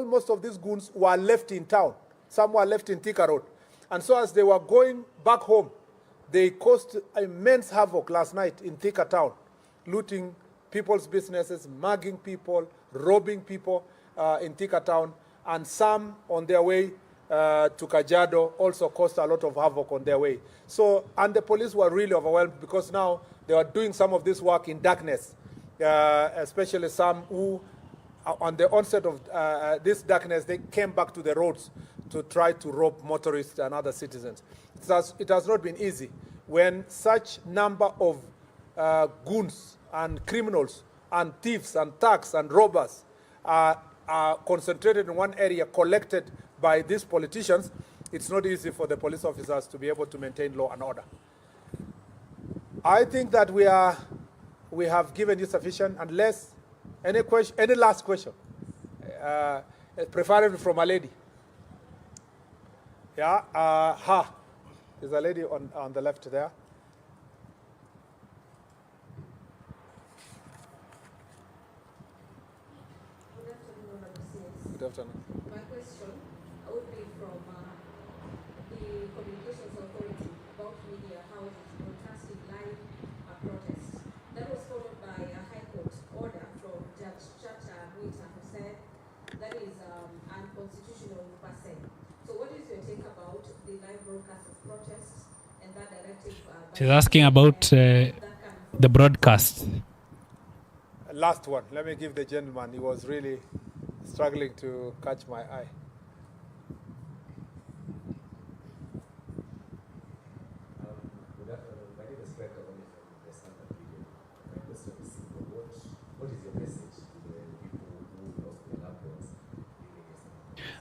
most of these goons were left in town. Some were left in Thika Road. And so as they were going back home, they caused immense havoc last night in Thika town, looting people's businesses, mugging people, robbing people in Thika town, and some on their way to Kajiado also caused a lot of havoc on their way. So, and the police were really overwhelmed because now they were doing some of this work in darkness, especially some who, on the onset of this darkness, they came back to the roads to try to rob motorists and other citizens. It has not been easy when such number of goons and criminals and thieves and thugs and robbers are concentrated in one area, collected by these politicians. It's not easy for the police officers to be able to maintain law and order. I think that we have given you sufficient, unless any last question, preferably from a lady. Yeah, there's a lady on the left there. Good afternoon. My question would be from the Communications Authority about media, how it is broadcasting live protests. That was followed by a High Court order from Judge Chacha Mwita, who said that is unconstitutional per se. So what is your take about the live broadcast of protests and that directive? She's asking about the broadcast. Last one. Let me give the gentleman. He was really struggling to catch my eye.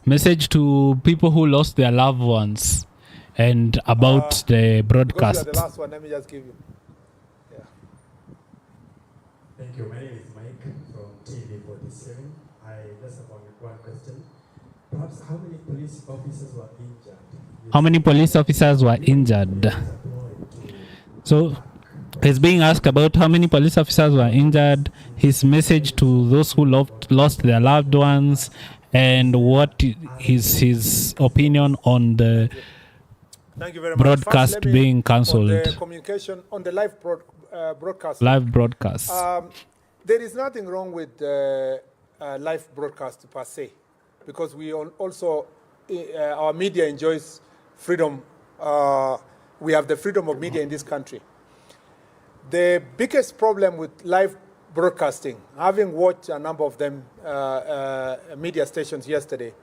Message to people who lost their loved ones and about the broadcast. Because you are the last one, let me just give you. Yeah. Thank you. My name is Mike from TV47. I just have one question. Perhaps how many police officers were injured? How many police officers were injured? So he's being asked about how many police officers were injured, his message to those who lost their loved ones, and what is his opinion on the Thank you very much. broadcast First, let me- being On cancelled. the communication, on the live broadcast. Live broadcast. There is nothing wrong with live broadcast per se, because we also, our media enjoys freedom. We have the freedom of media in this country. The biggest problem with live broadcasting, having watched a number of them, media stations yesterday,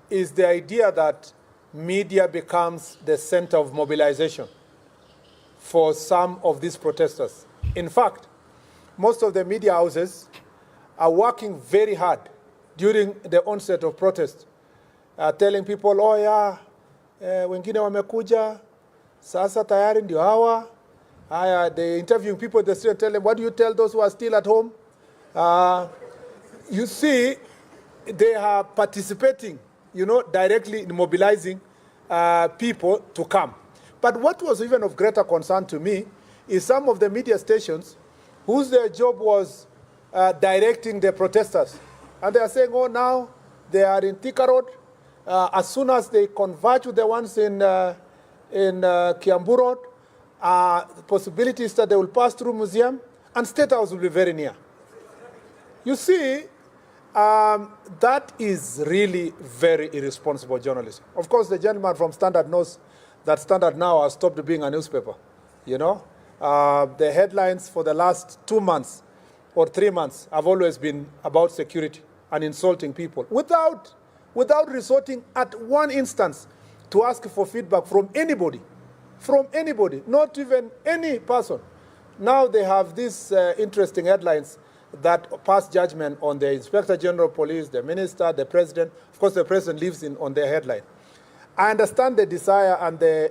is the idea that media becomes the center of mobilization for some of these protesters. In fact, most of the media houses are working very hard during the onset of protest, telling people, oh yeah, wengine wamekuja, sasa tayari ndio hawa. They interviewing people in the street and tell them, what do you tell those who are still at home? You see, they are participating, directly in mobilizing people to come. But what was even of greater concern to me is some of the media stations whose their job was directing the protesters. And they are saying, oh, now they are in Thika Road. As soon as they converge with the ones in Kiambu Road, the possibility is that they will pass through Museum and State House will be very near. You see, that is really very irresponsible journalism. Of course, the gentleman from Standard knows that Standard now has stopped being a newspaper. The headlines for the last 2 months or 3 months have always been about security and insulting people without resorting at one instance to ask for feedback from anybody, not even any person. Now they have these interesting headlines that pass judgment on the Inspector General of Police, the Minister, the President. Of course, the President lives on their headline. I understand the desire and the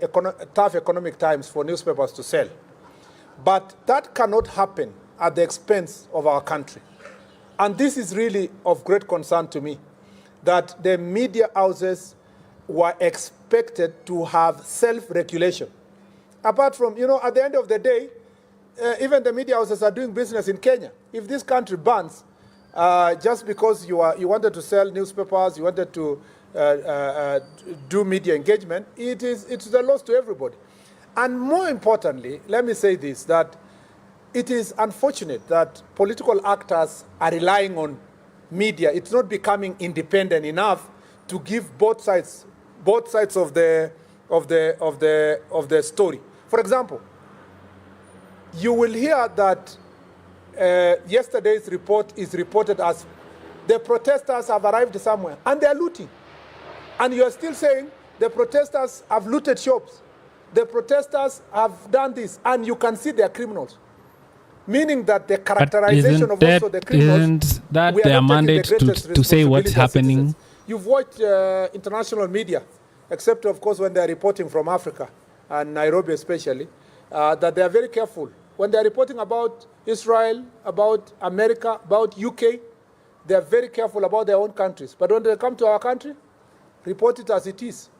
tough economic times for newspapers to sell. But that cannot happen at the expense of our country. And this is really of great concern to me, that the media houses were expected to have self-regulation. Apart from, at the end of the day, even the media houses are doing business in Kenya. If this country bans, just because you wanted to sell newspapers, you wanted to do media engagement, it's a loss to everybody. And more importantly, let me say this, that it is unfortunate that political actors are relying on media. It's not becoming independent enough to give both sides of the story. For example, you will hear that yesterday's report is reported as the protesters have arrived somewhere and they are looting. And you are still saying the protesters have looted shops. The protesters have done this, and you can see they are criminals. Meaning that the characterization of also the criminals... Isn't that their mandate to say what's happening? You've watched international media, except of course when they are reporting from Africa, and Nairobi especially, that they are very careful. When they are reporting about Israel, about America, about UK, they are very careful about their own countries. But when they come to our country, report it as it is.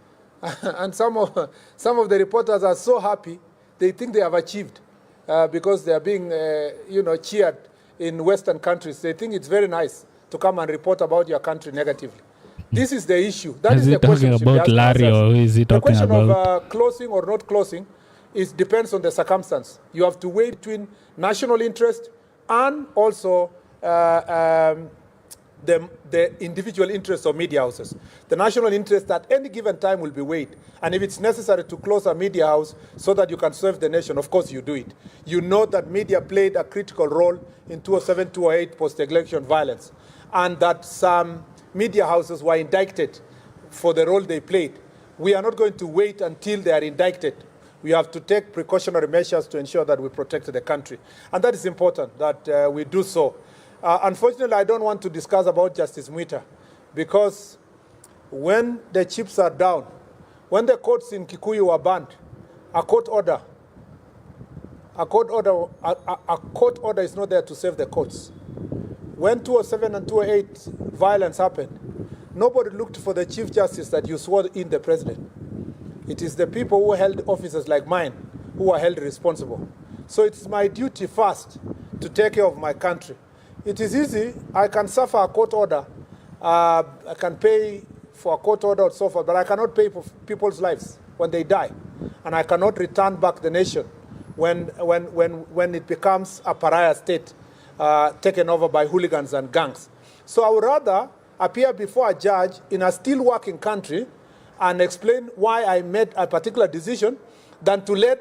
And some of the reporters are so happy, they think they have achieved because they are being, cheered in Western countries. They think it's very nice to come and report about your country negatively. This is the issue. That is the question. Is he talking about Larry, or is he talking about... The question of closing or not closing depends on the circumstance. You have to weigh between national interest and also the individual interests of media houses. The national interest at any given time will be weighed. And if it's necessary to close a media house so that you can serve the nation, of course you do it. You know that media played a critical role in 2007, 2008 post-election violence, and that some media houses were indicted for the role they played. We are not going to wait until they are indicted. We have to take precautionary measures to ensure that we protect the country. And that is important, that we do so. Unfortunately, I don't want to discuss about Justice Mwita, because when the chips are down, when the courts in Kikuyu were banned, a court order is not there to save the courts. When 2007 and 2008 violence happened, nobody looked for the Chief Justice that you swore in the president. It is the people who held offices like mine who are held responsible. So it's my duty first to take care of my country. It is easy. I can suffer a court order. I can pay for a court order or so forth, but I cannot pay for people's lives when they die. and I cannot return back the nation when it becomes a pariah state taken over by hooligans and gangs. So I would rather appear before a judge in a still working country and explain why I made a particular decision than to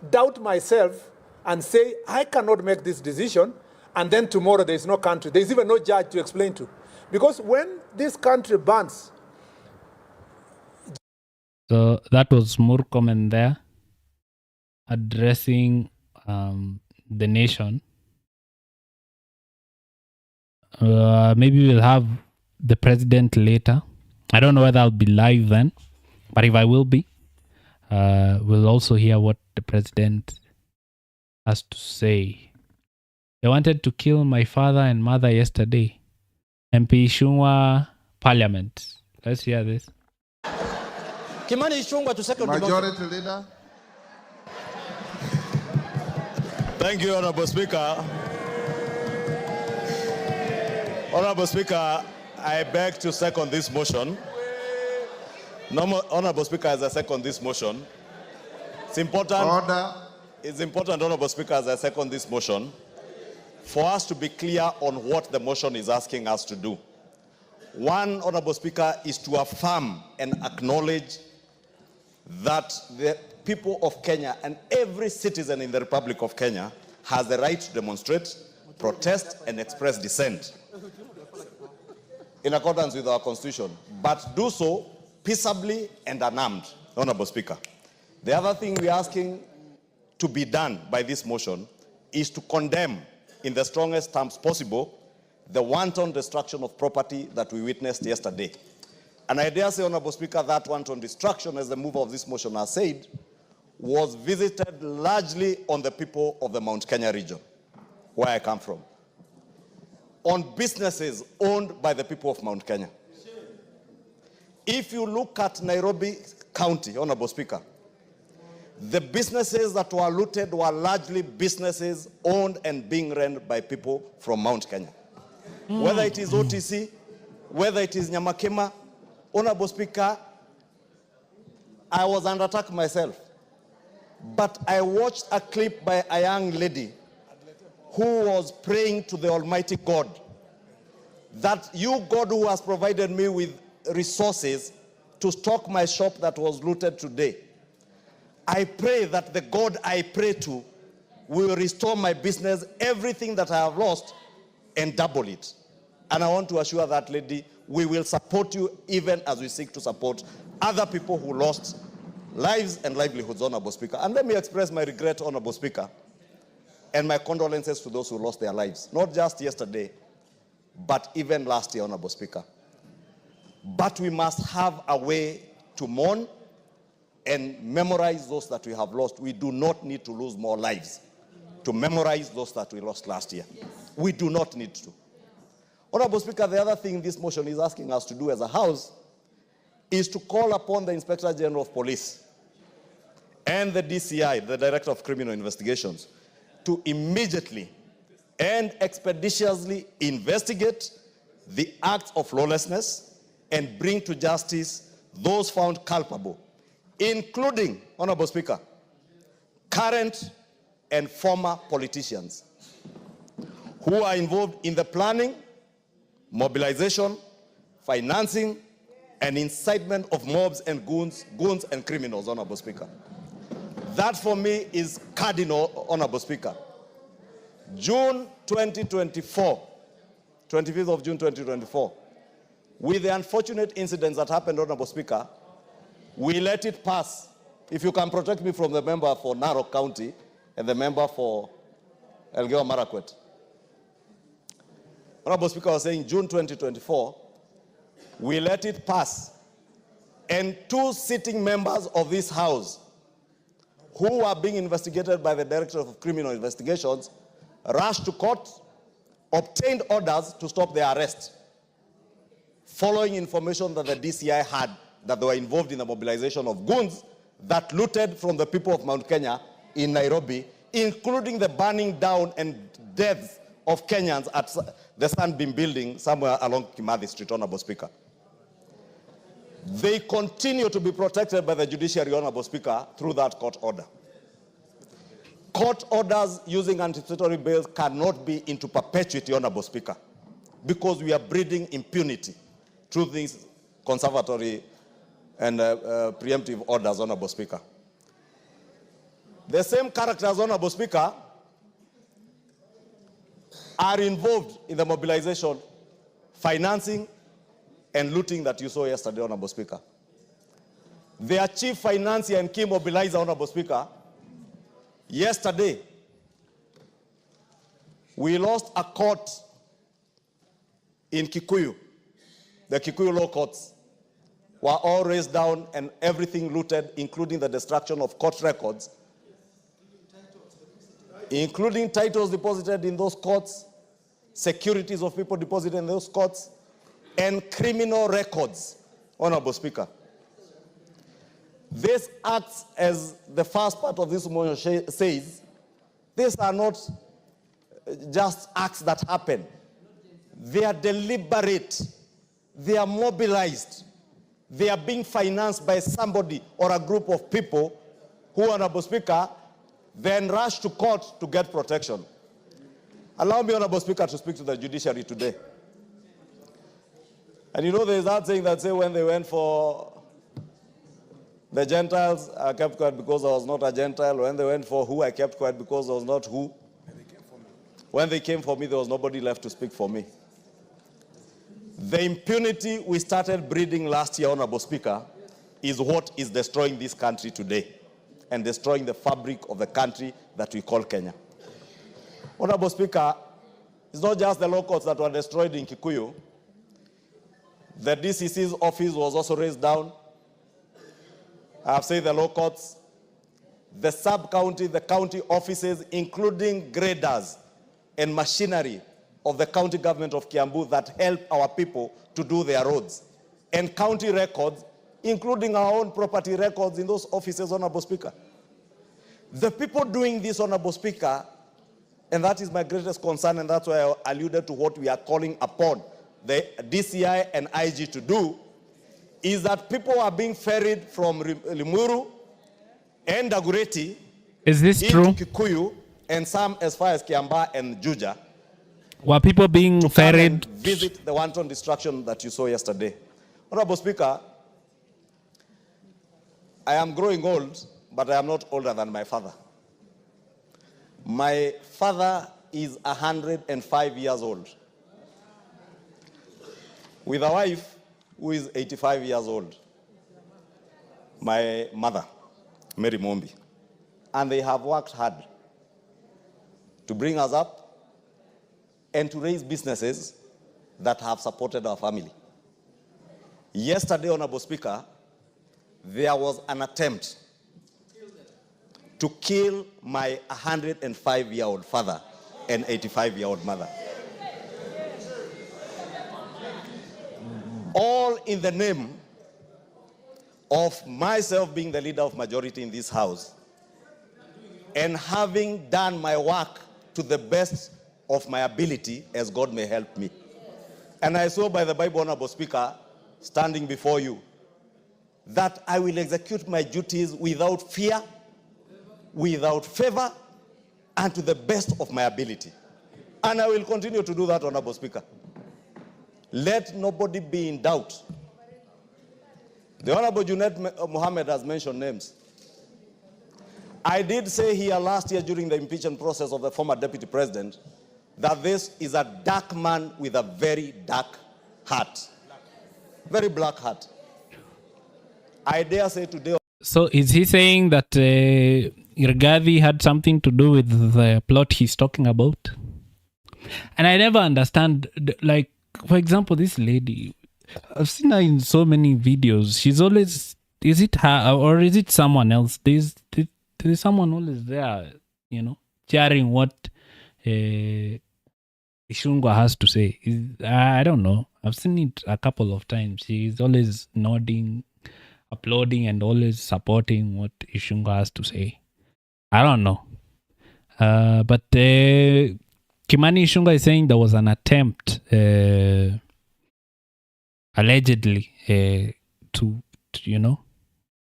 doubt myself and say, I cannot make this decision, and then tomorrow there is no country. There is even no judge to explain to. Because when this country burns... So that was Murkomen there, addressing the nation. Maybe we'll have the president later. I don't know whether I'll be live then, but if I will be, we'll also hear what the president has to say. They wanted to kill my father and mother yesterday. MP Ichung'wah Parliament. Let's hear this. Kimani Ichung'wah to second Majority Leader. Thank you, Honorable Speaker. Honorable Speaker, I beg to second this motion. Honorable Speaker, as I second this motion, it's important. Order. It's important, Honorable Speaker, as I second this motion, for us to be clear on what the motion is asking us to do. One, Honorable Speaker, is to affirm and acknowledge that the people of Kenya and every citizen in the Republic of Kenya has the right to demonstrate, protest, and express dissent in accordance with our Constitution, but do so peaceably and unarmed, Honorable Speaker. The other thing we're asking to be done by this motion is to condemn in the strongest terms possible the wanton destruction of property that we witnessed yesterday. And I dare say, Honorable Speaker, that wanton destruction, as the mover of this motion has said, was visited largely on the people of the Mount Kenya region, where I come from, on businesses owned by the people of Mount Kenya. If you look at Nairobi County, Honorable Speaker, the businesses that were looted were largely businesses owned and being run by people from Mount Kenya. Whether it is OTC, whether it is Nyamakema, Honorable Speaker, I was under attack myself. But I watched a clip by a young lady who was praying to the Almighty God that you, God, who has provided me with resources to stock my shop that was looted today, I pray that the God I pray to will restore my business, everything that I have lost, and double it. And I want to assure that lady, we will support you even as we seek to support other people who lost lives and livelihoods, Honorable Speaker. And let me express my regret, Honorable Speaker, and my condolences to those who lost their lives, not just yesterday, but even last year, Honorable Speaker. But we must have a way to mourn and memorize those that we have lost. We do not need to lose more lives to memorize those that we lost last year. Yes. We do not need to. Honorable Speaker, the other thing this motion is asking us to do as a House is to call upon the Inspector General of Police and the DCI, the Director of Criminal Investigations, to immediately and expeditiously investigate the acts of lawlessness and bring to justice those found culpable, including, Honorable Speaker, current and former politicians who are involved in the planning, mobilization, financing, and incitement of mobs and goons and criminals, Honorable Speaker. That for me is cardinal, Honorable Speaker. June 2024, 25th of June 2024, with the unfortunate incidents that happened, Honorable Speaker, we let it pass. If you can protect me from the member for Narok County and the member for Elgeyo Marakwet. Honorable Speaker was saying June 2024, we let it pass. And 2 sitting members of this House who are being investigated by the Director of Criminal Investigations rushed to court, obtained orders to stop their arrest, following information that the DCI had that they were involved in the mobilization of goons that looted from the people of Mount Kenya in Nairobi, including the burning down and deaths of Kenyans at the Sunbeam building somewhere along Kimathi Street, Honorable Speaker. They continue to be protected by the judiciary, Honorable Speaker, through that court order. Court orders using anticipatory bail cannot be into perpetuity, Honorable Speaker, because we are breeding impunity through these conservatory and preemptive orders, Honorable Speaker. The same characters, Honorable Speaker, are involved in the mobilization, financing, and looting that you saw yesterday, Honorable Speaker. Their chief financier and key mobilizer, Honorable Speaker, yesterday, we lost a court in Kikuyu. The Kikuyu law courts were all raised down and everything looted, including the destruction of court records, including titles deposited in those courts, securities of people deposited in those courts, and criminal records, Honorable Speaker. This acts as the first part of this motion says, these are not just acts that happen. They are deliberate. They are mobilized. They are being financed by somebody or a group of people who, Honorable Speaker, then rush to court to get protection. Allow me, Honorable Speaker, to speak to the judiciary today. And you know, there's that saying that say when they went for the Gentiles, I kept quiet because I was not a Gentile. When they went for who, I kept quiet because I was not who. When they came for me, there was nobody left to speak for me. The impunity we started breeding last year, Honorable Speaker, is what is destroying this country today and destroying the fabric of the country that we call Kenya. Honorable Speaker, it's not just the law courts that were destroyed in Kikuyu. The DCC's office was also raised down. I have said the law courts, the sub-county, the county offices, including graders and machinery of the county government of Kiambu that help our people to do their roads, and county records, including our own property records in those offices, Honorable Speaker. The people doing this, Honorable Speaker, and that is my greatest concern, and that's why I alluded to what we are calling upon the DCI and IG to do, is that people are being ferried from Limuru and Dagoretti into Kikuyu, and some as far as Kiambaa and Juja. Were people being ferried? Visit the wanton destruction that you saw yesterday. Honorable Speaker, I am growing old, but I am not older than my father. My father is 105 years old, with a wife who is 85 years old, my mother, Mary Mombi. And they have worked hard to bring us up and to raise businesses that have supported our family. Yesterday, Honorable Speaker, there was an attempt to kill my 105-year-old father and 85-year-old mother. All in the name of myself being the leader of majority in this house and having done my work to the best of my ability as God may help me. And I saw by the Bible, Honorable Speaker, standing before you, that I will execute my duties without fear, without favor, and to the best of my ability. And I will continue to do that, Honorable Speaker. Let nobody be in doubt. The Honorable Junet Mohammed has mentioned names. I did say here last year during the impeachment process of the former deputy president that this is a dark man with a very dark heart. Very black heart. I dare say today. So is he saying that Rigathi had something to do with the plot he's talking about? And I never understand, like, for example, this lady, I've seen her in so many videos. She's always, is it her or is it someone else? There's someone always there, you know, cheering what Ishungwa has to say. I don't know. I've seen it a couple of times. She's always nodding, applauding, and always supporting what Ishungwa has to say. I don't know. But Kimani Ichung'wah is saying there was an attempt, allegedly, to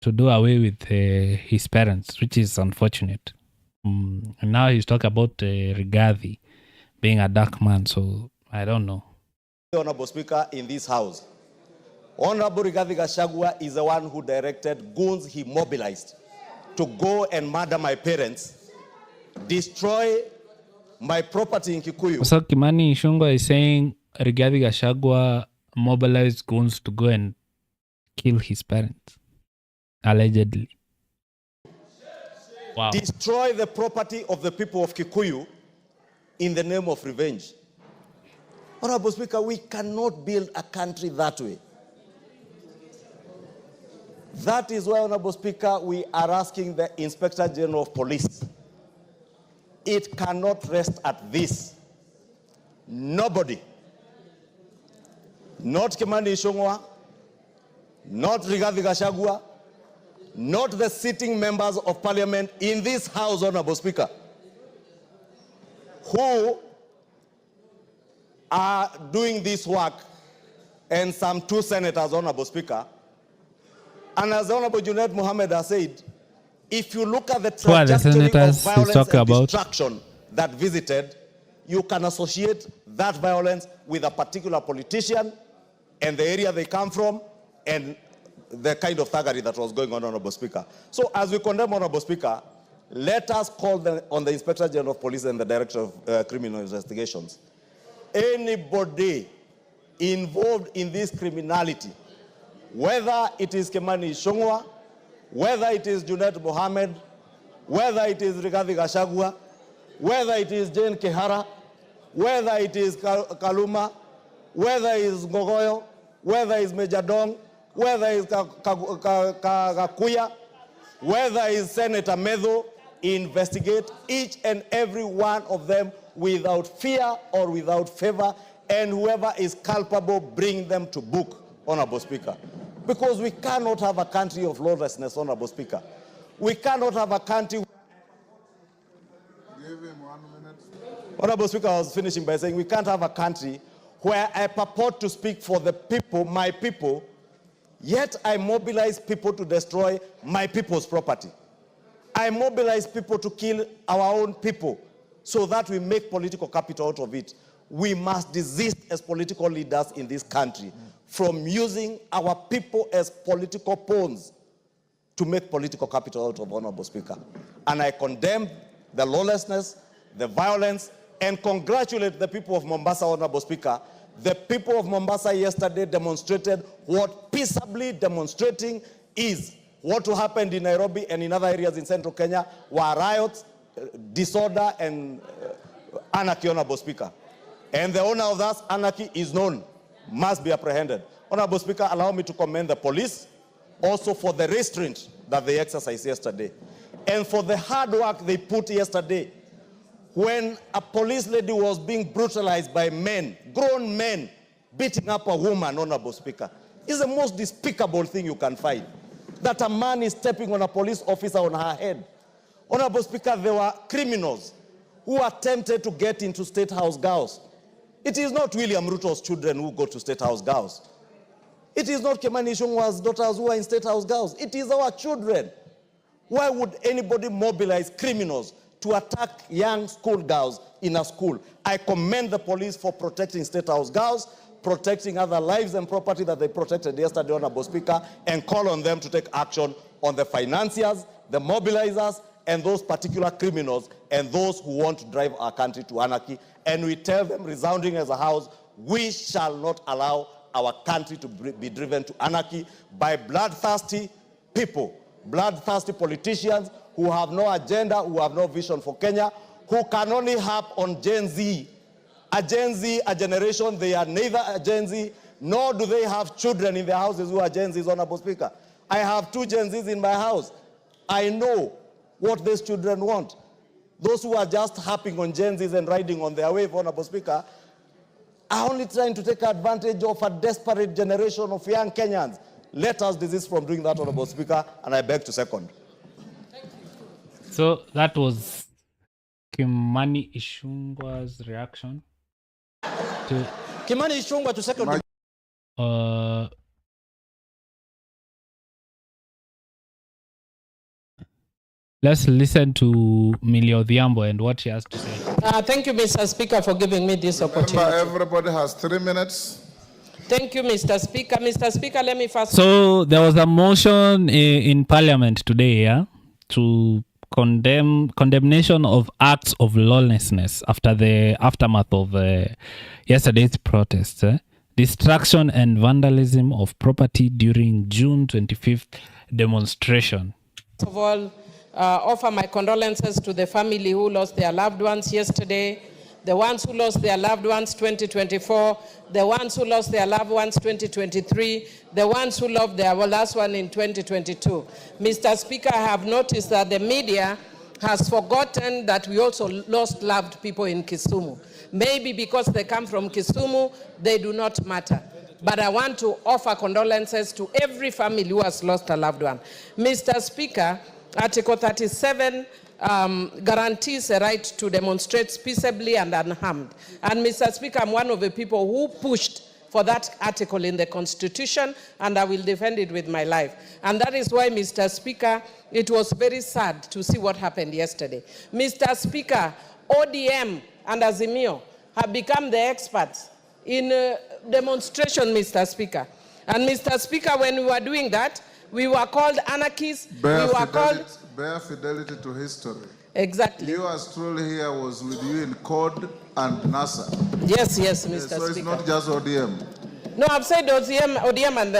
to do away with his parents, which is unfortunate. And now he's talking about Rigathi being a dark man, so I don't know. Honorable Speaker, in this house, Honorable Rigathi Gachagua is the one who directed goons he mobilized to go and murder my parents, destroy my property in Kikuyu. So Kimani Ichung'wah is saying Rigathi Gachagua mobilized goons to go and kill his parents, allegedly. Wow. Destroy the property of the people of Kikuyu in the name of revenge. Honorable Speaker, we cannot build a country that way. That is why, Honorable Speaker, we are asking the Inspector General of Police. It cannot rest at this. Nobody, not Kimani Ichung'wah, not Rigathi Gachagua, not the sitting members of parliament in this house, Honorable Speaker, who are doing this work, and some 2 senators, Honorable Speaker. And as Honorable Junaid Mohammed has said, if you look at the trajectory of violence and destruction that visited, you can associate that violence with a particular politician and the area they come from and the kind of thuggery that was going on, Honorable Speaker. So as we condemn, Honorable Speaker, let us call on the Inspector General of Police and the Director of Criminal Investigations. Anybody involved in this criminality, whether it is Kimani Ichung'wah, whether it is Junaid Mohammed, whether it is Rigathi Gachagua, whether it is Jane Kihara, whether it is Kaluma, whether it is Ngogoyo, whether it is Major Dong, whether it is Kakuya, whether it is Senator Medho, investigate each and every one of them without fear or without favor, and whoever is culpable, bring them to book, Honorable Speaker. Because we cannot have a country of lawlessness, Honorable Speaker. We cannot have a country... Give him 1 minute. Honorable Speaker, I was finishing by saying we can't have a country where I purport to speak for the people, my people, yet I mobilize people to destroy my people's property. I mobilize people to kill our own people so that we make political capital out of it. We must desist as political leaders in this country from using our people as political pawns to make political capital out of, Honorable Speaker. And I condemn the lawlessness, the violence, and congratulate the people of Mombasa, Honorable Speaker. The people of Mombasa yesterday demonstrated what peaceably demonstrating is. What happened in Nairobi and in other areas in central Kenya were riots, disorder, and anarchy, Honorable Speaker. And the owner of that anarchy is known, must be apprehended. Honorable Speaker, allow me to commend the police also for the restraint that they exercised yesterday and for the hard work they put yesterday when a police lady was being brutalized by men, grown men, beating up a woman, Honorable Speaker. It's the most despicable thing you can find, that a man is stepping on a police officer on her head. Honorable Speaker, there were criminals who attempted to get into State House girls. It is not William Ruto's children who go to State House girls. It is not Kimani Ichung'wah's daughters who are in State House girls. It is our children. Why would anybody mobilize criminals to attack young schoolgirls in a school? I commend the police for protecting State House girls, protecting other lives and property that they protected yesterday, Honorable Speaker, and call on them to take action on the financiers, the mobilizers, and those particular criminals, and those who want to drive our country to anarchy. And we tell them, resounding as a house, we shall not allow our country to be driven to anarchy by bloodthirsty people, bloodthirsty politicians who have no agenda, who have no vision for Kenya, who can only harp on Gen Z. A Gen Z, a generation, they are neither a Gen Z, nor do they have children in their houses who are Gen Zs, Honorable Speaker. I have 2 Gen Zs in my house. I know what these children want. Those who are just harping on Gen Zs and riding on their wave, Honorable Speaker, are only trying to take advantage of a desperate generation of young Kenyans. Let us desist from doing that, Honorable Speaker, and I beg to second. So that was Kimani Ichung'wah's reaction to Kimani Ichung'wah to second. Let's listen to Millie Odhiambo and what she has to say. Thank you, Mr. Speaker, for giving me this opportunity. Everybody has 3 minutes. Thank you, Mr. Speaker. Mr. Speaker, let me first... So there was a motion in Parliament today, yeah, to condemnation of acts of lawlessness after the aftermath of yesterday's protests. Destruction and vandalism of property during June 25th demonstration. First of all, offer my condolences to the family who lost their loved ones yesterday, the ones who lost their loved ones 2024, the ones who lost their loved ones 2023, the ones who lost their last one in 2022. Mr. Speaker, I have noticed that the media has forgotten that we also lost loved people in Kisumu. Maybe because they come from Kisumu, they do not matter. But I want to offer condolences to every family who has lost a loved one. Mr. Speaker, Article 37 guarantees a right to demonstrate peaceably and unharmed. And Mr. Speaker, I'm one of the people who pushed for that article in the Constitution, and I will defend it with my life. And that is why, Mr. Speaker, it was very sad to see what happened yesterday. Mr. Speaker, ODM and Azimio have become the experts in demonstration, Mr. Speaker. And Mr. Speaker, when we were doing that, we were called anarchists. Bare fidelity to history. Exactly. You as truly here was with you in CORD and NASA. Yes, Mr. Speaker. So it's not just ODM. No, I've said ODM and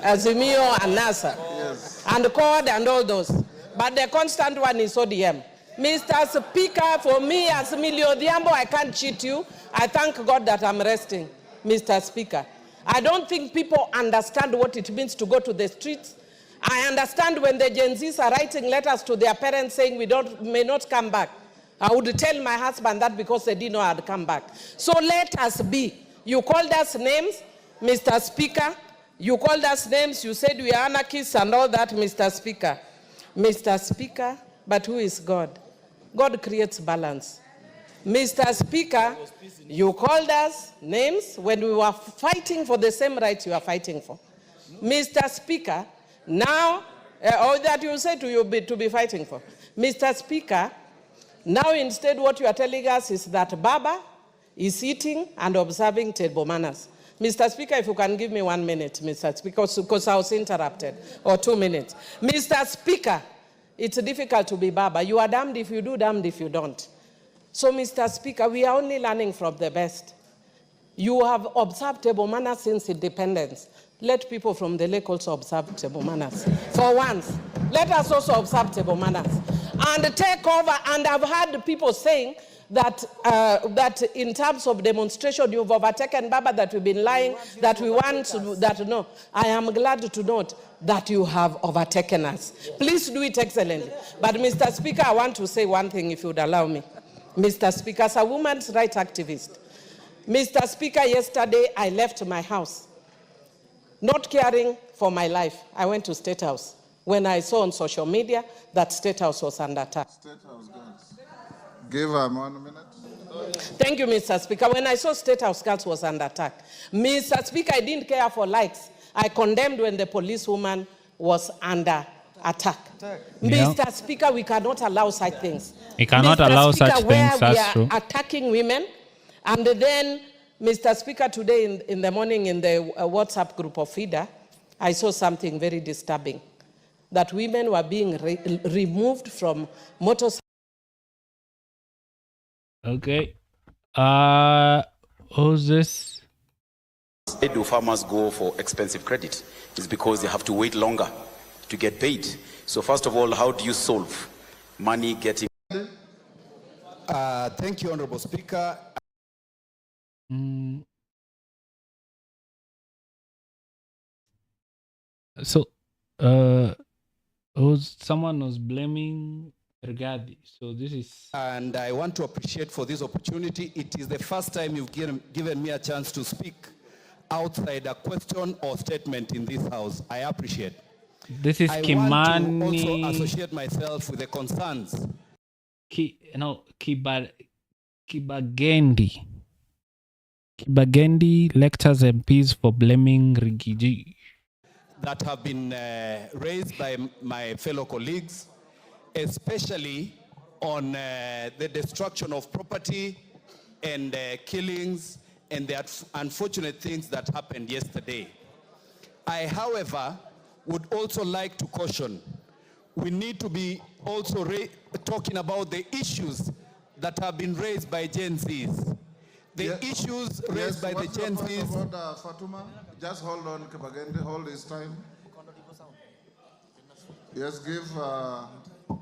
Azimio and NASA. Yes. And CORD and all those. But the constant one is ODM. Mr. Speaker, for me as Millie Odhiambo, I can't cheat you. I thank God that I'm resting, Mr. Speaker. I don't think people understand what it means to go to the streets. I understand when the Gen Zs are writing letters to their parents saying may not come back. I would tell my husband that because they didn't know I'd come back. So let us be. You called us names, Mr. Speaker. You called us names. You said we are anarchists and all that, Mr. Speaker. Mr. Speaker, but who is God? God creates balance. Mr. Speaker, you called us names when we were fighting for the same rights you are fighting for. Mr. Speaker, now, all that you said to be fighting for. Mr. Speaker, now instead what you are telling us is that Baba is eating and observing table manners. Mr. Speaker, if you can give me 1 minute, Mr. Speaker, because I was interrupted, or 2 minutes. Mr. Speaker, it's difficult to be Baba. You are damned if you do, damned if you don't. So, Mr. Speaker, we are only learning from the best. You have observed table manners since independence. Let people from the lake also observe table manners. For once, let us also observe table manners. And take over, and I've heard people saying that that in terms of demonstration, you've overtaken Baba, that we've been lying, that we want to, that no. I am glad to note that you have overtaken us. Please do it excellently. But Mr. Speaker, I want to say one thing, if you would allow me. Mr. Speaker, as a women's rights activist, Mr. Speaker, yesterday I left my house, not caring for my life. I went to State House when I saw on social media that State House was under attack. State House girls. Give her 1 minute. Thank you, Mr. Speaker. When I saw State House girls was under attack, Mr. Speaker, I didn't care for likes. I condemned when the policewoman was under attack. Yeah. Mr. Speaker, we cannot allow such things. We cannot allow Speaker, such things. That's true. We are attacking women, and then, Mr. Speaker, today in the morning in the WhatsApp group of FIDA, I saw something very disturbing, that women were being removed from motorcycles. Okay. Who's this? Why do farmers go for expensive credit? It's because they have to wait longer to get paid. So first of all, how do you solve money getting? Thank you, Honorable Speaker. So, someone was blaming Rigathi. So this is... And I want to appreciate for this opportunity. It is the first time you've given me a chance to speak outside a question or statement in this house. I appreciate. This is Kimani. I want to also associate myself with the concerns. Kibagendi. Kibagendi lectures MPs for blaming Rigiji. That have been raised by my fellow colleagues. especially on the destruction of property and killings and the unfortunate things that happened yesterday. I, however, would also like to caution, we need to be also talking about the issues that have been raised by Gen Zs. The issues raised by the Gen Zs. Fatuma, just hold on, Kibagende, hold this time. Yes, give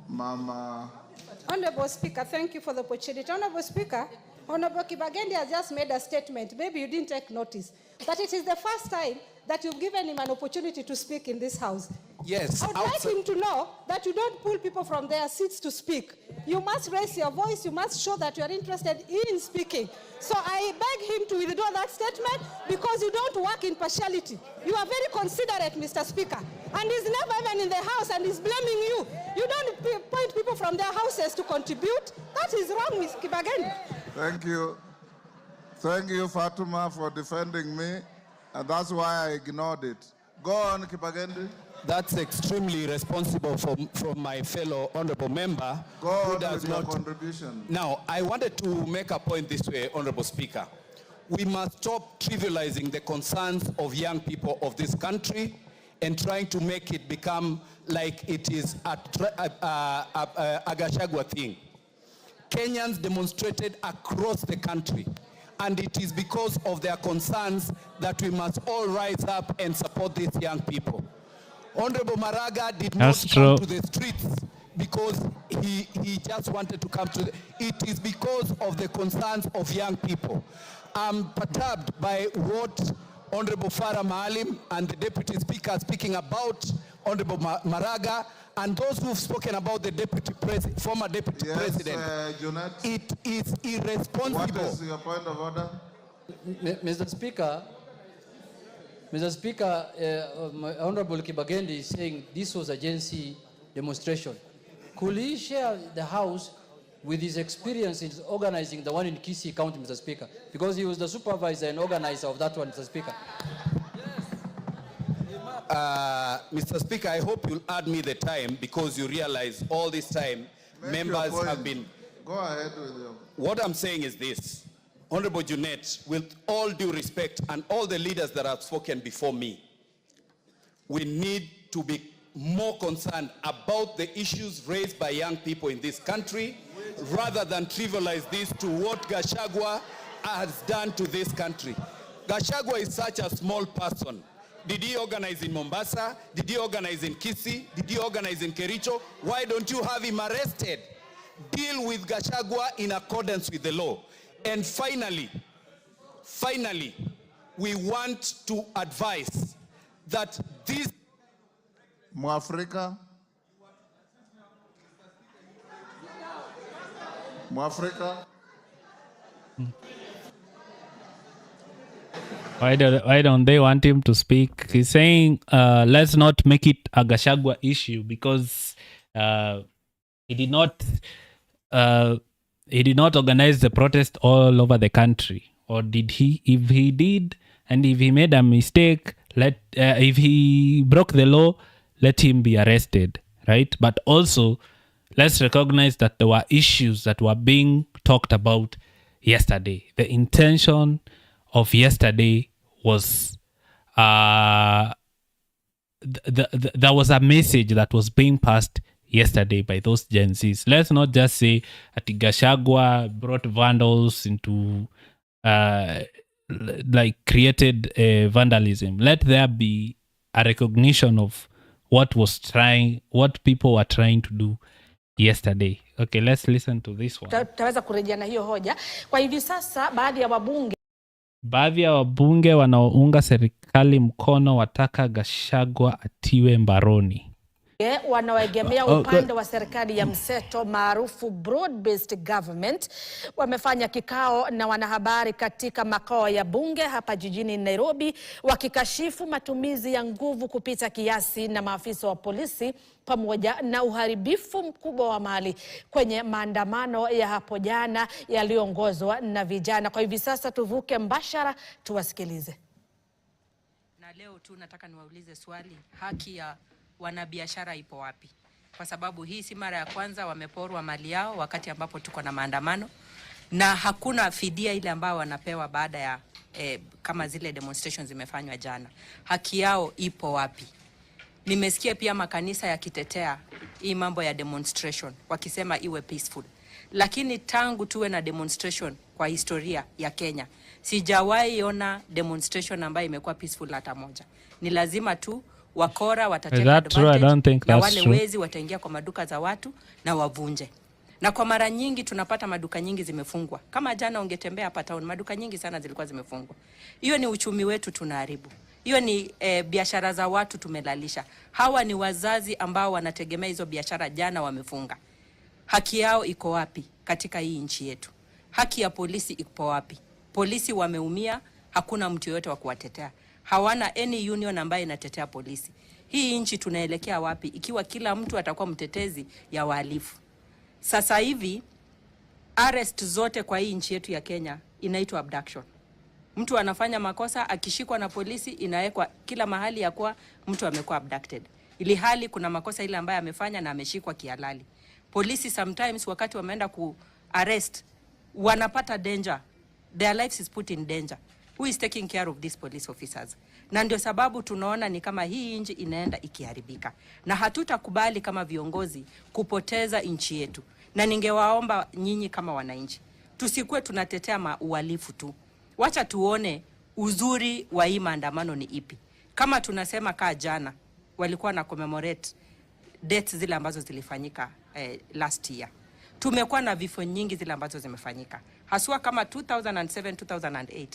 Mama. Honorable Speaker, thank you for the opportunity. Honorable Speaker, Honorable Kibagende has just made a statement. Maybe you didn't take notice. That it is the first time that you've given him an opportunity to speak in this house. Yes. I would like him to know that you don't pull people from their seats to speak. You must raise your voice. You must show that you are interested in speaking. So I beg him to withdraw that statement because you don't work in partiality. You are very considerate, Mr. Speaker. And he's never even in the house and he's blaming you. You don't point people from their houses to contribute. That is wrong, Ms. Kibagende. Thank you. Thank you, Fatuma, for defending me. And that's why I ignored it. Go on, Kibagende. That's extremely irresponsible from my fellow honorable member. Go on with your contribution. Now, I wanted to make a point this way, Honorable Speaker. We must stop trivializing the concerns of young people of this country and trying to make it become like it is a Gachagua thing. Kenyans demonstrated across the country, and it is because of their concerns that we must all rise up and support these young people. Honorable Maraga did not come to the streets because he just wanted to come to it is because of the concerns of young people. I'm perturbed by what Honorable Farah Maalim and the Deputy Speaker are speaking about Honorable Maraga and those who've spoken about the former Deputy President. It is irresponsible. What is your point of order? Mr. Speaker, Honorable Kibagende is saying this was a Gen Z demonstration. Could he share the House with his experience in organizing the one in Kisii County, Mr. Speaker? Because he was the supervisor and organizer of that one, Mr. Speaker. Mr. Speaker, I hope you'll add me the time because you realize all this time members have been... Go ahead with you. What I'm saying is this. Honorable Junet, with all due respect and all the leaders that have spoken before me, we need to be more concerned about the issues raised by young people in this country rather than trivialize this to what Gachagua has done to this country. Gachagua is such a small person. Did he organize in Mombasa? Did he organize in Kisii? Did he organize in Kericho? Why don't you have him arrested? Deal with Gachagua in accordance with the law. And finally, we want to advise that this Mwafrika. Why don't they want him to speak? He's saying, let's not make it a Gachagua issue because he did not organize the protest all over the country. Or did he? If he did, and if he made a mistake, if he broke the law, let him be arrested, right? But also, let's recognize that there were issues that were being talked about yesterday. The intention of yesterday was there was a message that was being passed yesterday by those Gen Zs. Let's not just say that Gachagua brought vandals into created vandalism. Let there be a recognition of what people were trying to do yesterday. Okay, let's listen to this one. Taweza kurejea na hiyo hoja. Kwa hivi sasa baadhi ya wabunge wanaounga serikali mkono wataka Gachagua atiwe mbaroni. Wanaoegemea upande wa serikali ya mseto maarufu broad-based government wamefanya kikao na wanahabari katika makao ya bunge hapa jijini Nairobi wakikashifu matumizi ya nguvu kupita kiasi na maafisa wa polisi pamoja na uharibifu mkubwa wa mali kwenye maandamano ya hapo jana yaliyoongozwa na vijana. Kwa hivi sasa tuvuke mbashara tuwasikilize. Na leo tu nataka niwaulize swali, haki ya wanabiashara ipo wapi? kwa sababu hii si mara ya kwanza wameporwa mali yao wakati ambapo tuko na maandamano, na hakuna fidia ile ambayo wanapewa baada ya kama zile demonstrations zimefanywa jana. Haki yao ipo wapi? Nimesikia pia makanisa yakitetea hii mambo ya demonstration wakisema iwe peaceful, lakini tangu tuwe na demonstration kwa historia ya Kenya sijawahi ona demonstration ambayo imekuwa peaceful hata moja. Ni lazima tu wakora watateka advantage na wale wezi wataingia kwa maduka za watu na wavunje. Na kwa mara nyingi tunapata maduka nyingi zimefungwa. Kama jana ungetembea hapa town, maduka nyingi sana zilikuwa zimefungwa. Hiyo ni uchumi wetu tunaharibu. Hiyo ni biashara za watu tumelalisha. Hawa ni wazazi ambao wanategemea hizo biashara, jana wamefunga. Haki yao iko wapi katika hii nchi yetu? Haki ya polisi iko wapi? Polisi wameumia, hakuna mtu yote wa kuwatetea. Hawana any union ambayo inatetea polisi. Hii nchi tunaelekea wapi ikiwa kila mtu atakuwa mtetezi ya wahalifu? Sasa hivi arrest zote kwa hii nchi yetu ya Kenya inaitwa abduction. Mtu anafanya makosa, akishikwa na polisi inawekwa kila mahali ya kuwa mtu amekuwa abducted. Ili hali kuna makosa ile ambayo amefanya na ameshikwa kihalali. Polisi sometimes wakati wameenda ku arrest wanapata danger. Their lives is put in danger. Who is taking care of these police officers? Na ndio sababu tunaona ni kama hii nchi inaenda ikiharibika. Na hatutakubali kama viongozi kupoteza nchi yetu. Na ningewaomba nyinyi kama wananchi, tusikue tunatetea uhalifu tu. Wacha tuone uzuri wa hii maandamano ni ipi. Kama tunasema kaa jana walikuwa na commemorate deaths zile ambazo zilifanyika last year. Tumekuwa na vifo nyingi zile ambazo zimefanyika. Haswa kama 2007, 2008.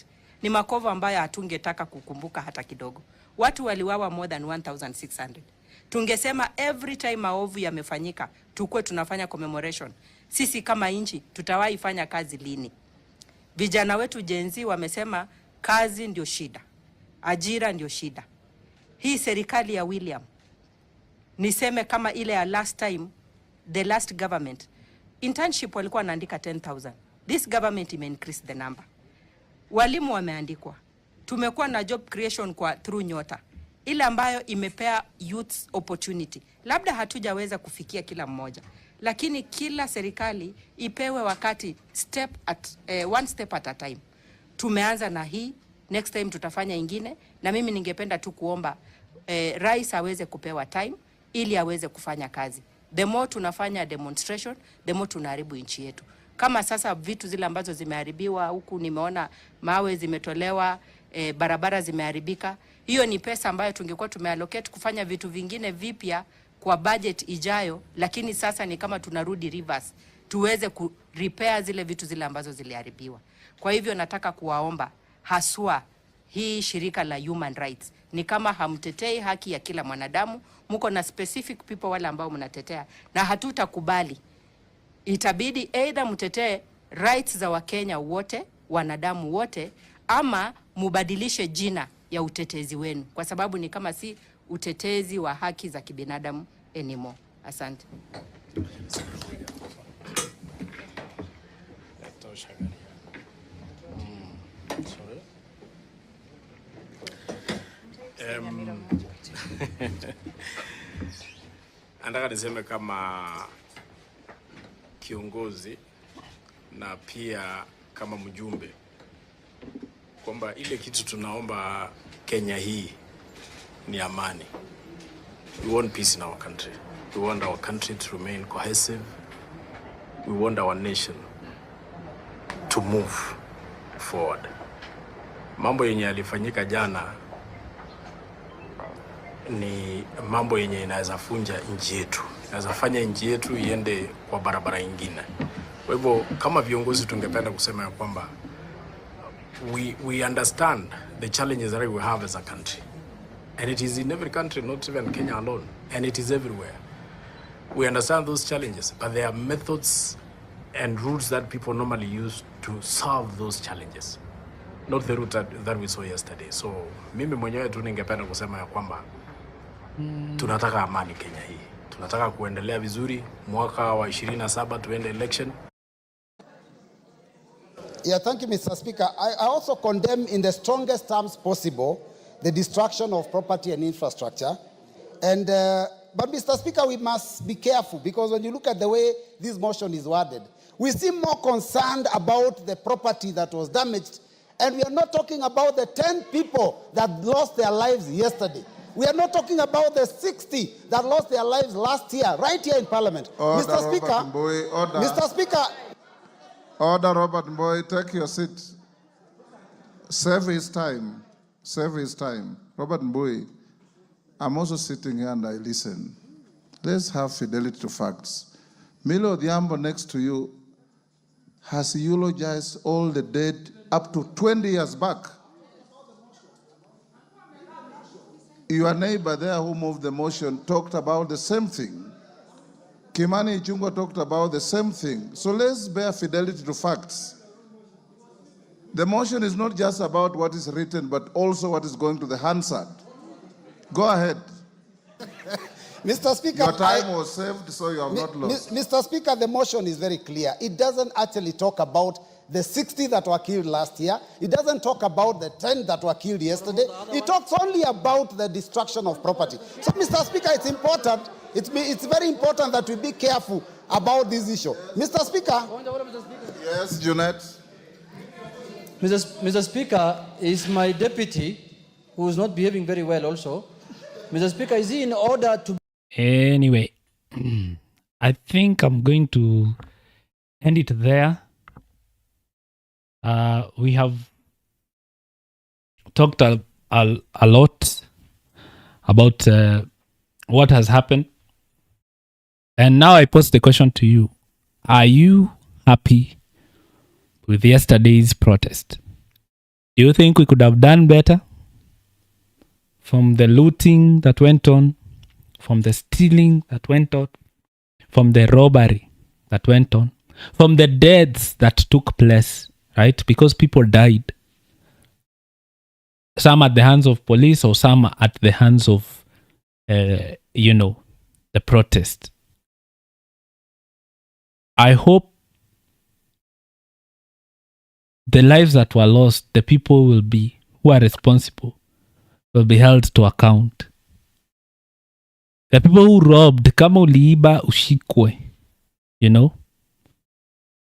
Ni makovu ambayo hatungetaka kukumbuka hata kidogo. Watu waliwawa more than 1,600. Tungesema every time maovu yamefanyika, tukue tunafanya commemoration. Sisi kama nchi tutawahi fanya kazi lini? Vijana wetu Gen Z wamesema kazi ndio shida. Ajira ndio shida. Hii serikali ya William, niseme kama ile ya last time, the last government, internship walikuwa wanaandika 10,000. This government ime increase the number. Walimu wameandikwa. Tumekuwa na job creation kwa through Nyota, ile ambayo imepea youth opportunity. Labda hatujaweza kufikia kila mmoja, lakini kila serikali ipewe wakati one step at a time. Tumeanza na hii, next time tutafanya ingine, na mimi ningependa tu kuomba rais aweze kupewa time ili aweze kufanya kazi. The more tunafanya demonstration, the more tunaharibu nchi yetu. Kama sasa vitu zile ambazo zimeharibiwa huku, nimeona mawe zimetolewa, barabara zimeharibika. Hiyo ni pesa ambayo tungekuwa tumeallocate kufanya vitu vingine vipya kwa budget ijayo, lakini sasa ni kama tunarudi reverse, tuweze ku repair zile vitu zile ambazo ziliharibiwa. Kwa hivyo nataka kuwaomba haswa hii shirika la human rights, ni kama hamtetei haki ya kila mwanadamu, mko na specific people wale ambao mnatetea, na hatutakubali. Itabidi either mtetee rights za Wakenya wote, wanadamu wote, ama mubadilishe jina ya utetezi wenu, kwa sababu ni kama si utetezi wa haki za kibinadamu anymore. Asante. Nataka niseme kama kiongozi na pia kama mjumbe kwamba ile kitu tunaomba Kenya hii ni amani. We want peace in our country. We want our country to remain cohesive. We want our nation to move forward. Mambo yenye yalifanyika jana ni mambo yenye inaweza funja nchi yetu. Inaweza fanya nchi yetu iende kwa barabara nyingine. Kwa hivyo kama viongozi tungependa kusema ya kwamba we understand the challenges that we have as a country. And it is in every country, not even Kenya alone. And it is everywhere. We understand those challenges, but there are methods and routes that people normally use to solve those challenges. Not the route that we saw yesterday. So mimi mwenyewe tu ningependa kusema ya kwamba tunataka amani Kenya hii. Tunataka kuendelea vizuri, mwaka wa 27 tuende election. Yeah, thank you, Mr. Speaker. I also condemn in the strongest terms possible the destruction of property and infrastructure. And But Mr. Speaker, we must be careful because when you look at the way this motion is worded, we seem more concerned about the property that was damaged, and we are not talking about the 10 people that lost their lives yesterday. We are not talking about the 60 that lost their lives last year, right here in Parliament. Order, Mr. Speaker, Robert Mbui, order. Mr. Speaker. Order, Robert Mbui, take your seat. Save his time. Save his time. Robert Mbui, I'm also sitting here and I listen. Let's have fidelity to facts. Milo Odhiambo next to you has eulogized all the dead up to 20 years back. Your neighbor there who moved the motion talked about the same thing. Kimani Ichung'wah talked about the same thing. So let's bear fidelity to facts. The motion is not just about what is written, but also what is going to the Hansard. Go ahead. Mr. Speaker, your time was saved, so you have not lost. Mr. Speaker, the motion is very clear. It doesn't actually talk about the 60 that were killed last year. It doesn't talk about the 10 that were killed yesterday. It talks only about the destruction of property. So, Mr. Speaker, it's important. It's very important that we be careful about this issue. Mr. Speaker. Yes, Junet. Mr. Speaker, is my deputy, who is not behaving very well also. Mr. Speaker, is he in order to... Anyway, I think I'm going to end it there. We have talked a lot about what has happened. And now I pose the question to you. Are you happy with yesterday's protest? Do you think we could have done better? From the looting that went on, from the stealing that went on, from the robbery that went on, from the deaths that took place, right? Because people died. Some at the hands of police or some at the hands of, the protest. I hope the lives that were lost, the people who are responsible, will be held to account. The people who robbed, kama uliiba ushikwe,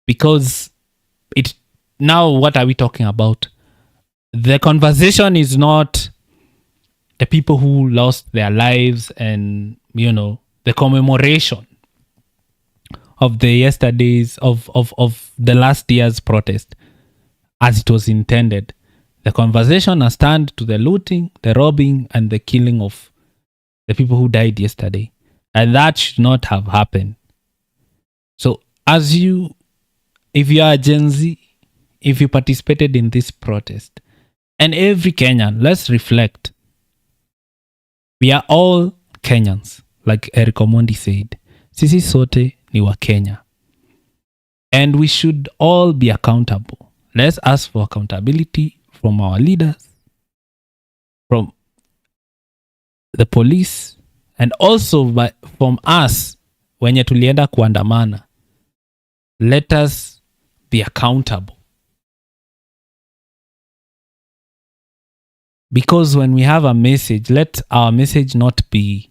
because now what are we talking about? The conversation is not the people who lost their lives and, the commemoration of the yesterday's, of the last year's protest as it was intended. The conversation has turned to the looting, the robbing, and the killing of the people who died yesterday. And that should not have happened. So if you are Gen Z, if you participated in this protest, and every Kenyan, let's reflect. We are all Kenyans, like Eric Omondi said. Sisi sote ni wa Kenya. And we should all be accountable. Let's ask for accountability from our leaders, from the police, and also from us wenye tulienda kuandamana. Let us be accountable. Because when we have a message, let our message not be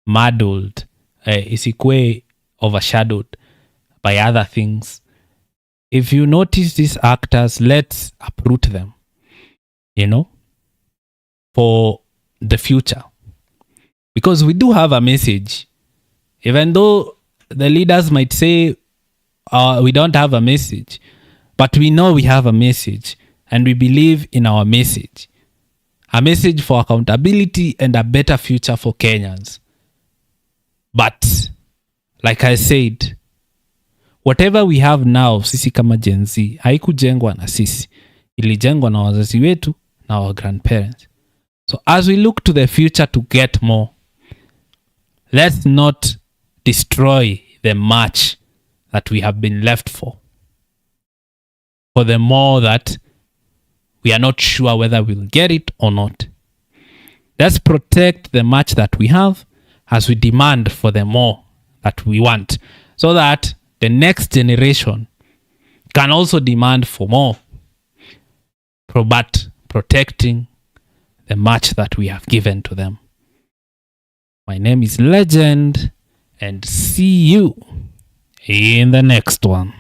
muddled, isikwe overshadowed by other things. If you notice these actors, let's uproot them, for the future. Because we do have a message. Even though the leaders might say we don't have a message, but we know we have a message and we believe in our message. A message for accountability and a better future for Kenyans. But, like I said, whatever we have now, sisi kama Gen Z, haikujengwa na sisi. Ilijengwa na wazazi wetu na our grandparents. So as we look to the future to get more, let's not destroy the march that we have been left for the more that we are not sure whether we'll get it or not. Let's protect the march that we have as we demand for the more that we want, so that the next generation can also demand for more, but protecting the march that we have given to them. My name is Legend, and see you in the next one.